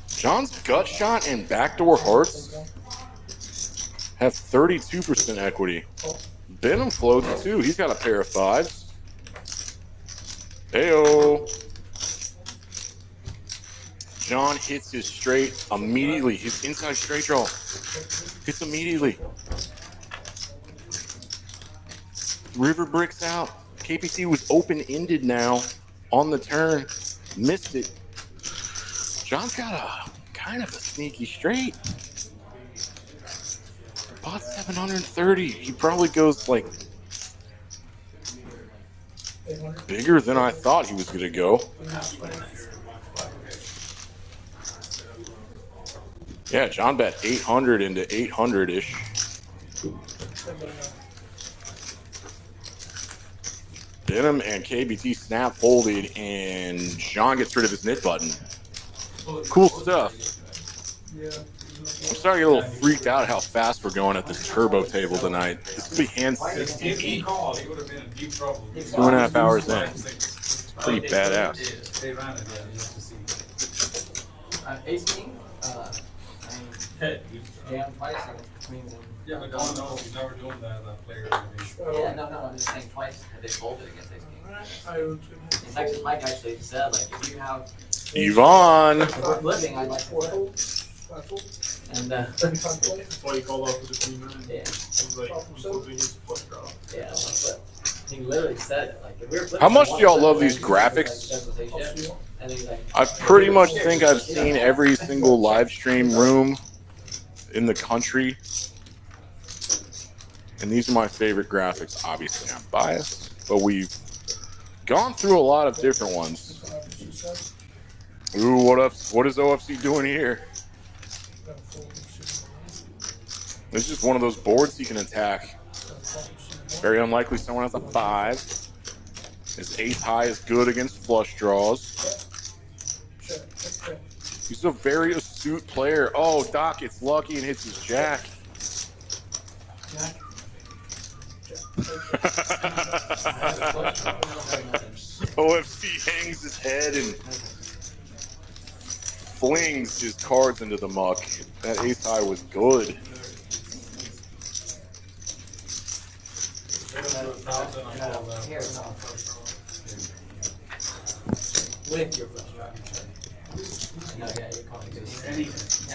John's gut shot and backdoor hearts have 32% equity. Benham floats too. He's got a pair of 5s. Heyo. John hits his straight immediately. His inside straight draw hits immediately. River bricks out. KPT was open-ended now on the turn. Missed it. John's got a kind of a sneaky straight. Bought 730. He probably goes like bigger than I thought he was going to go. Yeah, John bet 800 into 800-ish. Benham and KBT snap folded, and John gets rid of his knit button. Cool stuff. I'm starting to get a little freaked out how fast we're going at this turbo table tonight. This could be hand 60 If he deep. called, he would have been in deep trouble. 2.5 hours in. It's pretty badass. They ran it, yeah, just to see. Ace king, jam twice against queens and. Yeah, but don't know, he's never doing that player. Yeah, no, I'm just saying twice they folded against ace king. It's actually Mike actually said like if you have Yvonne. if we're flipping, I'd like to flip. And That's why he called off with the queen nine. yeah, He's like, I'm flipping his flush draw. yeah, one flip. He literally said it. Like, if we were flipping How much one do y'all flip, love then these he was like, graphics? that's what they should. And then he's like, I pretty much think I've seen every single live stream room in the country. And these are my favorite graphics. Obviously, I'm biased, but we've gone through a lot of different ones. Ooh, what is OFC doing here? This is just one of those boards he can attack. Very unlikely someone has a 5. His ace high is good against flush draws. He's a very astute player. Oh, Doc, it's lucky and hits his jack. OFC hangs his head and flings his cards into the muck. That ace high was good. with your flush draw. No, yeah, you're calling it.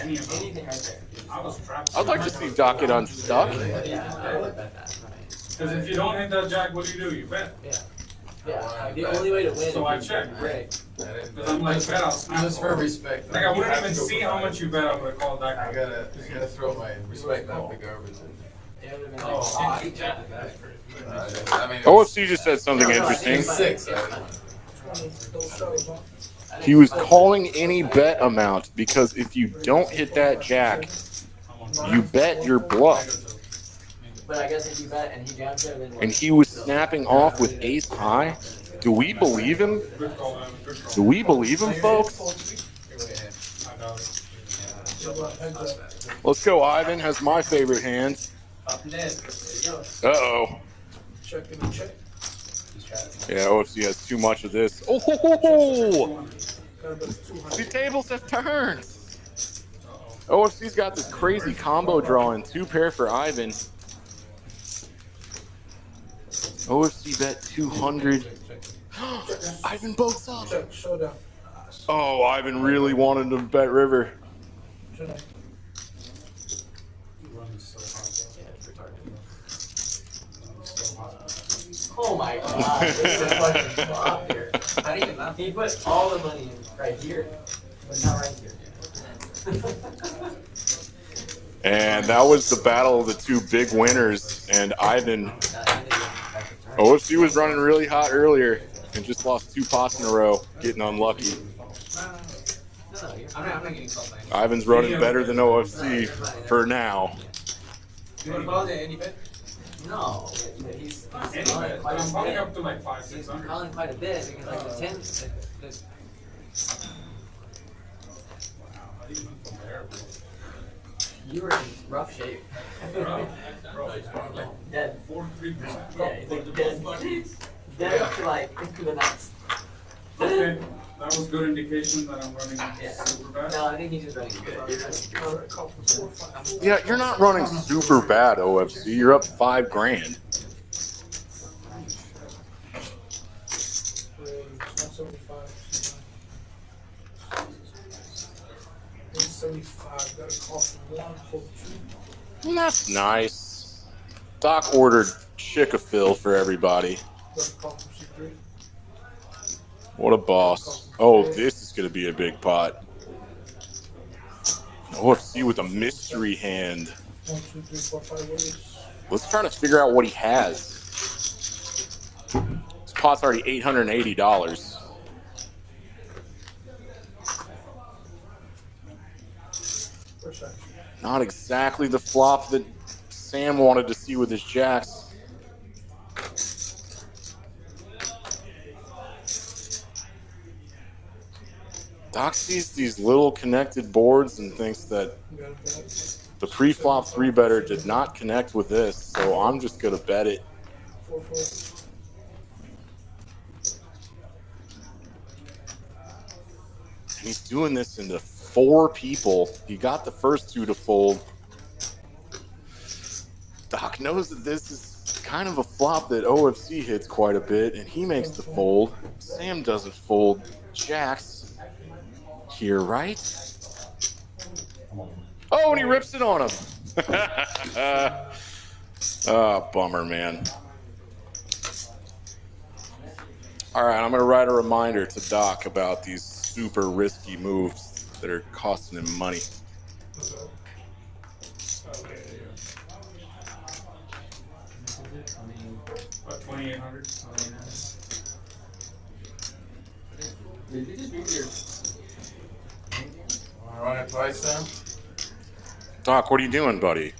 Anything right there. I was trapped. I'd like to see Doc get unstuck. Yeah, I would bet that. Because if you don't hit that jack, what do? You bet. Yeah. Yeah, the only way to win So is I check, right. Because I'm like, bet I'll snap. Just for respect. Like, I wouldn't even see how much you bet. I'm going to call that I gotta throw my respect out the garbage. It would have been like, I mean, OFC just said something interesting. 6. He was calling any bet amount because if you don't hit that jack, you bet your bluff. But I guess if you bet and he jams it, then And he was snapping off with ace high. Do we believe him? Do we believe him, folks? Let's go. Ivan has my favorite hand. Uh-oh. Yeah, OFC has too much of this. Oh, ho, ho, ho. The tables have turned. OFC's got this crazy combo drawing. 2 pair for Ivan. OFC bet 200. Ivan boats up. Showdown. Oh, Ivan really wanted to bet river. oh my god, this is a fucking flop here. How do you, he put all the money in right here, but not right here. And that was the battle of the 2 big winners. And Ivan, OFC was running really hot earlier and just lost 2 pots in a row, getting unlucky. I'm not getting something. Ivan's running better than OFC for now. You want to call it any bet? No, but he's Anyway, calling quite I'm a probably bit. up to like 500, He's 600. calling quite a bit because like the 10, you were in rough shape. Dead. 43%. Yeah, he's like dead. Dead up to like to the nuts. Okay, that was good indication that I'm running Yeah. super bad. No, I think he's just running good. You're running good. Yeah, you're not running super bad, OFC. You're up 5 grand. 175. Got a call from 142. That's nice. Doc ordered Chick-a-Phil for everybody. Got a call from C3. What a boss. Oh, this is going to be a big pot. OFC with a mystery hand. 1, 2, 3, 4, 5 ways. Let's try to figure out what he has. This pot's already $880. First action. Not exactly the flop that Sam wanted to see with his jacks. Doc sees these little connected boards and thinks that Got a bet. the pre-flop 3-better did not connect with this, so I'm just going to bet it. 4, 4. And he's doing this into 4 people. He got the first 2 to fold. Doc knows that this is kind of a flop that OFC hits quite a bit, and he makes the fold. Sam doesn't fold jacks here, right? Oh, and he rips it on him. Oh, bummer, man. All right, I'm going to write a reminder to Doc about these super risky moves that are costing him money. What, 2,800? Did you just read your? Wanna run it twice then? Doc, what are you doing, buddy?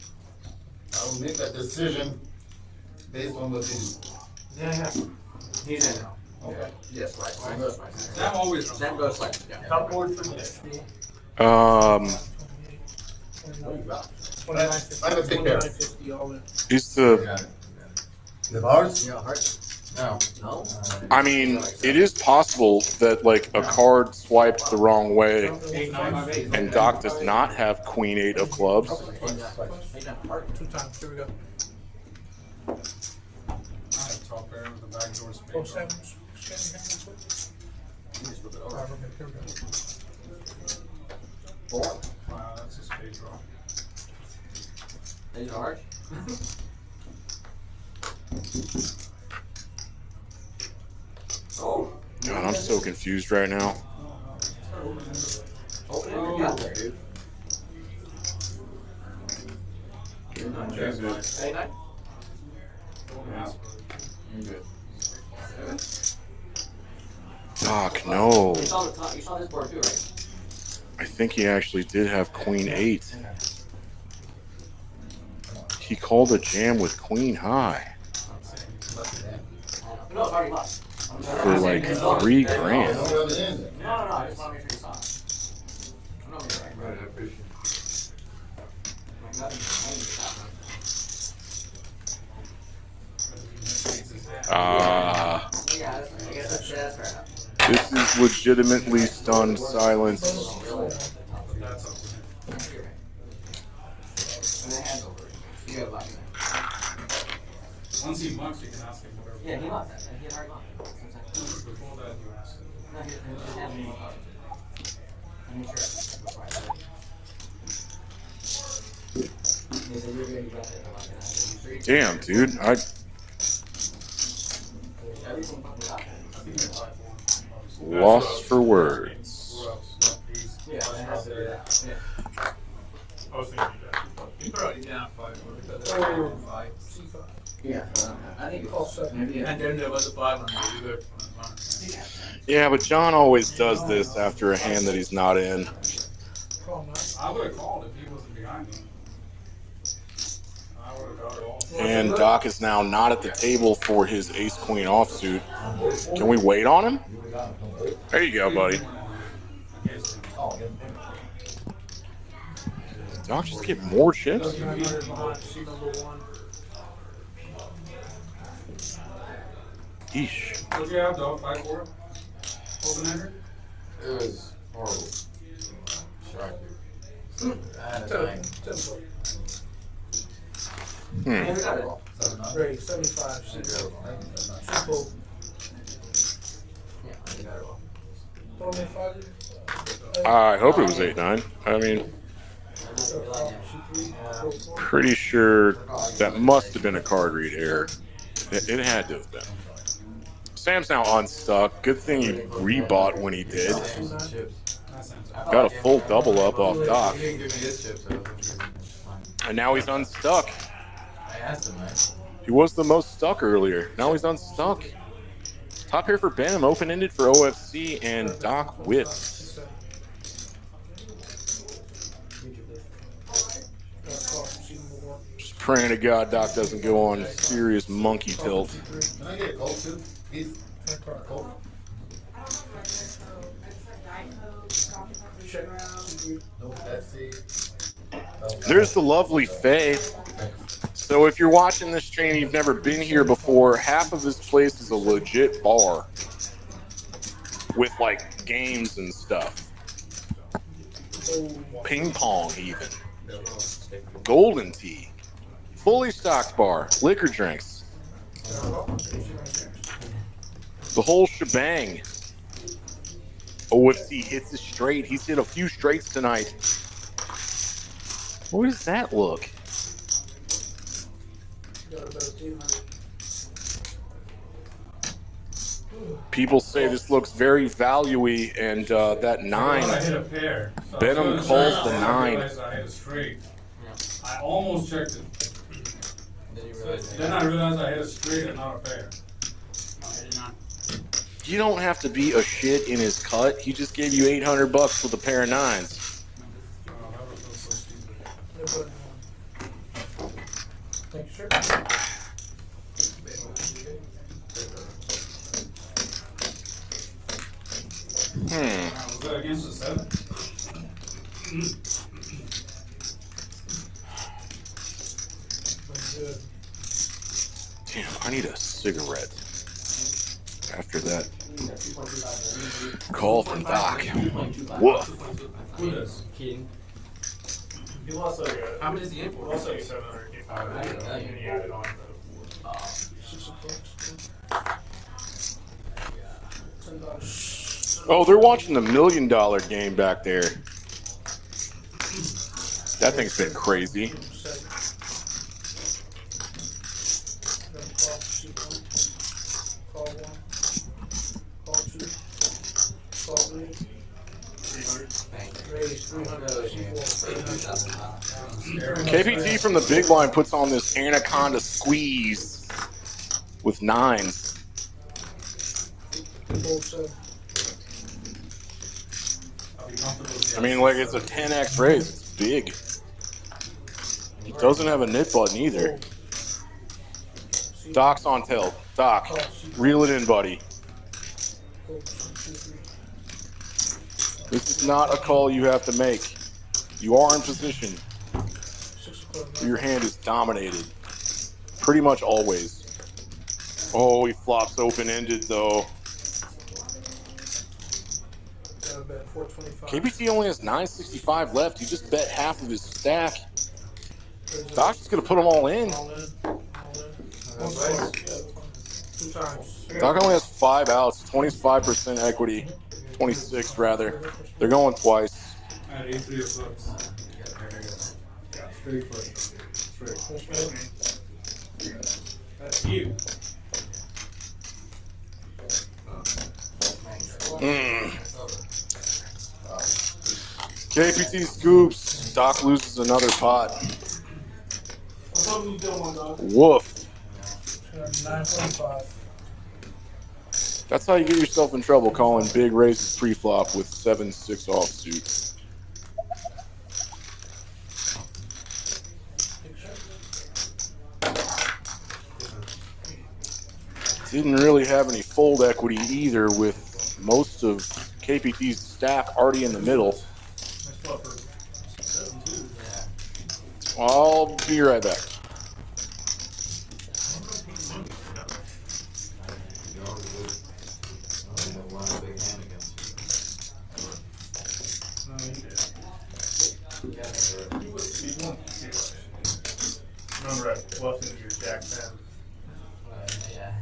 I will make that decision based on what these. Yeah. He's in now. Okay. Yes, right. Sam goes right. Sam always runs. Sam goes right. Yeah. Top board for me. I have a big pair. 29.50 all in. He's the. The bars? Yeah, heart. No. No. I mean, it is possible that like a card swiped the wrong way, 8,958. and Doc does not have Queen 8 of clubs. 2 times. Here we go. I have top pair with the back door spade. Oh, Sam, scan your hand real quick. Alright, okay, here we go. Wow, that's a spade draw. Is it hard? Oh. God, I'm so confused right now. Open it. Yeah, dude. Hey, nine. Doc, no. You saw the top. You saw this board too, right? I think he actually did have Queen 8. He called a jam with Queen High No, it's already lost. for like $3 grand. No. I just want to make sure you saw it. I'm not making it right. Right, I appreciate it. Ah, Yeah, I guess that's fair enough. this is legitimately stunned silence. And then hands over. You got a lot. Once he mucks, you can ask him whatever. Yeah, he lost that. He had already lost. Before that, you asked him. No, he had me. I'm sure. Before I did. He said, "You're gonna get it." I'm like, "Yeah, Damn, dude. everything fucking got it." Lost for words. Yeah, I had to do that. Yeah. I was thinking that. You throw it down 5 C5. Yeah, I think it's All set. maybe. And then there was a 500. You go. Yeah, but John always does this after a hand that he's not in. Call not. I would have called if he wasn't behind me. I would have got it all. And Doc is now not at the table for his ace queen offsuit. Can we wait on him? There you go, buddy. Doc just get more chips? 900 behind C number 1. Eesh. What'd you have, dog? 5-4? Open-ender? It was horrible. Shocking. I had a 10 nine. 10 foot. Hmm. We got it. Great, 75. C4. C4. Yeah, I got it all. Throw me 5. I hope it was 8-9. I mean, pretty sure that must have been a card read error. It had to have been. Sam's now unstuck. Good thing he rebought when he did. Got a full double up off Doc. He didn't give me his chips, so I was gonna give him fine. And now he's unstuck. I asked him, man. He was the most stuck earlier. Now he's unstuck. Top pair for Benham, open-ended for OFC, and Doc whipped. Just praying to God Doc doesn't go on serious monkey tilt. Can I get a cold too? Keith? Cold? No, that's the. There's the lovely Faye. So if you're watching this stream, you've never been here before, half of this place is a legit bar with like games and stuff. Ping pong even. Golden tea. Fully stocked bar. Liquor drinks. The whole shebang. OFC hits it straight. He's hit a few straights tonight. What does that look? Got about 800. People say this looks very value-y, and that 9. I hit a pair. So Benham calls the 9. I realized I hit a straight. I almost checked it. Then I realized I hit a straight and not a pair. No, I did not. You don't have to be a shit in his cut. He just gave you $800 with a pair of 9s. Oh, that would feel so stupid. Thank you, sir. Was that against the 7? Damn, I need a cigarette. After that call from Doc. Woof. Who does? Kidding. He lost like a. How many is the He import? lost like 700. And he added on to Oh, they're watching the $1 million game back there. That thing's been crazy. Call 1. Call 2. Call 3. 300. Raise 300. KPT from the big line puts on this anaconda squeeze with 9s. I mean, like, it's a 10x raise. It's big. It doesn't have a knit button either. Doc's on tail. Doc, reel it in, buddy. This is not a call you have to make. You are in position. Your hand is dominated. Pretty much always. Oh, he flops open-ended, though. KPT only has 965 left. He just bet half of his stack. Doc's just going to put them all in. Doc only has 5 outs, 25% equity. 26 rather. They're going twice. I had 83 of flips. Yeah, straight first. Straight. That's you. KPT scoops. Doc loses another pot. Woof. 945. That's how you get yourself in trouble, calling big raises pre-flop with 7-6 offsuit. Didn't really have any fold equity either, with most of KPT's stack already in the middle. I'll be right back. Remember at Bluffing, your Jack 10. Yeah.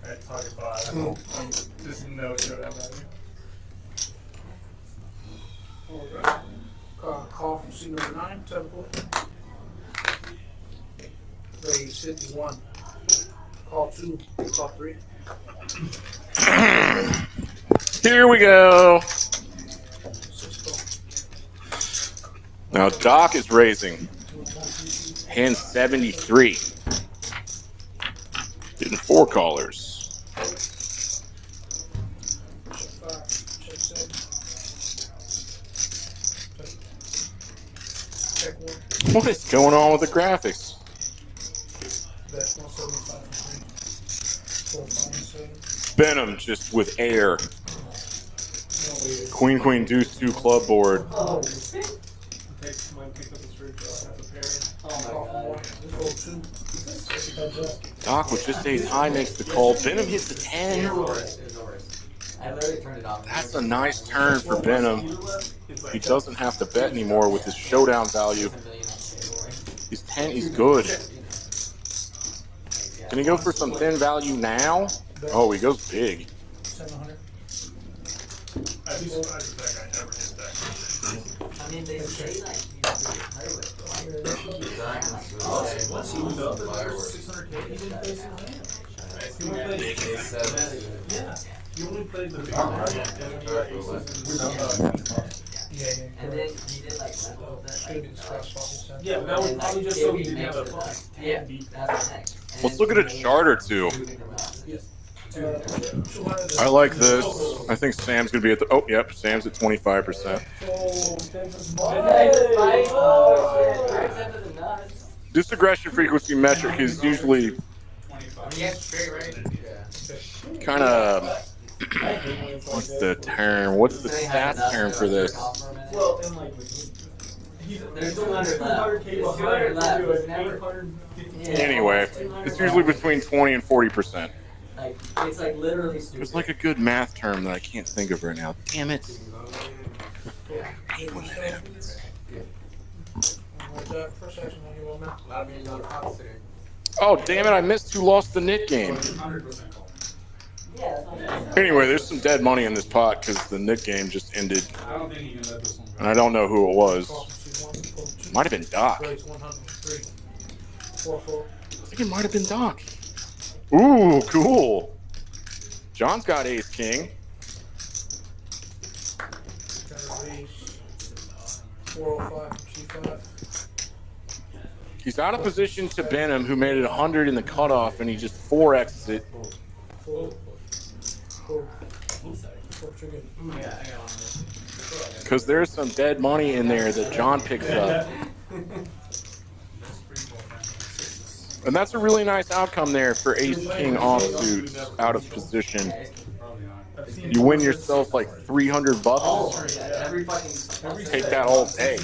At pocket 5. Just no showdown value. Call from seat number 9, typical. Raise 51. Call 2, call 3. Here we go. Now Doc is raising. Hand 73. Getting 4 callers. What is going on with the graphics? Benham just with air. Queen, queen, deuce, 2 club board. Doc with just ace high makes the call. Benham hits a 10. I literally turned it off. That's a nice turn for Benham. He doesn't have to bet anymore with his showdown value. He's 10, he's good. Can he go for some thin value now? Oh, he goes big. 700. I'd be surprised if that guy never hit that. I mean, they say like Once he was up, it was 600K. He didn't play some land. He only played yeah. He only played the big one. And then he did like yeah, but that was probably just so he didn't have a fun. Yeah, that's the thing. Let's look at a chart or two. I like this. I think Sam's gonna be at the. Oh, yep, Sam's at 25%. This aggression frequency metric is usually kind of. What's the term? What's the stats term for this? Well, and like, there's 200 left. There's 200 left. It's never. Anyway, it's usually between 20 and 40%. Like, it's like literally stupid. There's like a good math term that I can't think of right now. Damn it. Oh, damn it, I missed who lost the knit game. Anyway, there's some dead money in this pot because the knit game just ended. And I don't know who it was. Might have been Doc. I think it might have been Doc. Ooh, cool. John's got ace king. He's out of position to Benham, who made it 100 in the cutoff, and he just 4x's it. Because there's some dead money in there that John picks up. And that's a really nice outcome there for ace-king offsuit out of position. You win yourself like $300. Take that all day.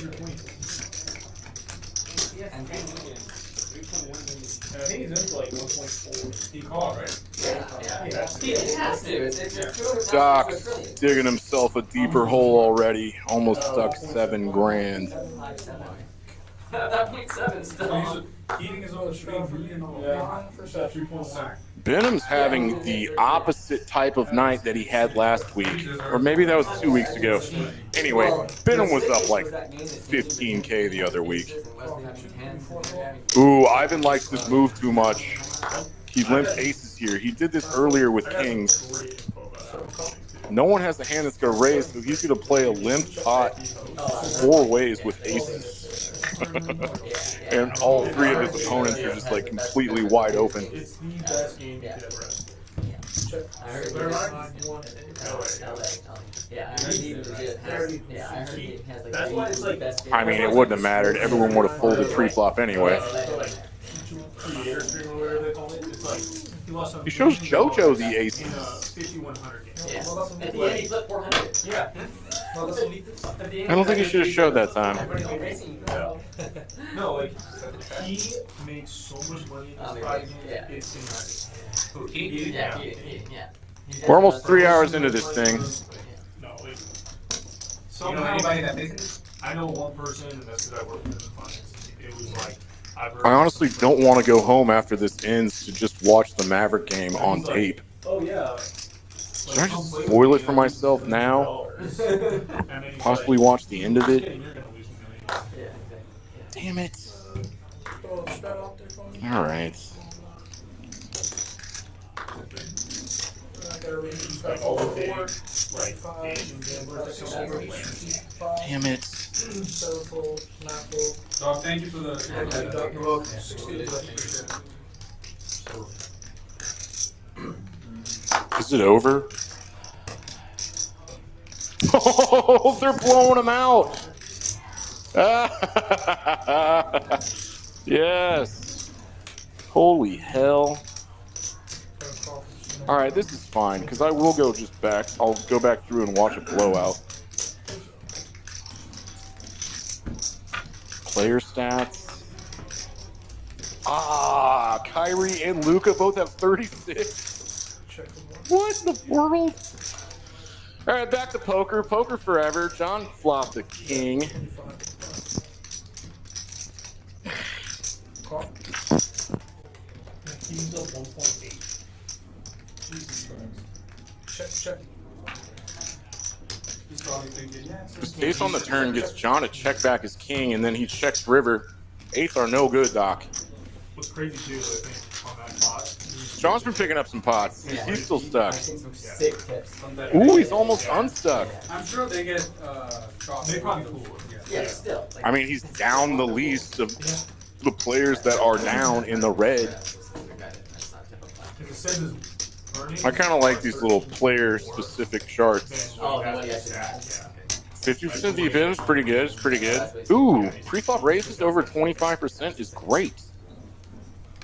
I think he's into like 1.4. He called, right? He has to. Doc digging himself a deeper hole already. Almost stuck $7,000. That makes 7 still. Eating his own stream. Benham's having the opposite type of night that he had last week. Or maybe that was 2 weeks ago. Anyway, Benham was up like 15K the other week. Ooh, Ivan likes this move too much. He limped aces here. He did this earlier with kings. No one has a hand that's going to raise, so he's going to play a limp pot 4 ways with aces. And all 3 of his opponents are just like completely wide open. It's the best game you could ever have. I heard he has like that's why it's like best. I mean, it wouldn't have mattered. Everyone would have folded pre-flop anyway. Creator stream or whatever they call it. It's like he lost on. He shows JoJo the aces. 5100 game. Yeah. At the end, he flipped 400. Yeah. I don't think he should have showed that time. No, like he makes so much money in this fight game. It's insane. Yeah. We're almost 3 hours into this thing. No, like somehow I know one person, and that's because I work with him in finance. It was like I honestly don't want to go home after this ends to just watch the Maverick game on tape. Oh yeah. Should I just spoil it for myself now? Possibly watch the end of it? Damn it. Alright. Damn it. Dog, thank you for the. Is it over? Oh, they're blowing him out. Yes. Holy hell. All right, this is fine because I will go just back. I'll go back through and watch a blowout. Player stats. Ah, Kyrie and Luka both have 36. What in the world? All right, back to poker. Poker forever. John flopped a king. He's up 1.8. Jesus Christ. Check. He's probably thinking, yeah. This ace on the turn gets John to check back his king, and then he checks river. Eights are no good, Doc. What's crazy too, I think, on that pot. John's been picking up some pots. Yeah. He's still stuck. I've seen some sick tips. Ooh, he's almost unstuck. I'm sure they get chocolate. They probably cool. Yeah, still. Like, I mean, he's down the least of the players that are down in the red. that's not typical. If it says it's burning, I kind of like these little player-specific charts. Oh, the one you actually yeah. 50% VPIP is pretty good. It's pretty good. Ooh, pre-flop raises over 25% is great.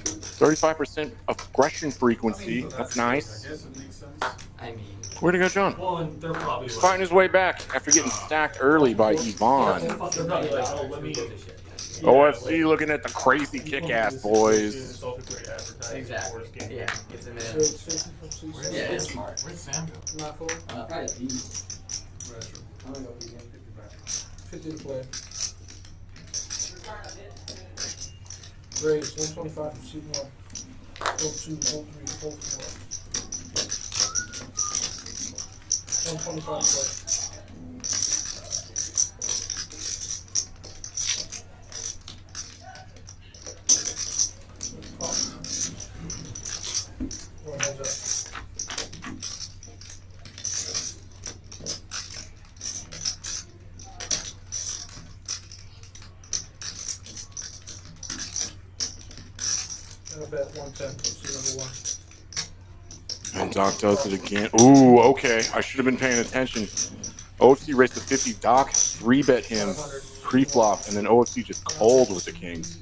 35% aggression frequency. That's nice. I guess it makes sense. I mean, Where'd it go, John? Well, and they're probably He's like, fighting his way back after getting stacked early by Yvonne. they're probably like, oh, let me. OFC looking at the crazy kick-ass boys. exactly. Yeah, gets him So in. it's 50 from C7. Yeah, it's smart. Where'd Sam go? Not full. Probably a B. I'm gonna go B. 50 to play. Raise 125 from C1. 02, 03, 04. 125 play. One heads up. And I bet 110 from C1. And Doc does it again. Ooh, okay. I should have been paying attention. OFC raised to 50. Doc 3-bet him pre-flop, and then OFC just called with the kings.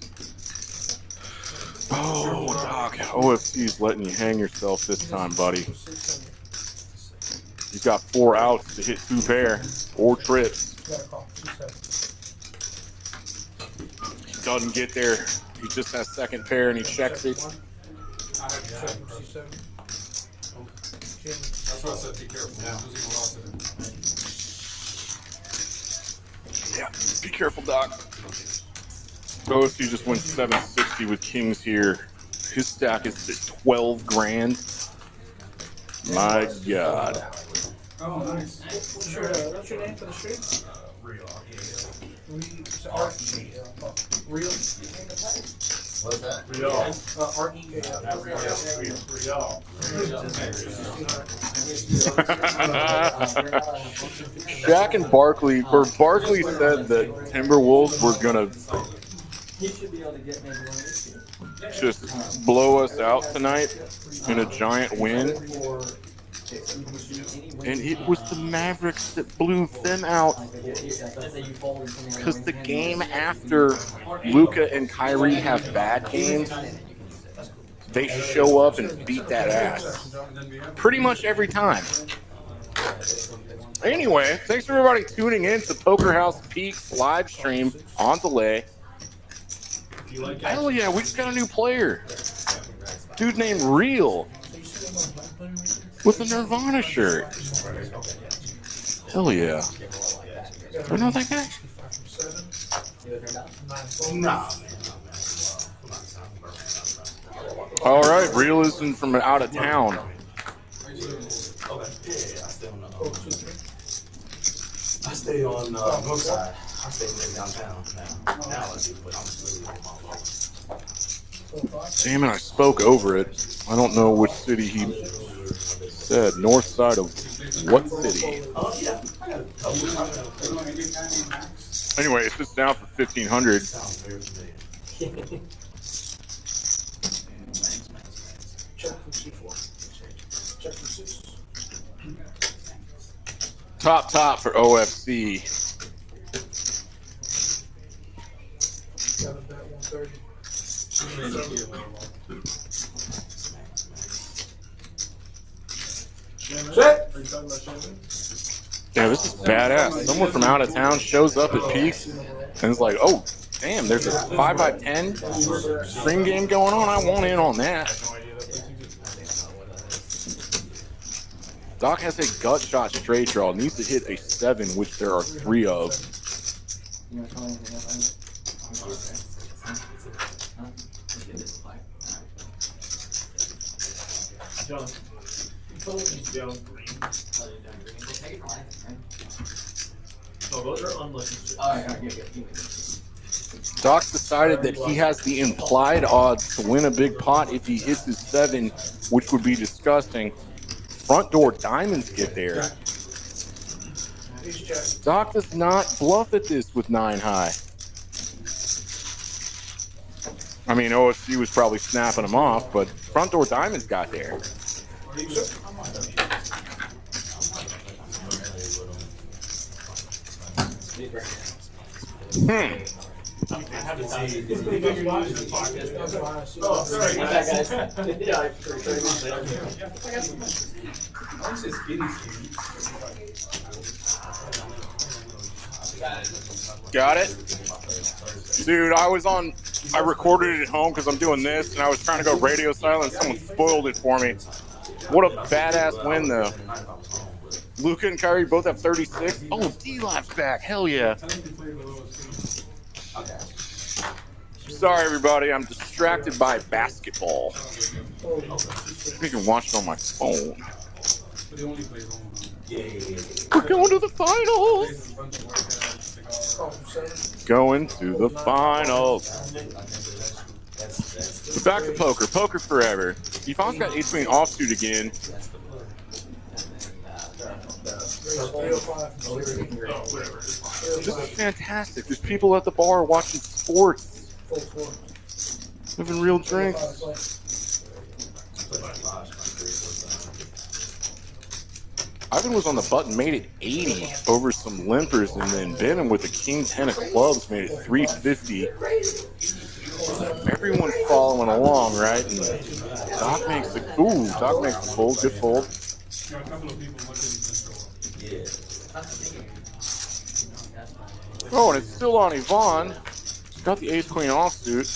Oh, Doc. OFC's letting you hang yourself this time, buddy. He's got 4 outs to hit 2 pair, 4 trips. Got a call. C7. He doesn't get there. He just has second pair, and he checks it. I have Check check from C7. King. That's why I said be careful. Losing a lot to them. Yeah, be careful, Doc. OFC just went 760 with kings here. His stack is at 12 grand. My God. Oh, nice. What's your name for the stream? Real. Real. What's that? Real. Jack and Barkley, or Barkley said that Timberwolves were gonna He should be able to get maybe one of these two. just blow us out tonight in a giant win. And it was the Mavericks that blew them out. Because the game after Luka and Kyrie have bad games, they show up and beat that ass. Pretty much every time. Anyway, thanks for everybody tuning in to Poker House Peaks live stream on delay. Hell yeah, we just got a new player. Dude named Real. With a Nirvana shirt. Hell yeah. Do I know that guy? All right, Real isn't from out of town. I stay on Brookside. I stay downtown now. I do, but I'm Damn it, I spoke over it. I don't know which city he said. North side of what city? Anyway, it's just down for 1,500. Check from C4. Check from 6. Top for OFC. Got a bet 130. Yeah, this is badass. Someone from out of town shows up at Peaks and is like, oh, damn, there's a 5x10 stream game going on. I want in on that. Doc has a gut shot straight draw. Needs to hit a 7, which there are 3 of. John. Down green. Oh, those are unlucky chips. Doc decided that he has the implied odds to win a big pot if he hits his 7, which would be disgusting. Front door diamonds get there. Doc does not bluff at this with 9 high. I mean, OFC was probably snapping him off, but front door diamonds got there. I haven't seen it. Oh, sorry, guys. Yeah, Got it? Dude, I recorded it at home because I'm doing this, and I was trying to go radio silent. Someone spoiled it for me. What a badass win, though. Luka and Kyrie both have 36. Oh, D-Lab's back. Hell yeah. Sorry, everybody. I'm distracted by basketball. I can watch it on my phone. We're going to the finals. Going to the finals. But back to poker. Poker forever. Yvonne's got ace-queen offsuit again. This is fantastic. There's people at the bar watching sports. Having real drinks. Ivan was on the button, made it 80 over some limpers, and then Benham with the king 10 of clubs made it 350. Everyone's following along, right? And Doc makes the Doc makes the fold, good fold. Oh, and it's still on Yvonne. She's got the ace-queen offsuit.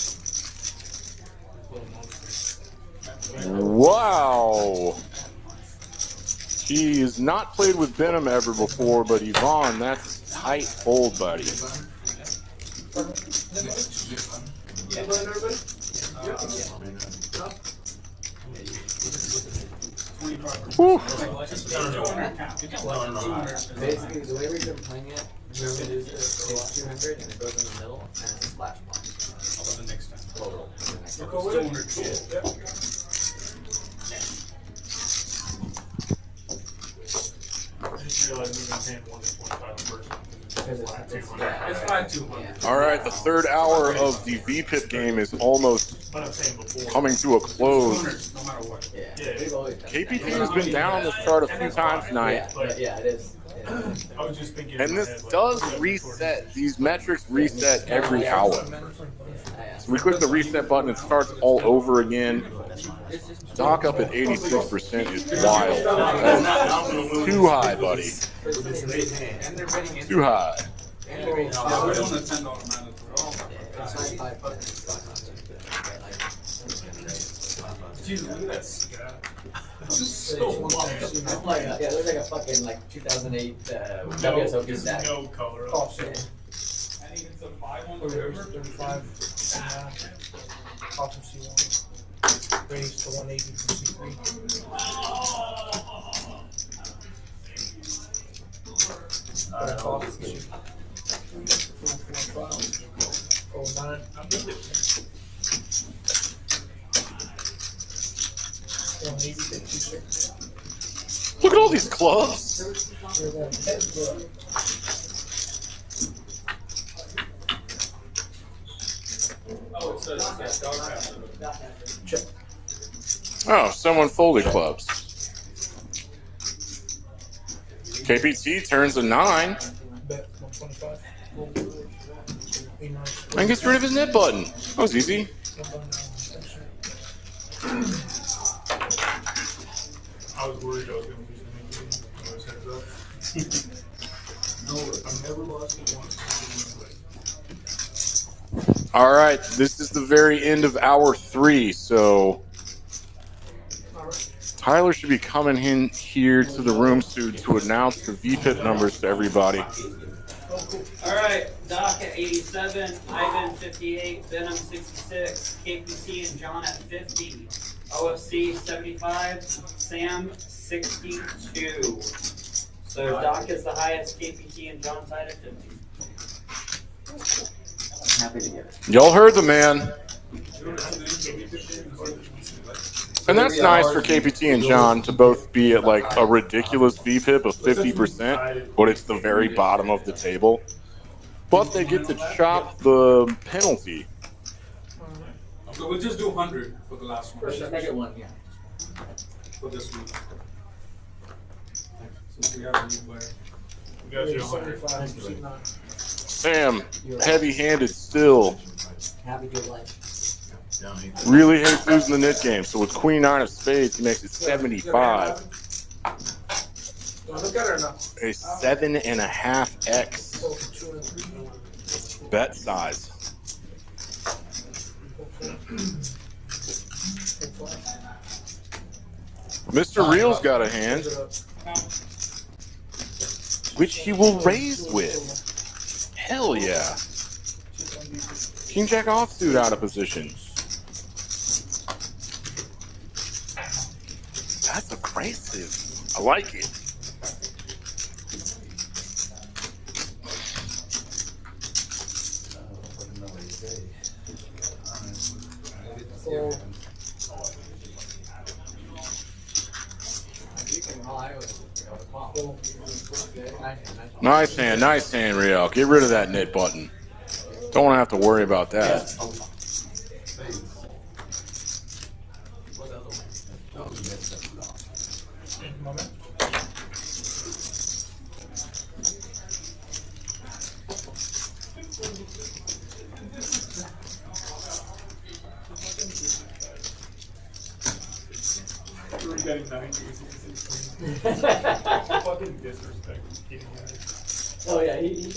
Wow. He has not played with Benham ever before, but Yvonne, that's tight fold, buddy. Whew. Basically, the way we've been playing it, it's 200 and it goes in the middle and it's a splash bomb. The next time. Total. I just realized moving hand 1.5 in person. It's 5-2. All right, the third hour of the VPIP game is almost coming to a close. No matter what. KPT has been down on this chart a few times tonight. Yeah, it is. I was just thinking. And this does reset. These metrics reset every hour. So we click the reset button, it starts all over again. Doc up at 86% is wild. That is too high, buddy. Too high. Jesus, look at that scat. So like, yeah, it looks like a fucking 2008 WSOP stack. No color. And even some 5 on the river. 35. Top of C1. Raised to 180 from C3. Top of C3. 4, 4, 5. 9. 180 to 26. Look at all these clubs. Oh, it says Check. Oh, someone folded clubs. KPT turns a 9 Bet 125. and gets rid of his net button. That was easy. I was worried I was going to lose the game. I was heads up. No, I've never lost it once. All right, this is the very end of hour 3, so Tyler should be coming in here to the room soon to announce the VPIP numbers to everybody. All right, Doc at 87, Ivan 58, Benham 66, KPC and John at 50, OFC 75, Sam 62. So Doc is the highest, KPT and John tied at 50. Happy to get it. Y'all heard the man. And that's nice for KPT and John to both be at like a ridiculous VPIP of 50%, but it's the very bottom of the table. But they get to chop the penalty. So we'll just do 100 for the last one. Just make it one, yeah. For this week. Since we have a new player. We got you 100. 75, seat 9. Sam, heavy-handed still. Happy good life. Really hates losing the nit game. So with Queen 9 of spades, he makes it 75. Do I look at it or not? A 7.5x Go for 2 and 3. bet size. Mr. Real's got a hand, which he will raise with. Hell yeah. King Jack offsuit out of position. That's aggressive. I like it. Nice hand, Real. Get rid of that knit button. Don't have to worry about that. We're getting 90. Fucking disrespect. Oh yeah, he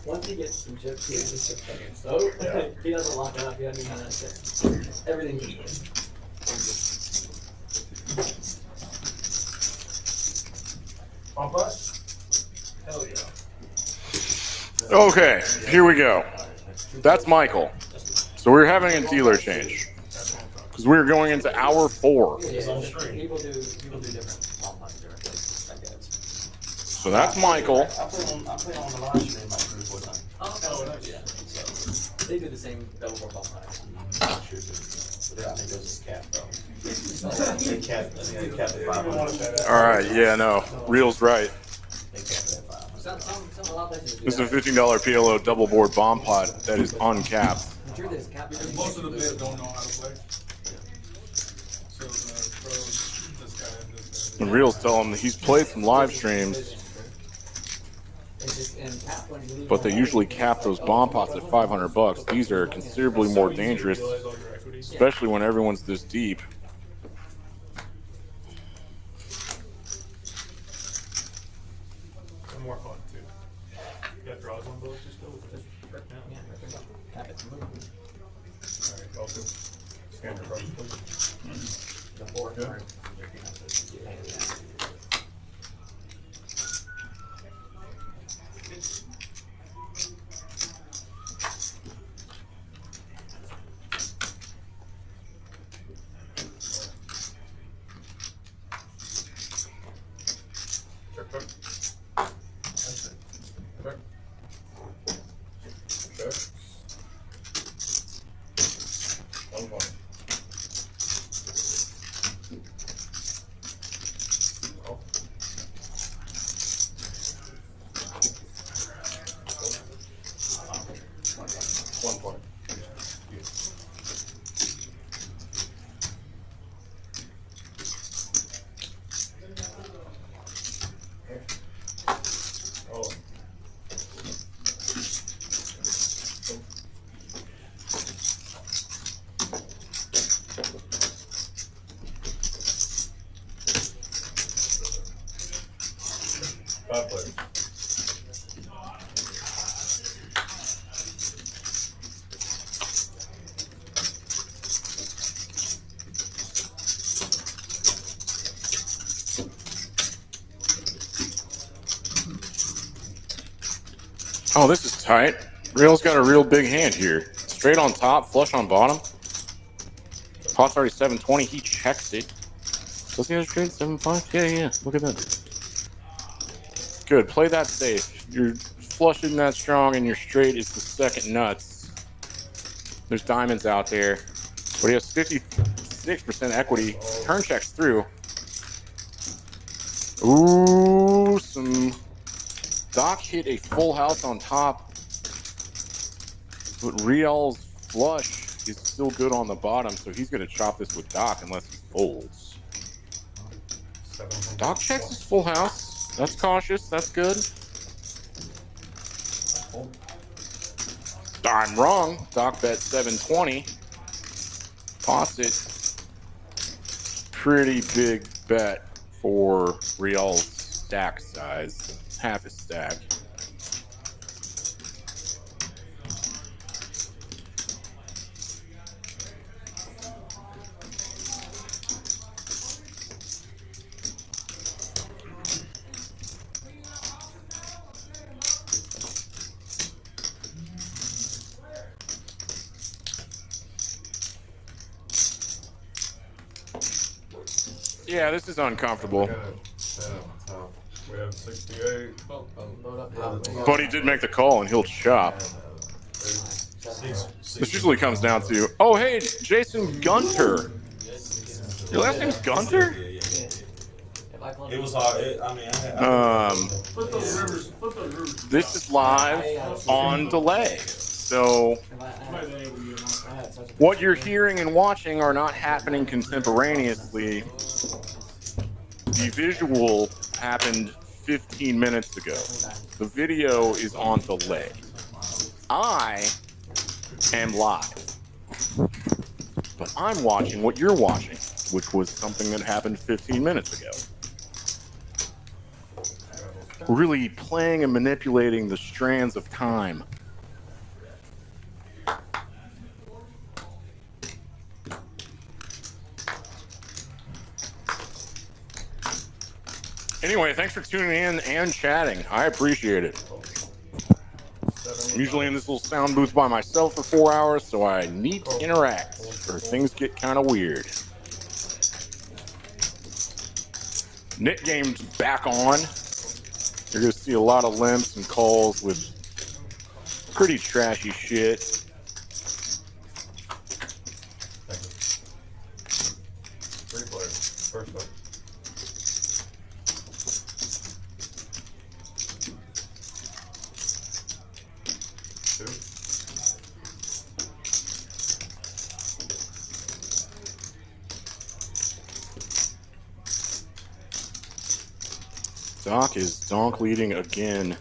once he gets some chips, he just chips fucking so yeah. He doesn't lock it up, he doesn't even know how to sit. Everything's good. Bump us? Hell yeah. Okay, here we go. That's Michael. So we're having a dealer change. Because we're going into hour 4. Yeah, people do different bump ups directly, I guess. So that's Michael. I play on the live stream like 3 or 4 times. Oh, okay. Yeah. So they do the same double board bump ups. Sure do. But I think those is capped though. They capped at 500. Alright, yeah, no. Real's right. They capped at 500. Some a lot of places do This is a that. $15 PLO double board bomb pot that is uncapped. The truth is, cap Because most of the players don't know how to play. So the pros, this guy and this guy. And Real's telling him that he's played some live streams, but they usually cap those bomb pots at $500. These are considerably more dangerous, especially when everyone's this deep. And more fun too. You got draws on both just go with it. Right now. Yeah, cap it. Alright, also scan your cards, please. The 4 card. Check, check. Check. Check. 1 point. Oh. 1 point. Oh. Five players. Oh, this is tight. Real's got a real big hand here. Straight on top, flush on bottom. Pot's already 720. He checks it. Does he have straight 7-5? Yeah. Look at that. good. Play that safe. Your flush isn't that strong, and your straight is the second nuts. There's diamonds out there, but he has 56% equity. Turn checks through. Ooh, Doc hit a full house on top, but Real's flush is still good on the bottom, so he's going to chop this with Doc unless he folds. Doc checks his full house. That's cautious. That's good. I'm wrong. Doc bet 720. Pots it. Pretty big bet for Real's stack size. Half a stack. Yeah, this is uncomfortable. We have 68. But he did make the call, and he'll chop. This usually comes down to, oh, hey, Jason Gunter. Your last name's Gunter? It was hard. This is live on delay. So what you're hearing and watching are not happening contemporaneously. The visual happened 15 minutes ago. The video is on delay. I am live. But I'm watching what you're watching, which was something that happened 15 minutes ago. We're really playing and manipulating the strands of time. Anyway, thanks for tuning in and chatting. I appreciate it. I'm usually in this little sound booth by myself for 4 hours, so I need to interact, or things get kind of weird. Nick game's back on. You're going to see a lot of limps and calls with pretty trashy shit. Three players. First up. Doc is donk leading again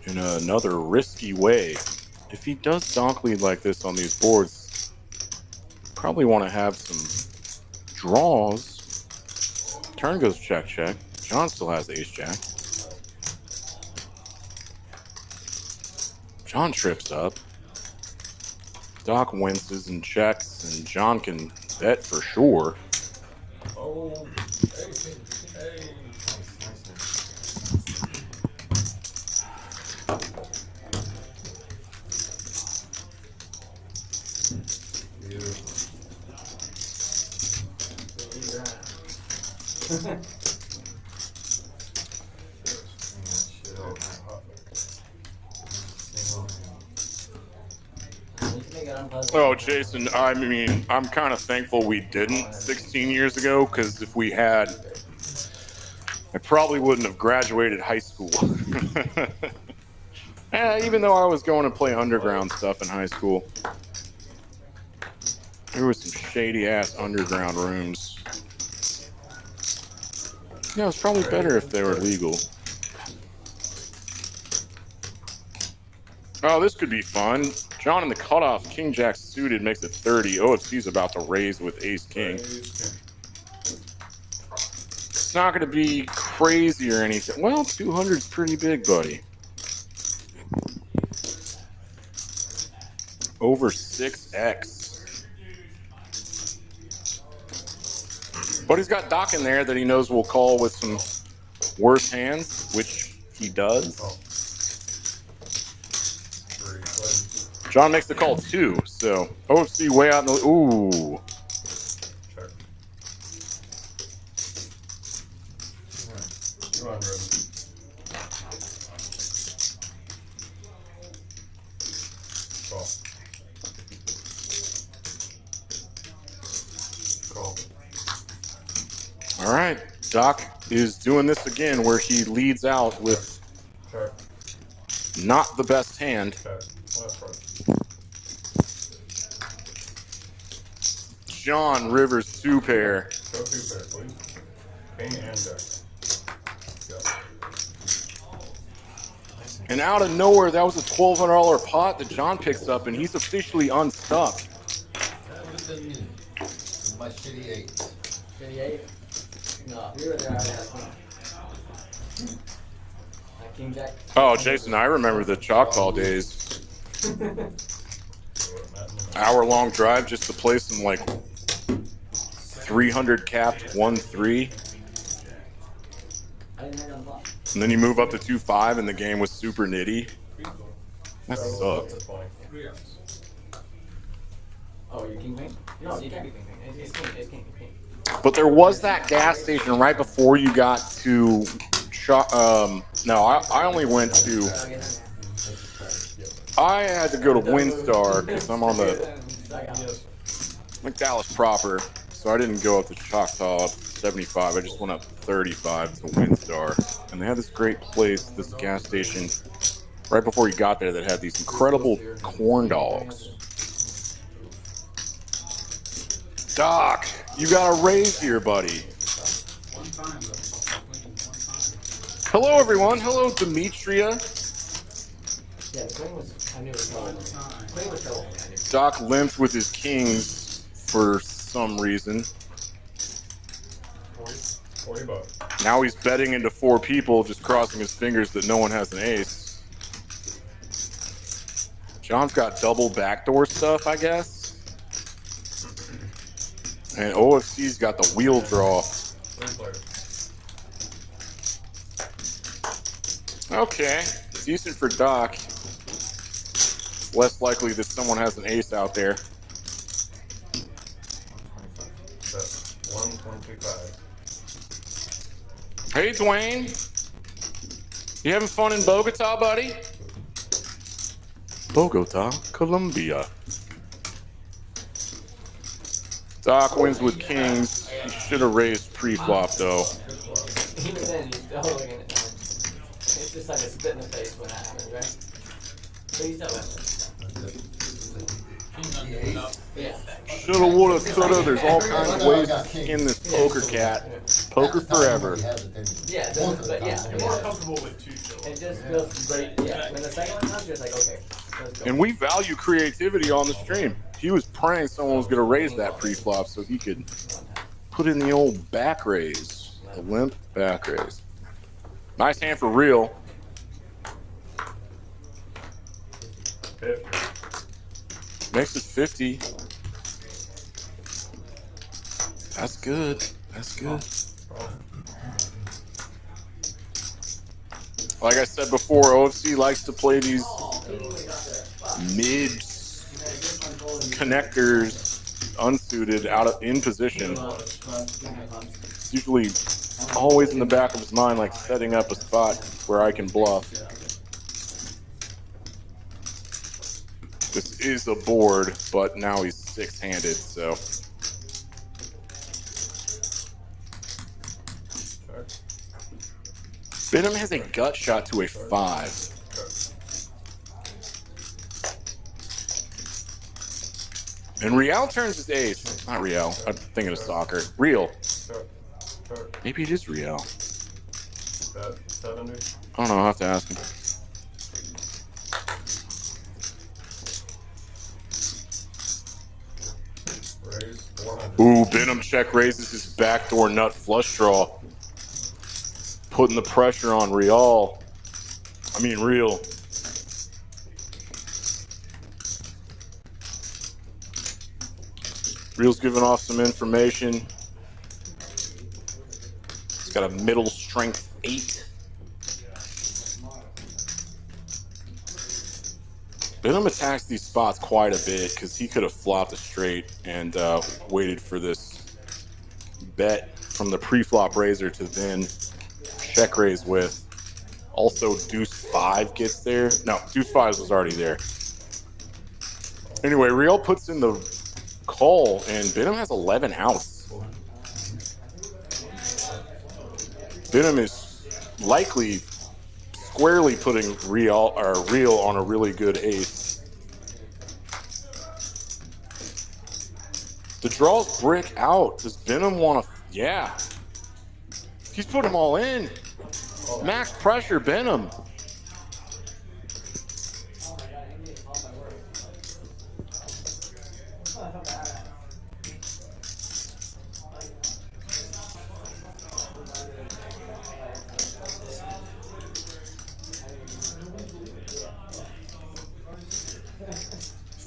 in another risky way. If he does donk lead like this on these boards, probably want to have some draws. Turn goes check, check. John still has ace jack. John trips up. Doc winces and checks, and John can bet for sure. Oh, hey. Oh, Jason, I mean, I'm kind of thankful we didn't 16 years ago, because if we had, I probably wouldn't have graduated high school. Even though I was going to play underground stuff in high school. There was some shady-ass underground rooms. Yeah, it's probably better if they were legal. Oh, this could be fun. John in the cutoff, King Jack suited makes it 30. OFC's about to raise with Ace King. It's not going to be crazy or anything. Well, 200's pretty big, buddy. Over 6x. But he's got Doc in there that he knows will call with some worse hands, which he does. John makes the call too, so OFC way out in the... Ooh. Come on, Riven. Call. Call. All right, Doc is doing this again where he leads out with Check. not the best hand. Check. Last card. John Rivers 2-pair. Go 2 pair, please. King and Jack. Go. And out of nowhere, that was a $1,200 pot that John picks up, and he's officially unstuck. That would have been me. With my shitty 8. Shitty 8? No, we were there last night. King Jack. Oh, Jason, I remember the chalk ball days. Hour-long drive just to play some, like, 300 capped 1-3. I didn't have it on the block. And then you move up to 2-5, and the game was super nitty. That sucked. Oh, you're king queen? No, you can't be king queen. It's king. It's king. King. But there was that gas station right before you got to... no, I only went to... I had to go to Windstar because I'm on the McDallas proper, so I didn't go up to Choctaw up 75. I just went up 35 to Windstar, and they had this great place, this gas station, right before you got there that had these incredible corn dogs. Doc, you got a raise here, buddy. Hello, everyone. Hello, Demetria. Yeah, the queen was. I knew it was trouble. Queen was trouble. Doc limped with his kings for some reason. 40 bucks. Now he's betting into 4 people, just crossing his fingers that no one has an ace. John's got double backdoor stuff, I guess. And OFC's got the wheel draw. 3 players. Okay, decent for Doc. Less likely that someone has an ace out there. That's 125. Hey, Dwayne. You having fun in Bogota, buddy? Bogota, Colombia. Doc wins with kings. He should have raised pre-flop, though. Even then, he's still looking at it. It's just like a spit in the face when that happens, right? So he's still yeah. Shoulda, woulda, coulda. There's all kinds of ways to skin this poker cat. Poker forever. Yeah, it does, but yeah. I'm more comfortable with 2 shows. It just feels great. Yeah, when the second one comes, you're just like, okay, let's go. And we value creativity on the stream. He was praying someone was going to raise that pre-flop so he could put in the old back raise. The limp back raise. Nice hand for real. 50. Makes it 50. That's good. That's good. Like I said before, OFC likes to play these mid connectors unsuited in position. It's usually always in the back of his mind, like setting up a spot where I can bluff. This is a board, but now he's 6-handed, so. Benham has a gut shot to a 5. And Real turns his ace. Not Real. I'm thinking of soccer. Real. Maybe it is Real. 70. I don't know. I'll have to ask him. Raise 400. Ooh, Benham check raises his backdoor nut flush draw. Putting the pressure on Real. Real's giving off some information. He's got a middle strength 8. Benham attacks these spots quite a bit because he could have flopped a straight and waited for this bet from the pre-flop raiser to then check raise with. Also, deuce 5 gets there. No, deuce 5 was already there. Anyway, Real puts in the call, and Benham has 11 outs. Benham is likely squarely putting Real on a really good ace. The draw's brick out. Does Benham want to? Yeah. He's put them all in. Max pressure, Benham.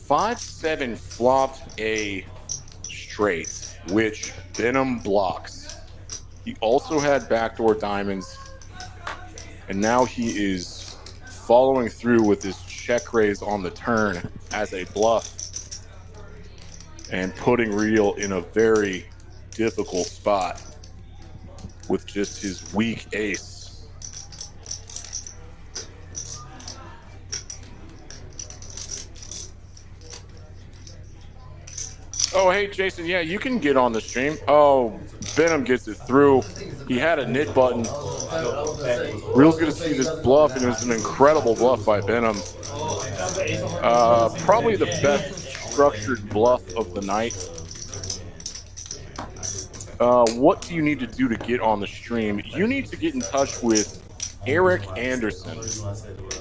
Five, 7 flopped a straight, which Benham blocks. He also had backdoor diamonds, and now he is following through with his check raise on the turn as a bluff and putting Real in a very difficult spot with just his weak ace. Oh, hey, Jason. Yeah, you can get on the stream. Oh, Benham gets it through. He had a knit button. Real's going to see this bluff, and it was an incredible bluff by Benham. Probably the best structured bluff of the night. What do you need to do to get on the stream? You need to get in touch with Eric Anderson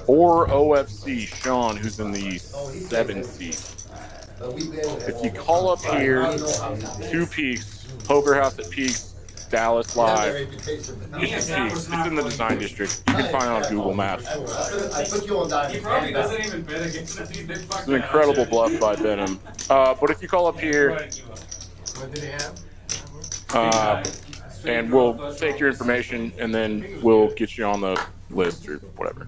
or OFC Sean, who's in the 7th seat. If you call up here, 2 Peaks, Poker House at Peaks, Dallas Live, it's Peaks. It's in the design district. You can find it on Google Maps. I put you on diamond. He probably doesn't even bet against us. It's an incredible bluff by Benham. But if you call up here, What did he have? and we'll take your information, and then we'll get you on the list or whatever.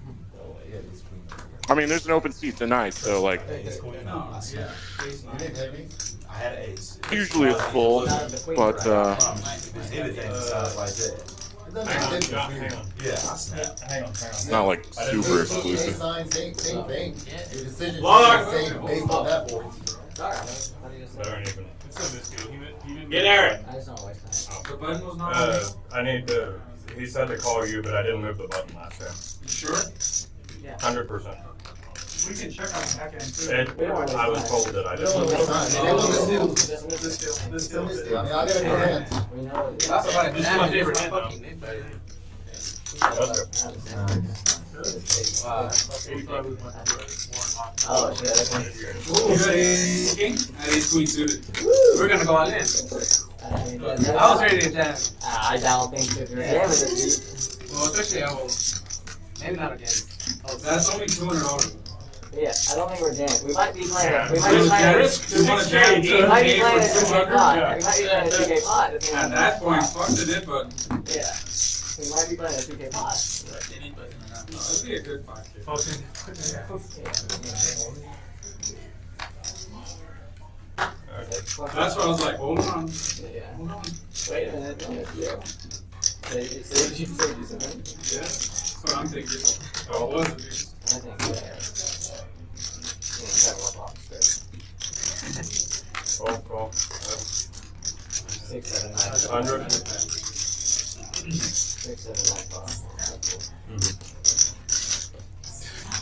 I mean, there's an open seat tonight, so like, I had an ace. usually it's full, but it's not like super exclusive. Same thing. Your decision Lord. is the same based on that board. Get Eric. The button was not I need to. He said to call you, but I didn't move the button last time. Sure. 100%. We can check on the back end too. I was told that I didn't move the button. This still. I mean, I gotta go ahead. This is my favorite hand though. Oh, shit, that's one. King? And he's queen suited. We're gonna go all in. I was ready to jam. I don't think if you're jamming it, Well, especially I will. Maybe not again. Oh, that's only $200. yeah, I don't think we're jamming. We might be playing. Yeah. We might be playing. You wanna jam? We might be playing a 2K 200? pot. Yeah. We might be playing a 2K pot. At that point, fuck the dip button. Yeah. We might be playing a 2K pot. That'd be a good 5K. That's what I was like, hold on. Yeah. Hold on. Wait a minute. Yeah. Saved you something? Yeah. That's what I'm thinking. Oh, it was a dude. I think, yeah. Call. 6, 7, 9. 100. 6, 7, 9.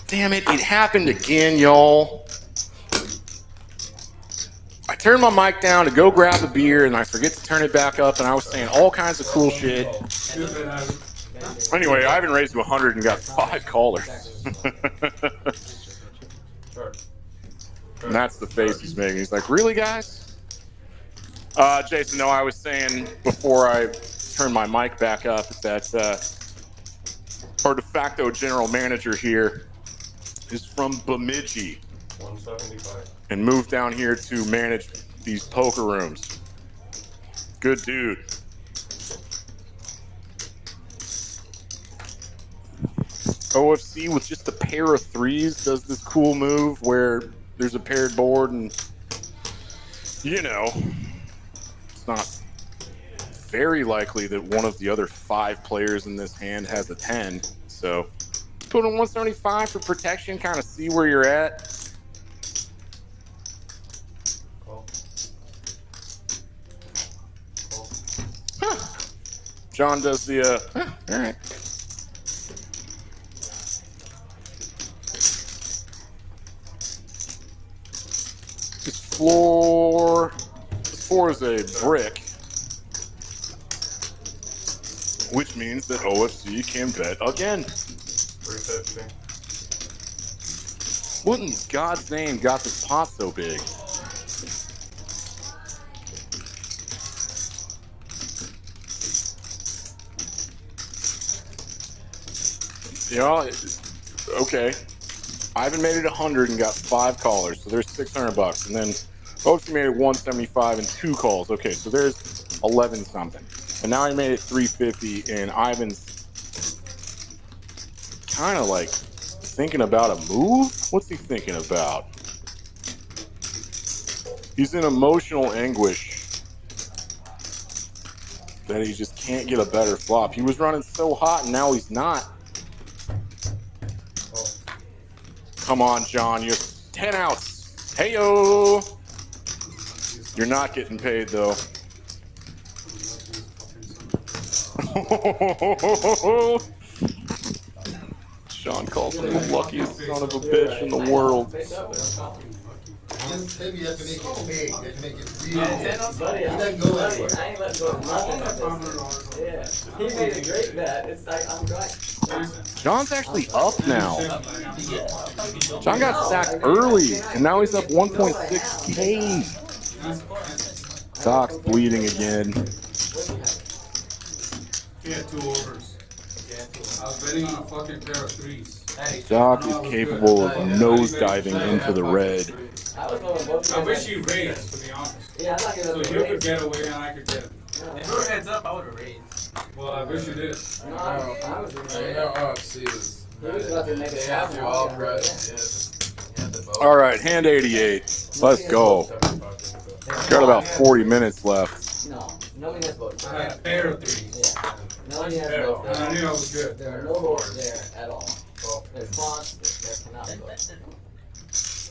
Damn it, it happened again, y'all. I turned my mic down to go grab a beer, and I forget to turn it back up, and I was saying all kinds of cool shit. Anyway, Ivan raised to 100 and got 5 callers. And that's the face he's making. He's like, really, guys? Jason, no, I was saying before I turned my mic back up that our de facto general manager here is from Bemidji 175. and moved down here to manage these poker rooms. Good dude. OFC with just a pair of 3s does this cool move where there's a paired board and, you know, it's not very likely that one of the other 5 players in this hand has a 10. So put in 175 for protection, kind of see where you're at. John does the, all right. This floor is a brick, which means that OFC can bet again. 350. What in God's name got this pot so big? Yeah, okay. Ivan made it 100 and got 5 callers, so there's $600. And then OFC made it 175 and 2 calls. Okay, so there's 11 something. And now he made it 350, and Ivan's kind of like thinking about a move. What's he thinking about? He's in emotional anguish that he just can't get a better flop. He was running so hot, and now he's not. Come on, John, you have 10 outs. Hey-yo! You're not getting paid, though. Sean calls him the luckiest son of a bitch in the world. Maybe you have to make it big. You have to make it real. Yeah, He doesn't go anywhere. I ain't letting go of nothing. Yeah, he made a great bet. It's like, I'm right. John's actually up now. John got sacked early, and now he's up 1.6K. Doc's bleeding again. He had 2 overs. I was betting on a fucking pair of 3s. Doc is capable of nosediving into the red. I wish he raised, to be honest. Yeah, I'm not gonna so you could get away and I could get it. If you were heads up, I would have raised. Well, I wish you did. No, I was OFC is. He was about to make it happen. All right, hand 88. Let's go. Got about 40 minutes left. No, nobody has both. I had a pair of 3s. Yeah. Nobody has both. And I knew I was good. There are no boards there at all. There's plots, there cannot be boards.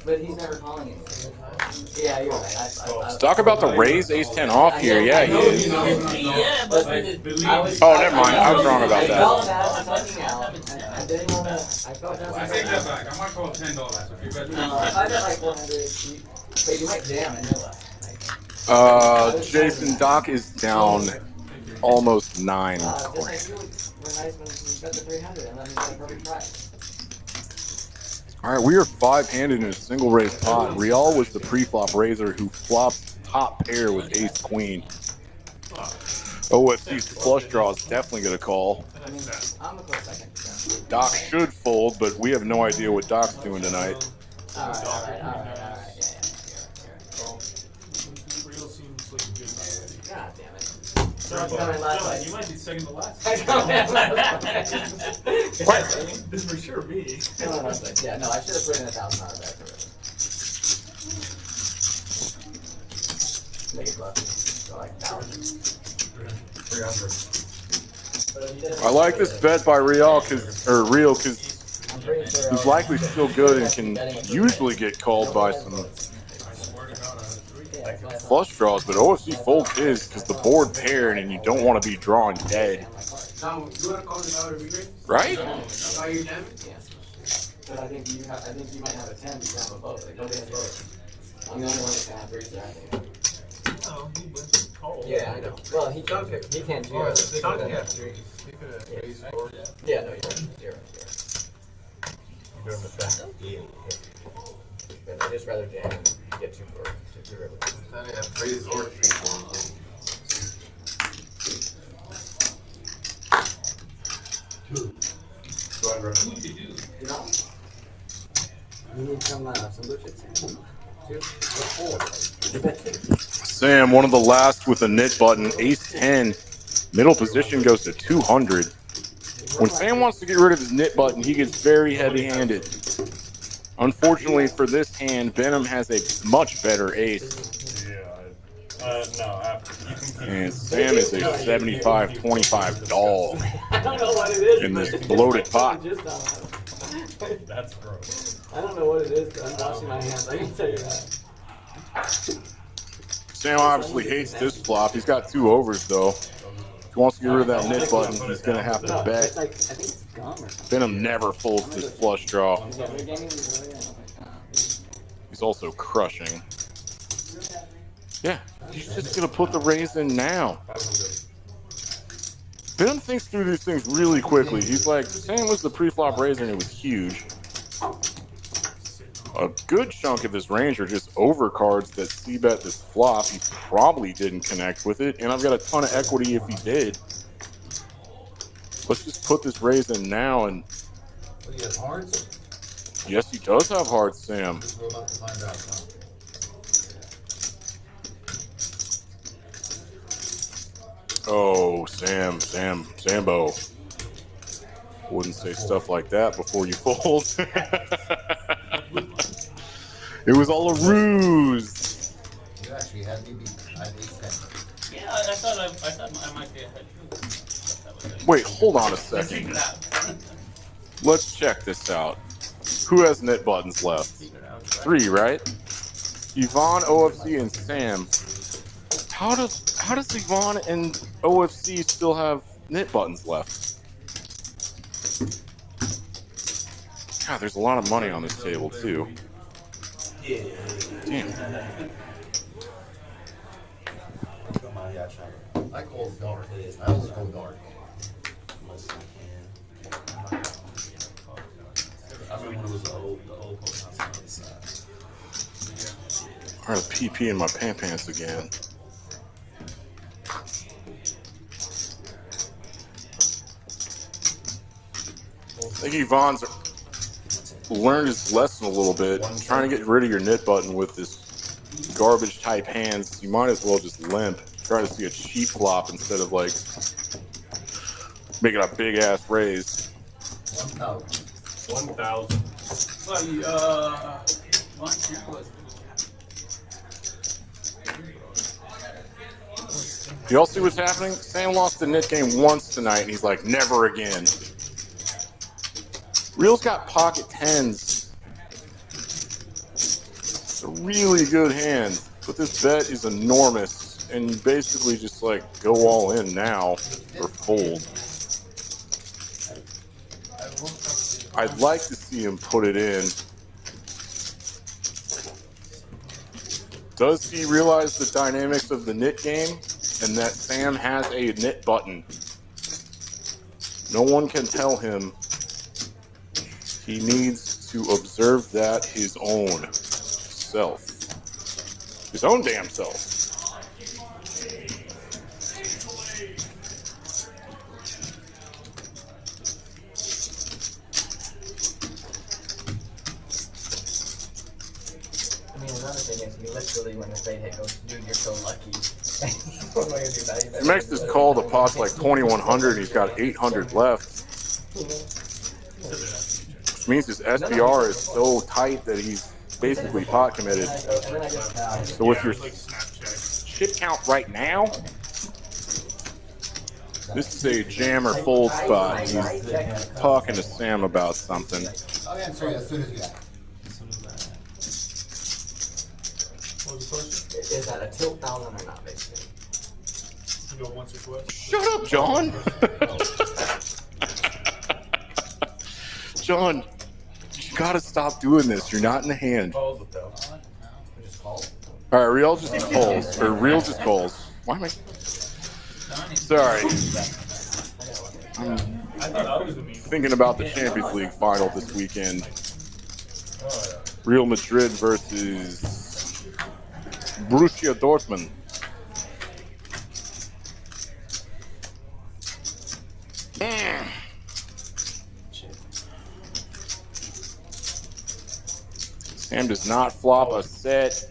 But he's never calling it. Yeah, you're right. Let's talk about the raise ace-10 off here. Yeah, he is. Yeah, but Oh, never mind. I was wrong about that. I take that back. I might call $10 if you bet me. No, if I bet like 100, but you might jam it. Jason, Doc is down almost 9. Just like you were nice when you bet the 300 and then you got a perfect price. All right, we are 5-handed in a single raise pot. Rial was the pre-flop raiser who flopped top pair with ace-queen. OFC's flush draw is definitely going to call. I'm a close second. Doc should fold, but we have no idea what Doc's doing tonight. All right. Real seems like a good night. God damn it. You might be second to last. This is for sure me. Yeah, no, I should have put in $1,000 back for it. Make it lucky. Go like 1,000. 300. I like this bet by Rial because he's likely still good and can usually get called by some flush draws, but OFC folds his because the board paired and you don't want to be drawing dead. Right? But I think you might have a 10 because you have a boat. Like, nobody has both. I'm the only one that can have 3s there, I think. No, he went to call. Yeah, I know. Well, he can't do it. He could have 3s. He could have raised 4. Yeah, no, you're right. You're right. You're doing the same. But I'd just rather jam and get 2 for 2 rivers. I have raised or 3 for You know? You need some blue chips. 2 or 4. Sam, one of the last with a knit button, ace-10. Middle position goes to 200. When Sam wants to get rid of his knit button, he gets very heavy-handed. Unfortunately for this hand, Benham has a much better ace. Yeah, no, after. You And Sam is a 75-25 dog I don't know what it is. in but this bloated pot. That's gross. I don't know what it is, but I'm washing my hands. I can tell you that. Sam obviously hates this flop. He's got 2 overs though. If he wants to get rid of that nit button, he's gonna have to bet. It's like, I think it's gum or something. Venom never folds this flush draw. Yeah, they're getting really, He's also crushing. Yeah, he's just gonna put the raise in now. Venom thinks through these things really quickly. He's like, Sam was the pre-flop raise and it was huge. A good chunk of his range are just overcards that c-bet this flop. He probably didn't connect with it, and I've got a ton of equity if he did. Let's just put this raise in now, and What do you have, hearts? yes, he does have hearts, Sam. We're about to find out now. Oh, Sambo. Wouldn't say stuff like that before you fold. It was all a ruse. You actually had me beat. I had 8-10. Yeah, I thought I might be ahead too. Wait, hold on a second. Let's check this out. Who has knit buttons left? 3, right? Yvonne, OFC, and Sam. How does Yvonne and OFC still have knit buttons left? God, there's a lot of money on this table too. Yeah. Damn. Come on, yeah, try it. I call it dark. I always go dark. Unless I can. I remember when it was the old post house on the side. I heard a PP in my pants again. I think Yvonne's learned his lesson a little bit. Trying to get rid of your knit button with this garbage type hands, you might as well just limp. Try to see a cheap flop instead of like making a big ass raise. 1,000. 1,000. Y'all see what's happening? Sam lost the knit game once tonight, and he's like, never again. Real's got pocket 10s. It's a really good hand, but this bet is enormous, and you basically just like go all in now or fold. I'd like to see him put it in. Does he realize the dynamics of the knit game and that Sam has a knit button? No one can tell him. He needs to observe that his own self. His own damn self. I mean, another thing is, literally when the fade hit goes, dude, you're so lucky. What am I gonna do about it? He makes this call, the pot's like 2,100, he's got 800 left. Which means his SPR is so tight that he's basically pot committed. So with your chip count right now, this is a jam or fold spot. He's talking to Sam about something. I'll answer you as soon as you ask. What was the question? Is that a tilt 1,000 or not, basically? You go once or twice. Shut up, John! John, you gotta stop doing this. You're not in the hand. Alright, Real just calls. Or Real just calls. Why am I... Sorry. I'm thinking about the Champions League final this weekend. Real Madrid versus Borussia Dortmund. Sam does not flop a set.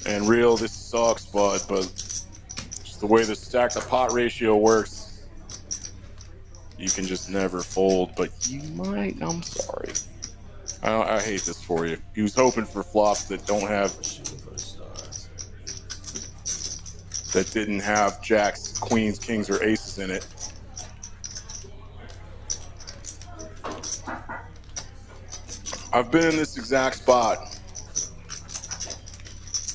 And Real, this sucks, bud, but just the way the stack to pot ratio works, you can just never fold, but you might, I'm sorry. I hate this for you. He was hoping for flops that didn't have jacks, queens, kings, or aces in it. I've been in this exact spot.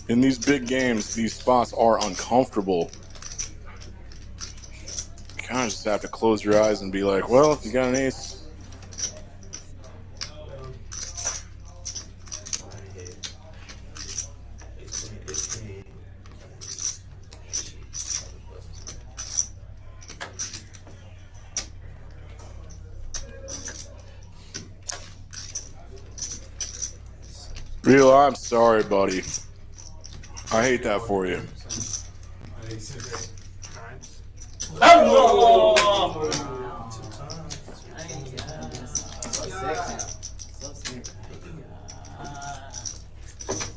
In these big games, these spots are uncomfortable. You kind of just have to close your eyes and be like, well, if you got an ace, Real, I'm sorry, buddy. I hate that for you.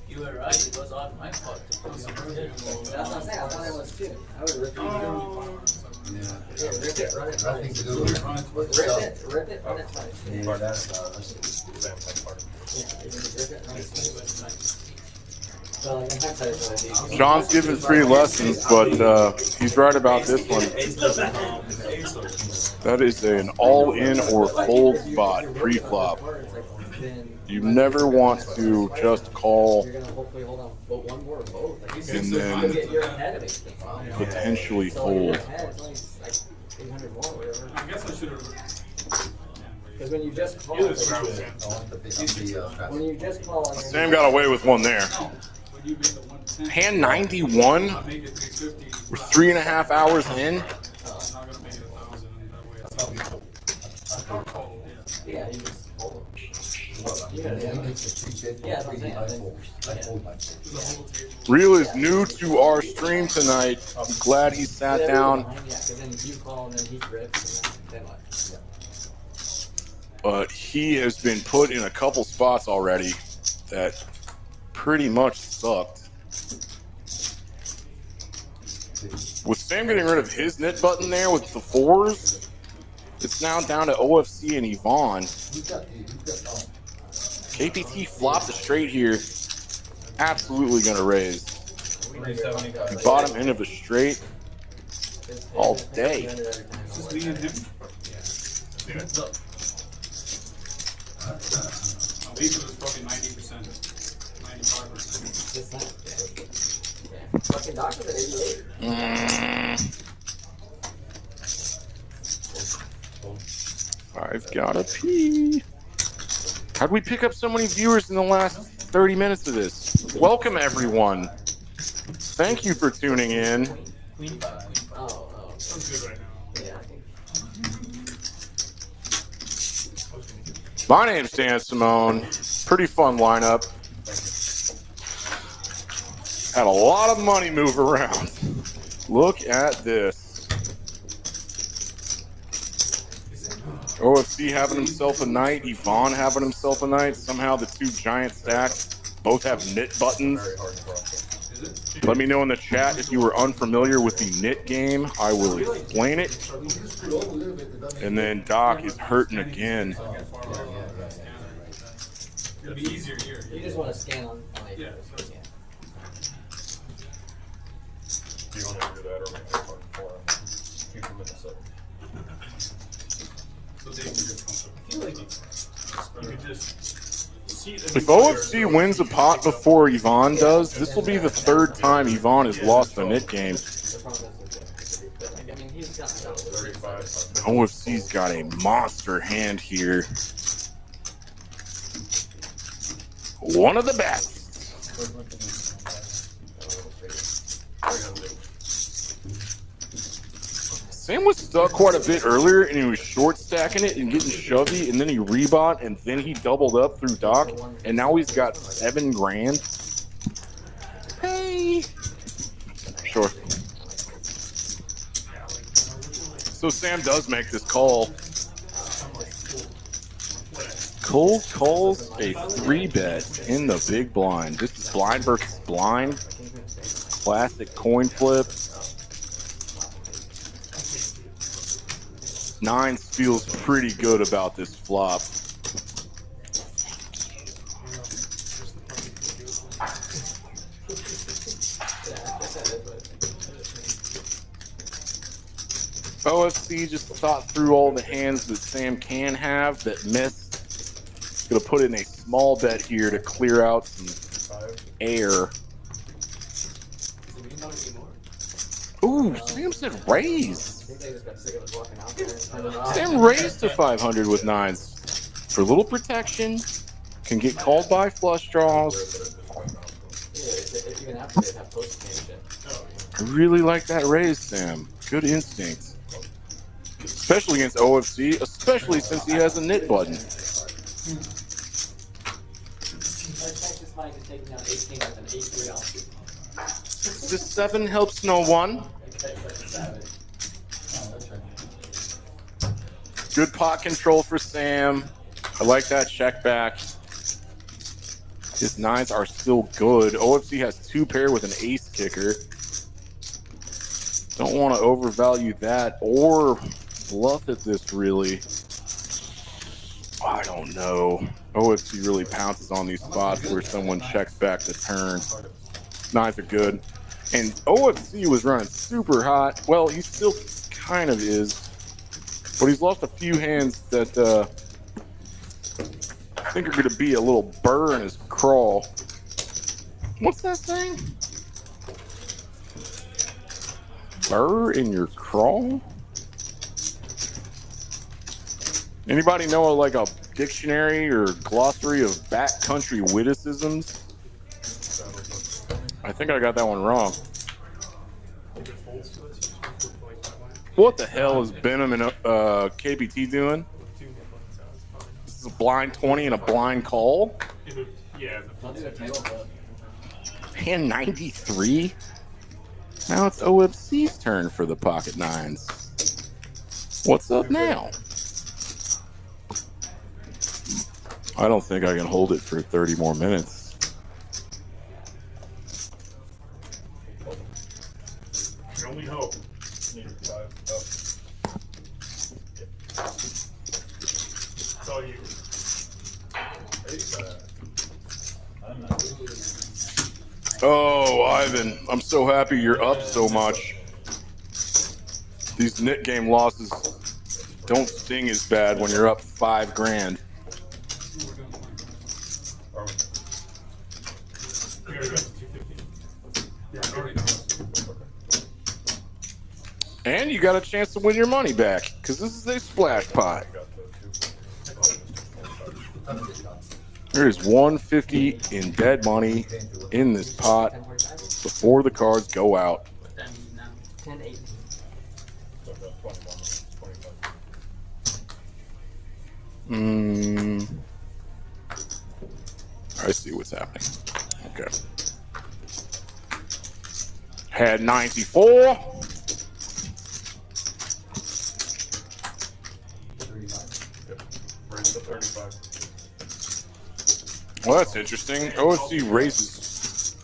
You were right, it was on my part. That's what I'm saying, I thought it was too. I would rip it. Yeah, rip it, run it, run it. Rip it, run it, run it. John's giving free lessons, but he's right about this one. That is an all-in or fold spot pre-flop. You never want to just call and then potentially fold. I guess I should have. Because when you just call, Sam got away with one there. Hand 91. We're 3.5 hours in. yeah, you just hold them. Real is new to our stream tonight. I'm glad he sat down. But he has been put in a couple spots already that pretty much sucked. With Sam getting rid of his knit button there with the fours, it's now down to OFC and Yvonne. KPT flopped the straight here. Absolutely going to raise. Bottom end of the straight all day. Just me and him. Lisa was probably 90%, 95%. Fucking doctor at 88. I've got to pee. How'd we pick up so many viewers in the last 30 minutes of this? Welcome, everyone. Thank you for tuning in. Sounds good right now. My name's Dan Simone. Pretty fun lineup. Had a lot of money move around. Look at this. OFC having himself a night. Yvonne having himself a night. Somehow the two giant stacks both have knit buttons. Let me know in the chat if you were unfamiliar with the knit game. I will explain it. And then Doc is hurting again. It'll be easier here. You just want to scan on it. Yeah. Do you want to do that or make that part for him? Keep him in the set. So they can get comfortable. I feel like you could just see it. If OFC wins a pot before Yvonne does, this will be the third time Yvonne has lost a knit game. OFC's got a monster hand here. One of the best. Sam was stuck quite a bit earlier, and he was short stacking it and getting shovey, and then he rebought, and then he doubled up through Doc, and now he's got $7 grand. Hey. Sure. So Sam does make this call. Cole calls a 3-bet in the big blind. This is blind versus blind. Classic coin flip. Nines feels pretty good about this flop. OFC just thought through all the hands that Sam can have that missed. Gonna put in a small bet here to clear out some air. Ooh, Sam said raise. Sam raised to 500 with nines. For a little protection. Can get called by flush draws. I really like that raise, Sam. Good instinct. Especially against OFC, especially since he has a knit button. This 7 helps no one. Good pot control for Sam. I like that check back. His nines are still good. OFC has 2 pair with an ace kicker. Don't want to overvalue that or bluff at this, really. I don't know. OFC really pounces on these spots where someone checks back the turn. Nines are good. And OFC was running super hot. Well, he still kind of is. But he's lost a few hands that I think are going to be a little burr in his crawl. What's that saying? Burr in your crawl? Anybody know like a dictionary or glossary of backcountry witticisms? I think I got that one wrong. What the hell is Benham and KBT doing? This is a blind 20 and a blind call? Hand 93? Now it's OFC's turn for the pocket nines. What's up now? I don't think I can hold it for 30 more minutes. I only hope. It's all you. Oh, Ivan, I'm so happy you're up so much. These knit game losses don't sting as bad when you're up $5,000. And you got a chance to win your money back, because this is a splash pot. There's 150 in dead money in this pot before the cards go out. I see what's happening. Okay. Had 94. Well, that's interesting. OFC raises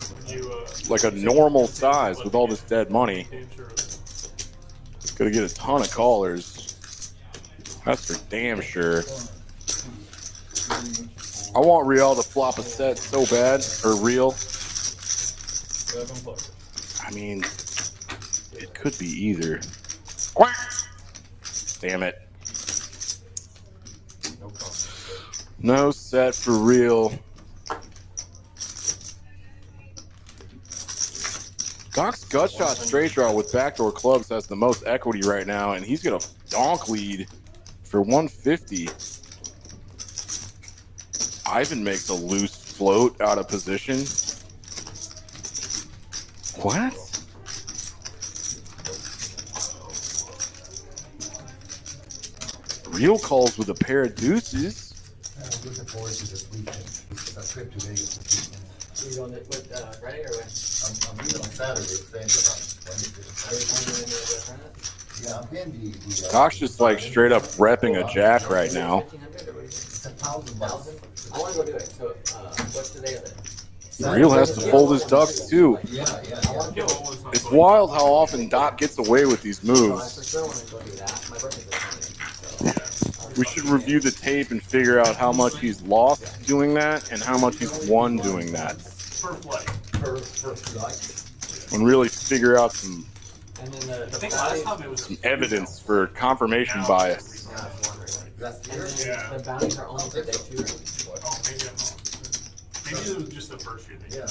like a normal size with all this dead money. Gonna get a ton of callers. That's for damn sure. I want Real to flop a set so bad, or Real. I mean, it could be either. Quack! Damn it. No set for Real. Doc's gut shot straight draw with backdoor clubs has the most equity right now, and he's got a donk lead for 150. Ivan makes a loose float out of position. What? Real calls with a pair of deuces. I'm looking forward to this weekend. A trip to Vegas this weekend. You going with Friday or when? I'm leaving on Saturday, staying about Wednesday. Yeah, I'm in the Doc's just like straight up repping a jack right now. It's $1,000. I want to go do it. So, what's the day of it? Real has to fold his ducks too. Yeah. It's wild how often Doc gets away with these moves. We should review the tape and figure out how much he's lost doing that and how much he's won doing that. Per flight. Per flight. And really figure out some And then the I think last time it was Some evidence for confirmation bias. That's And then Yeah. the bounties are only for day 2. Oh, maybe I'm wrong. Maybe it was just the first year. Yeah.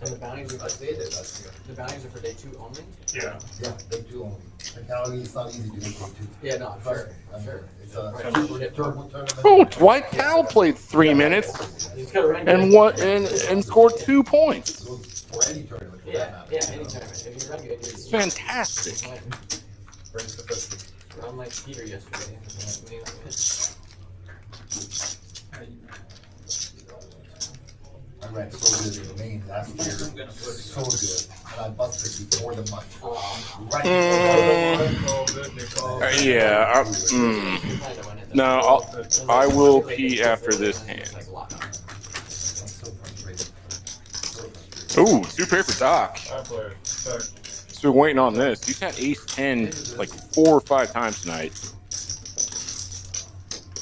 And the bounties are I did it last year. the bounties are for day 2 only? Yeah. Yeah, they do only. And now it's not easy to make one too. Yeah, no, I'm sure. I'm sure. It's a Right. tournament. Oh, Dwight Powell played 3 minutes He's got a rank. and scored 2 points. For any tournament. for that Yeah, matter. yeah, any tournament. If you run good, It's fantastic. Run like Peter yesterday. I ran so good in Maine last year, so good, and I busted before the month. Right. Yeah. No, I will pee after this hand. Ooh, 2 pair for Doc. I play it. So we're waiting on this. He's had ace-10 like 4 or 5 times tonight.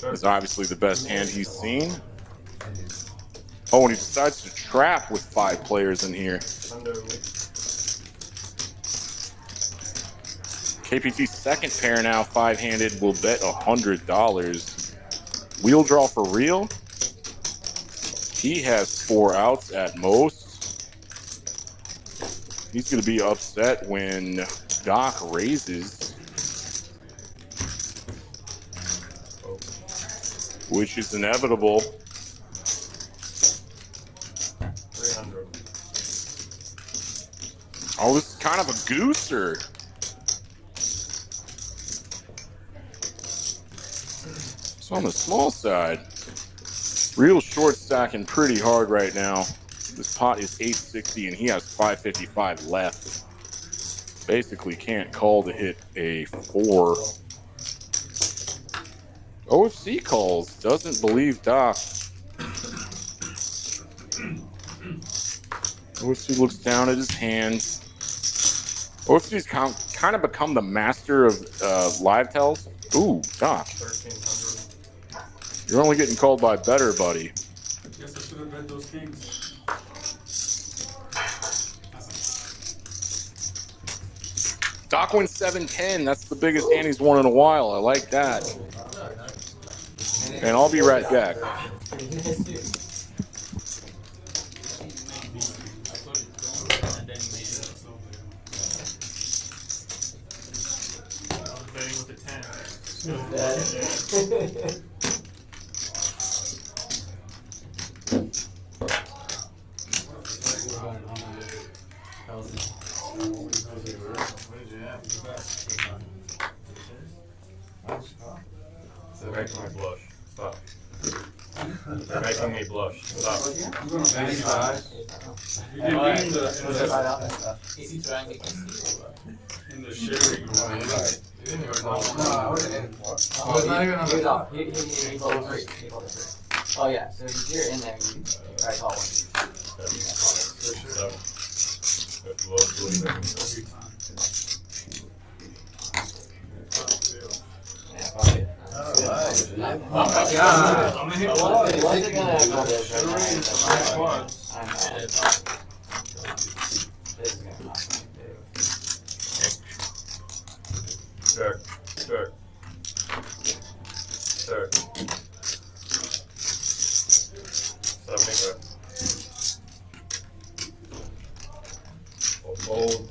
It's obviously the best hand he's seen. Oh, and he decides to trap with 5 players in here. KPT's second pair now, 5-handed, will bet $100. Wheel draw for real. He has 4 outs at most. He's going to be upset when Doc raises, which is inevitable. 300. Oh, this is kind of a gooser. It's on the small side. Real short stacking pretty hard right now. This pot is 860 and he has 555 left. Basically can't call to hit a 4. OFC calls. Doesn't believe Doc. OFC looks down at his hands. OFC's kind of become the master of live tells. Ooh, Doc. 1300. You're only getting called by better, buddy. Guess I should have read those kings. Doc wins 7-10. That's the biggest hand he's won in a while. I like that. And I'll be right back. Betting with the 10. They're making me blush. Stop. They're making me blush. Stop. I'm going to bang You can be in the sharing room. Oh yeah, so you're in there, you try call one. Yeah, probably. I'm gonna hit one. Check. Check. Check. 75. Fold.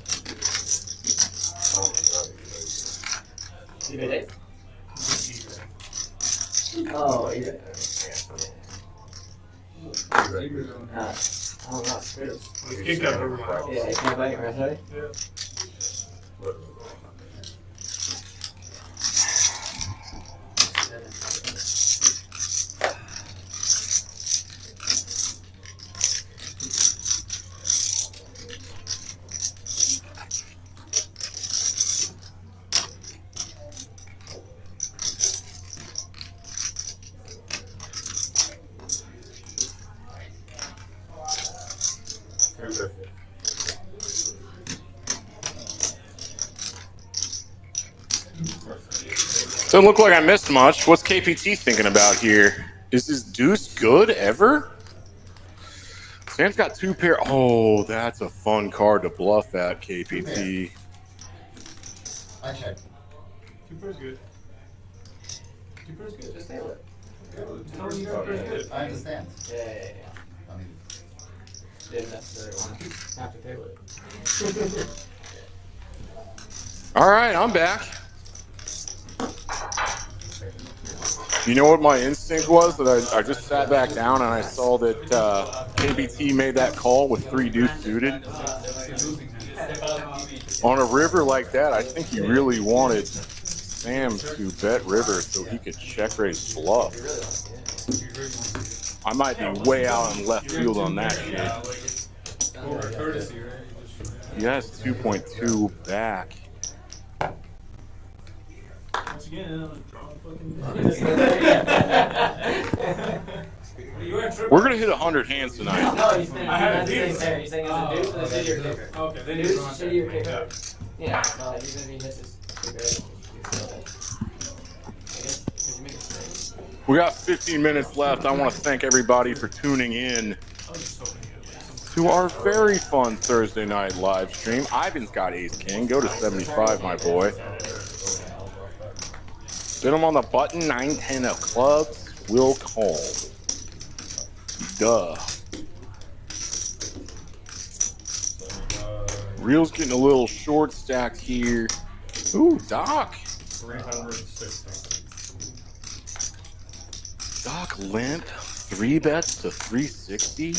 You did it? Oh, yeah. I don't know, screw. Let's kick that over my house. Yeah, you can't bite it right away? Yeah. Doesn't look like I missed much. What's KPT thinking about here? Is this deuce good ever? Sam's got 2 pair. Oh, that's a fun card to bluff at, KPT. I check. Two pair's good. Two pair's good. Just table it. Tell me two pair's good. I understand. Yeah. I mean, Didn't necessarily want to have to table it. All right, I'm back. You know what my instinct was? That I just sat back down and I saw that KBT made that call with 3 deuce suited. On a river like that, I think he really wanted Sam to bet river so he could check raise bluff. I might be way out in left field on that shit. He has 2.2 back. Once again, We're gonna hit 100 hands tonight. No, he's saying he's saying it's a deuce and a shittier kicker. Okay, then Deuce he's is on. shittier kicker. Yeah, no, even if he hits his kicker, he's make it straight. We got 15 minutes left. I want to thank everybody for tuning in to our very fun Thursday night live stream. Ivan's got ace king. Go to 75, my boy. Bid him on the button. 9-10 of clubs. Will call. Duh. Reel's getting a little short stacked here. Ooh, Doc. 360. Doc limp. 3 bets to 360.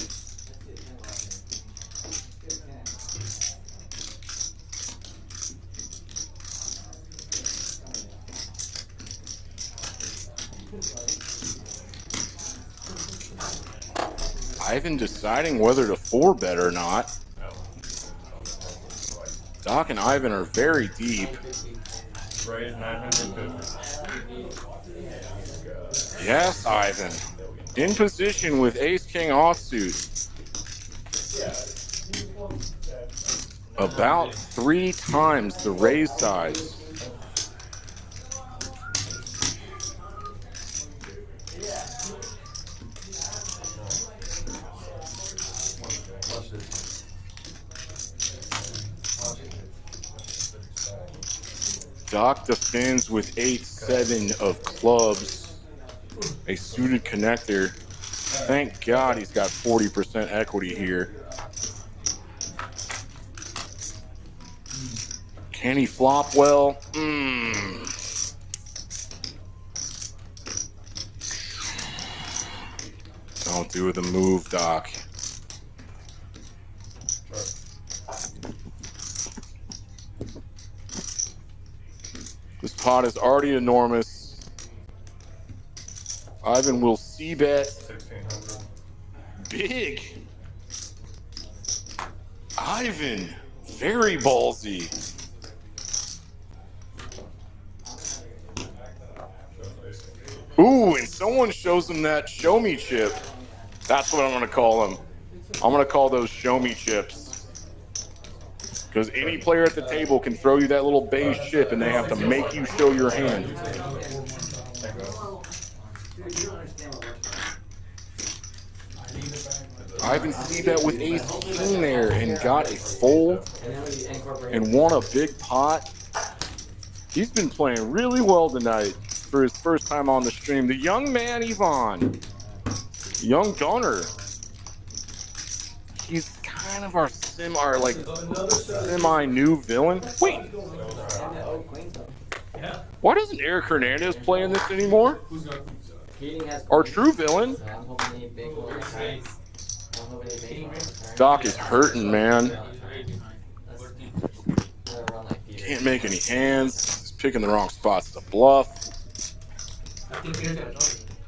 Ivan deciding whether to 4-bet or not. Doc and Ivan are very deep. Raise 950. Yes, Ivan. In position with ace-king offsuit. About 3 times the raise size. Doc defends with 8-7 of clubs, a suited connector. Thank God he's got 40% equity here. Can he flop well? Don't do the move, Doc. This pot is already enormous. Ivan will c-bet. 1600. Big. Ivan, very ballsy. Ooh, and someone shows him that show me chip. That's what I'm going to call them. I'm going to call those show me chips. Because any player at the table can throw you that little beige chip and they have to make you show your hand. Ivan c-bet with ace king there and got a fold and won a big pot. He's been playing really well tonight for his first time on the stream. The young man, Ivan. Young gunner. He's kind of our semi-new villain. Wait. Why doesn't Eric Hernandez play in this anymore? Our true villain. Doc is hurting, man. Can't make any hands. He's picking the wrong spots to bluff.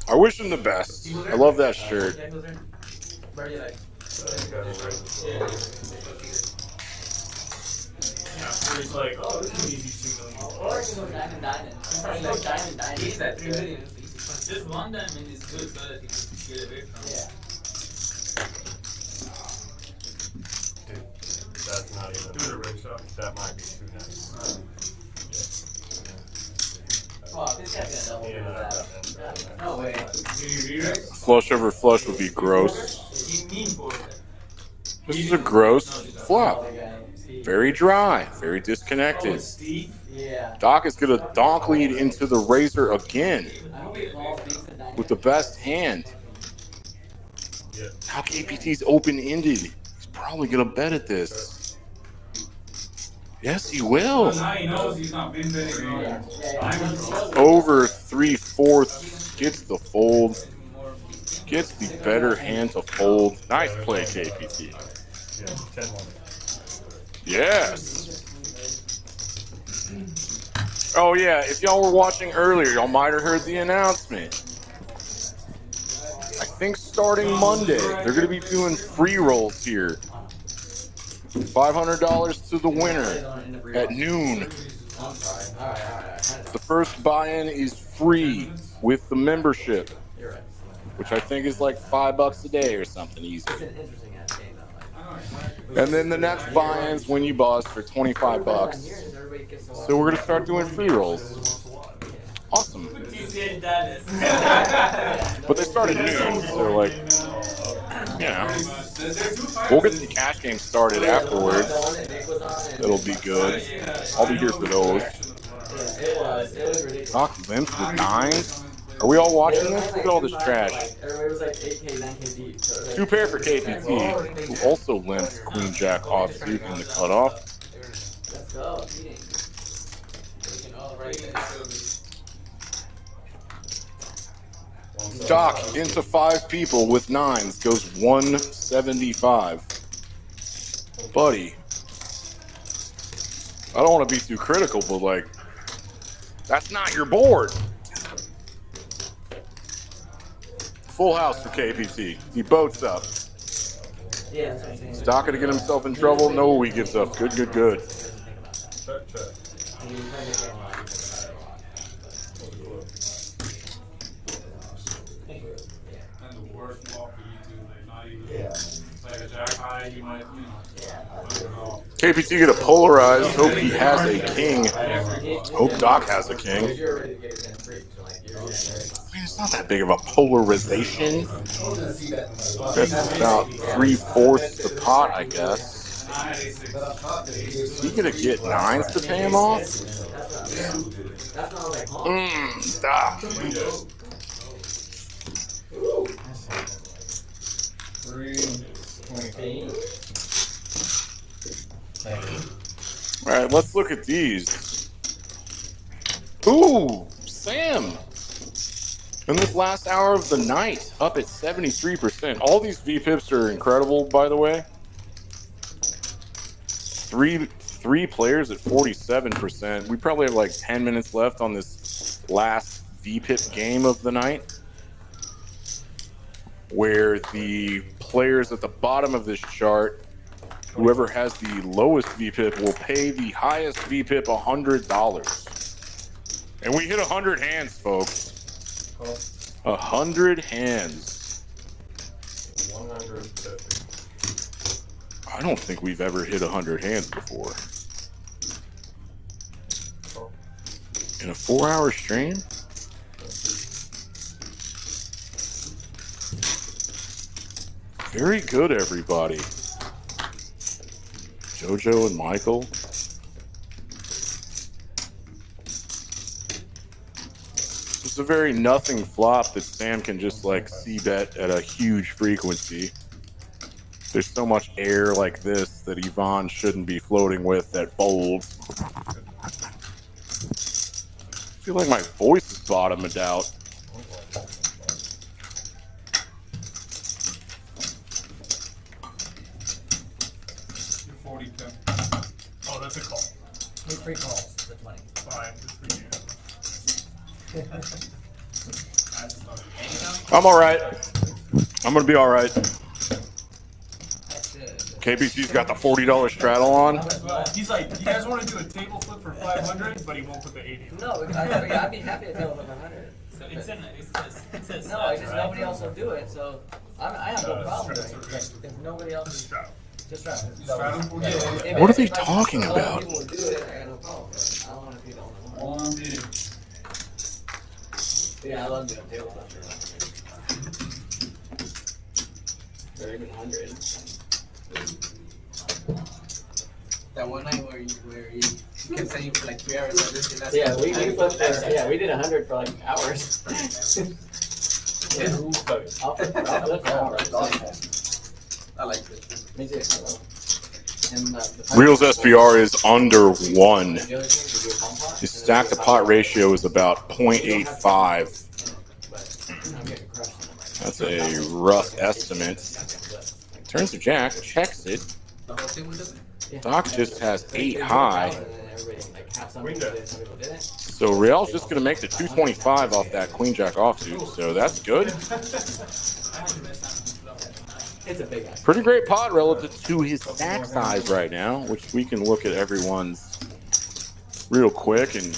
I wish him the best. I love that shirt. He's like, oh, this is easy 2 million. Or you go diamond. He's at 3 million. Just one diamond is good so that he can get away from it. Dude, that's not even. Do the rig shot. That might be too nice. Well, this guy's gonna double that. No way. Flush over flush would be gross. This is a gross flop. Very dry, very disconnected. Yeah. Doc is going to donk lead into the razor again I hope he falls decent down with the best hand. Now KPT's open-ended. He's probably going to bet at this. Yes, he will. Now he knows he's not been betting on Over 3/4 gets the fold. Gets the better hand to fold. Nice play, KPT. Yes. Oh yeah, if y'all were watching earlier, y'all might have heard the announcement. I think starting Monday, they're going to be doing free rolls here. $500 to the winner at noon. The first buy-in is free with the membership, which I think is like $5 a day or something easy. And then the next buy-ins when you bust for $25. So we're gonna start doing free rolls. Awesome. But they start at noon, so like, yeah. We'll get the cash game started afterwards. It'll be good. I'll be here for those. Doc limps with 9s. Are we all watching this? Look at all this trash. Everybody was like 8K, 9K deep. 2 pair for KPT, who also limped Queen Jack offsuit in the cutoff. Let's go. Doc into 5 people with 9s goes 175. Buddy, I don't want to be too critical, but like, that's not your board. Full house for KPT. He boats up. Yeah, that's what I'm saying. Is Doc gonna get himself in trouble? No, he gives up. Good, good, good. And the worst flop for you too, like not even like a jack high, you might, you know. KPT gonna polarize. Hope he has a king. Hope Doc has a king. I mean, it's not that big of a polarization. That's about 3/4 the pot, I guess. Is he gonna get 9s to pay him off? Doc. All right, let's look at these. Ooh, Sam. In this last hour of the night, up at 73%. All these VPIPs are incredible, by the way. Three players at 47%. We probably have like 10 minutes left on this last VPIP game of the night, where the players at the bottom of this chart, whoever has the lowest VPIP will pay the highest VPIP $100. And we hit 100 hands, folks. 100 hands. 150. I don't think we've ever hit 100 hands before. In a 4-hour stream? Very good, everybody. Jojo and Michael. It's a very nothing flop that Sam can just like c-bet at a huge frequency. There's so much air like this that Yvonne shouldn't be floating with that folds. I feel like my voice is bottomed out. Oh, that's a call. Need 3 calls for 20. Fine, good for you. I'm alright. I'm gonna be alright. KBC's got the $40 straddle on. He's like, you guys want to do a table flip for 500, but he won't put the 80. No, I'd be happy to table it for 100. So it's in No, it's just nobody else will do it, so I have no problem with it. If nobody else is just straddle. What are they talking about? People will do it, I got no problem with it. I don't want to be the only one. Yeah, I love doing table flips for 100. Or even 100. That one night where you kept saying for like 3 hours. Yeah, we flipped there. Yeah, we did 100 for like hours. Yeah. I'll flip for hours. I like this. Me too. And, Reels SPR is under 1. His stack to pot ratio is about 0.85. That's a rough estimate. Turns to Jack, checks it. Doc just has 8 high. So Real's just going to make the 225 off that Queen Jack offsuit. So that's good. It's a big ass. Pretty great pot relative to his stack size right now, which we can look at everyone's real quick and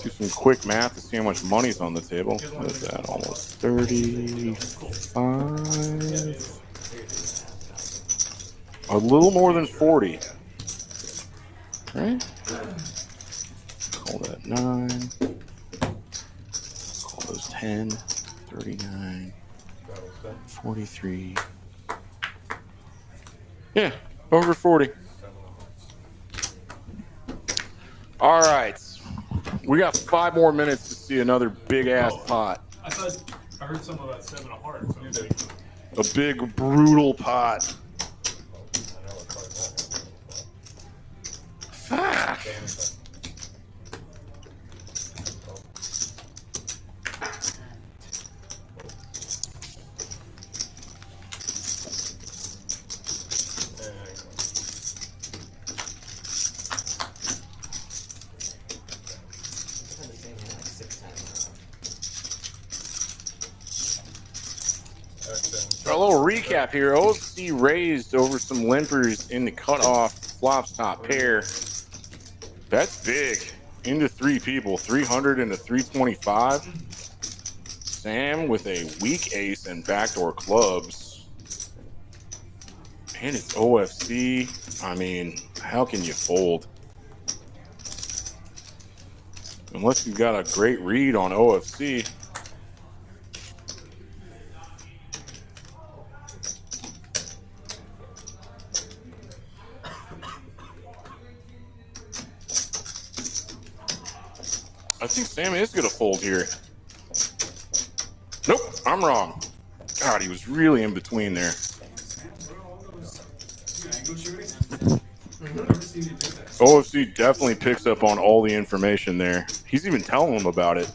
do some quick math to see how much money's on the table. What is that? Almost 35. A little more than 40. Right? Call that 9. Call those 10. 39. 43. Yeah, over 40. All right. We got 5 more minutes to see another big-ass pot. I heard something about 7 of hearts. A big, brutal pot. Fuck. A little recap here. OFC raised over some limpers in the cutoff flops top pair. That's big. Into 3 people. 300 into 325. Sam with a weak ace and backdoor clubs. And it's OFC. I mean, how can you fold? Unless you've got a great read on OFC. I think Sam is going to fold here. Nope, I'm wrong. God, he was really in between there. OFC definitely picks up on all the information there. He's even telling him about it.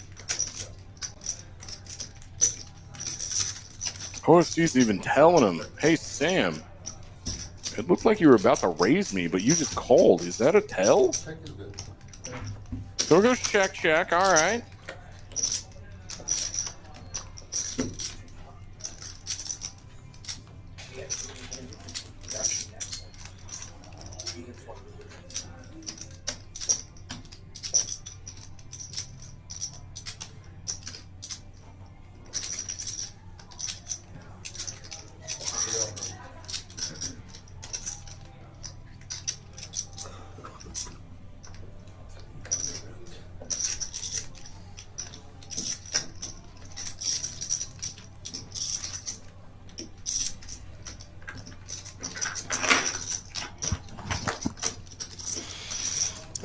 OFC's even telling him, hey, Sam, it looked like you were about to raise me, but you just called. Is that a tell? Check is good. So it goes check, check. All right.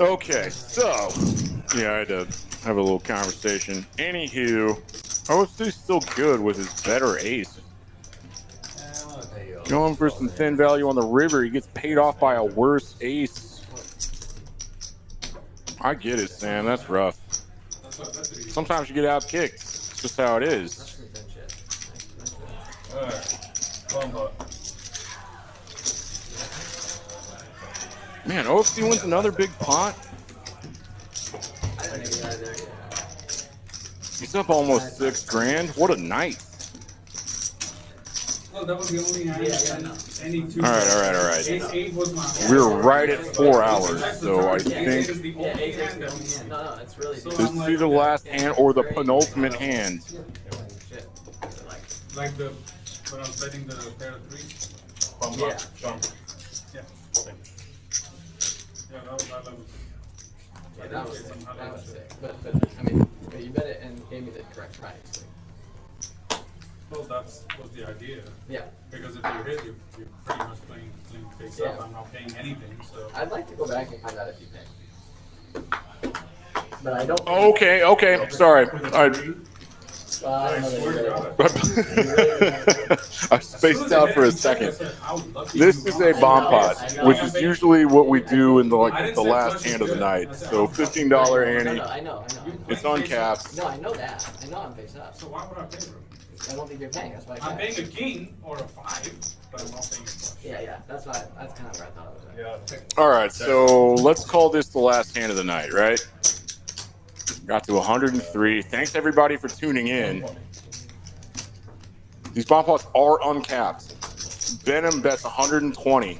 Okay, so yeah, I had to have a little conversation. Anywho, OFC's still good with his better ace. Going for some thin value on the river, he gets paid off by a worse ace. I get it, Sam. That's rough. Sometimes you get out kicked. It's just how it is. Man, OFC wins another big pot. He's up almost $6,000. What a night. Well, that was the only any two. All right. Ace 8 was my We're right at 4 hours, so I think it's really this is either the last hand or the penultimate hand. like the when I was betting the pair of 3s. Yeah. Yeah, that was Yeah, that was sick. But I mean, you bet it and gave me the correct price. Well, that's was the idea. Yeah. Because if you hit, you're pretty much playing face up. I'm not paying anything, so. I'd like to go back and find out if you pay. But I don't. Okay. Sorry. I spaced out for a second. This is a bomb pot, which is usually what we do in the last hand of the night. So $15 ante. I know. It's uncapped. No, I know that. I know I'm face up. So why would I pay for it? I don't think you're paying. That's why I'm paying a king or a 5, but I'm not paying a flush. Yeah. That's kind of where I thought it was at. All right, so let's call this the last hand of the night, right? Got to 103. Thanks everybody for tuning in. These bomb pots are uncapped. Venom bets 120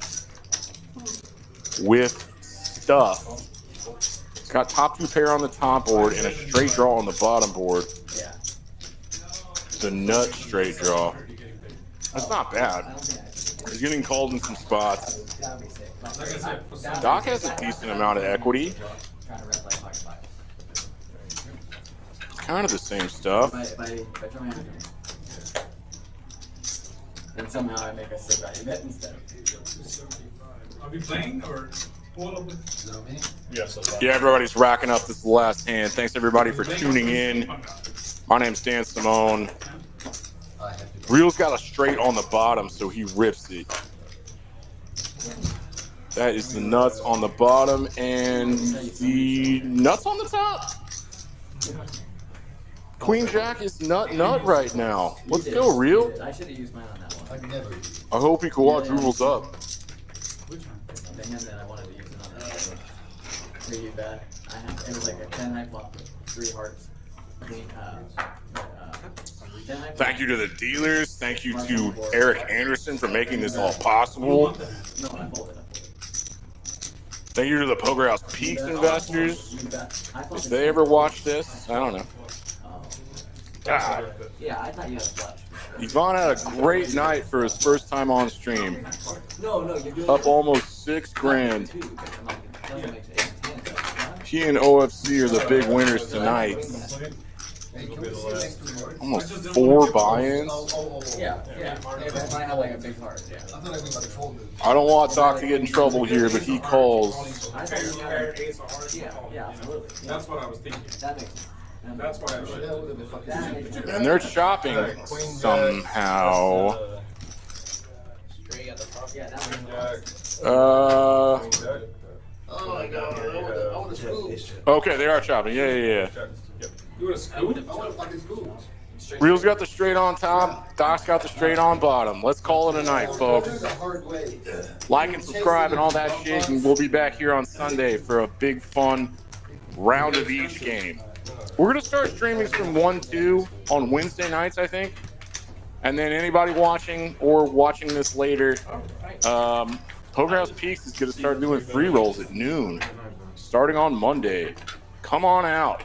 with stuff. It's got top 2 pair on the top board and a straight draw on the bottom board. Yeah. It's a nut straight draw. That's not bad. He's getting called in some spots. Doc has a decent amount of equity. Kind of the same stuff. And somehow I make a sit value bet instead. Are we playing or pull up with? Yes. Yeah, everybody's racking up this last hand. Thanks everybody for tuning in. My name's Dan Simone. Real's got a straight on the bottom, so he rips it. That is the nuts on the bottom and the nuts on the top. Queen Jack is nut right now. Let's go, Real. I should have used mine on that one. I hope he quadruples up. The hand that I wanted to use it on that one. Pretty bad. It was like a 10 high flop with 3 hearts. Thank you to the dealers. Thank you to Eric Anderson for making this all possible. Thank you to the Poker House Peaks investors. If they ever watch this, I don't know. God. Yeah, I thought you had a flush. Yvonne had a great night for his first time on stream. No, you're doing Up almost $6 grand. He and OFC are the big winners tonight. Almost 4 buy-ins. Yeah. I have like a big heart. Yeah. I don't want Doc to get in trouble here, but he calls. I thought you had ace of hearts. Yeah, absolutely. That's what I was thinking. That makes sense. That's why I should. And they're chopping somehow. Okay, they are chopping. Yeah. Real's got the straight on top. Doc's got the straight on bottom. Let's call it a night, folks. Like and subscribe and all that shit, and we'll be back here on Sunday for a big, fun round of each game. We're going to start streaming from 1-2 on Wednesday nights, I think. And then anybody watching or watching this later, Poker House Peaks is going to start doing free rolls at noon, starting on Monday. Come on out.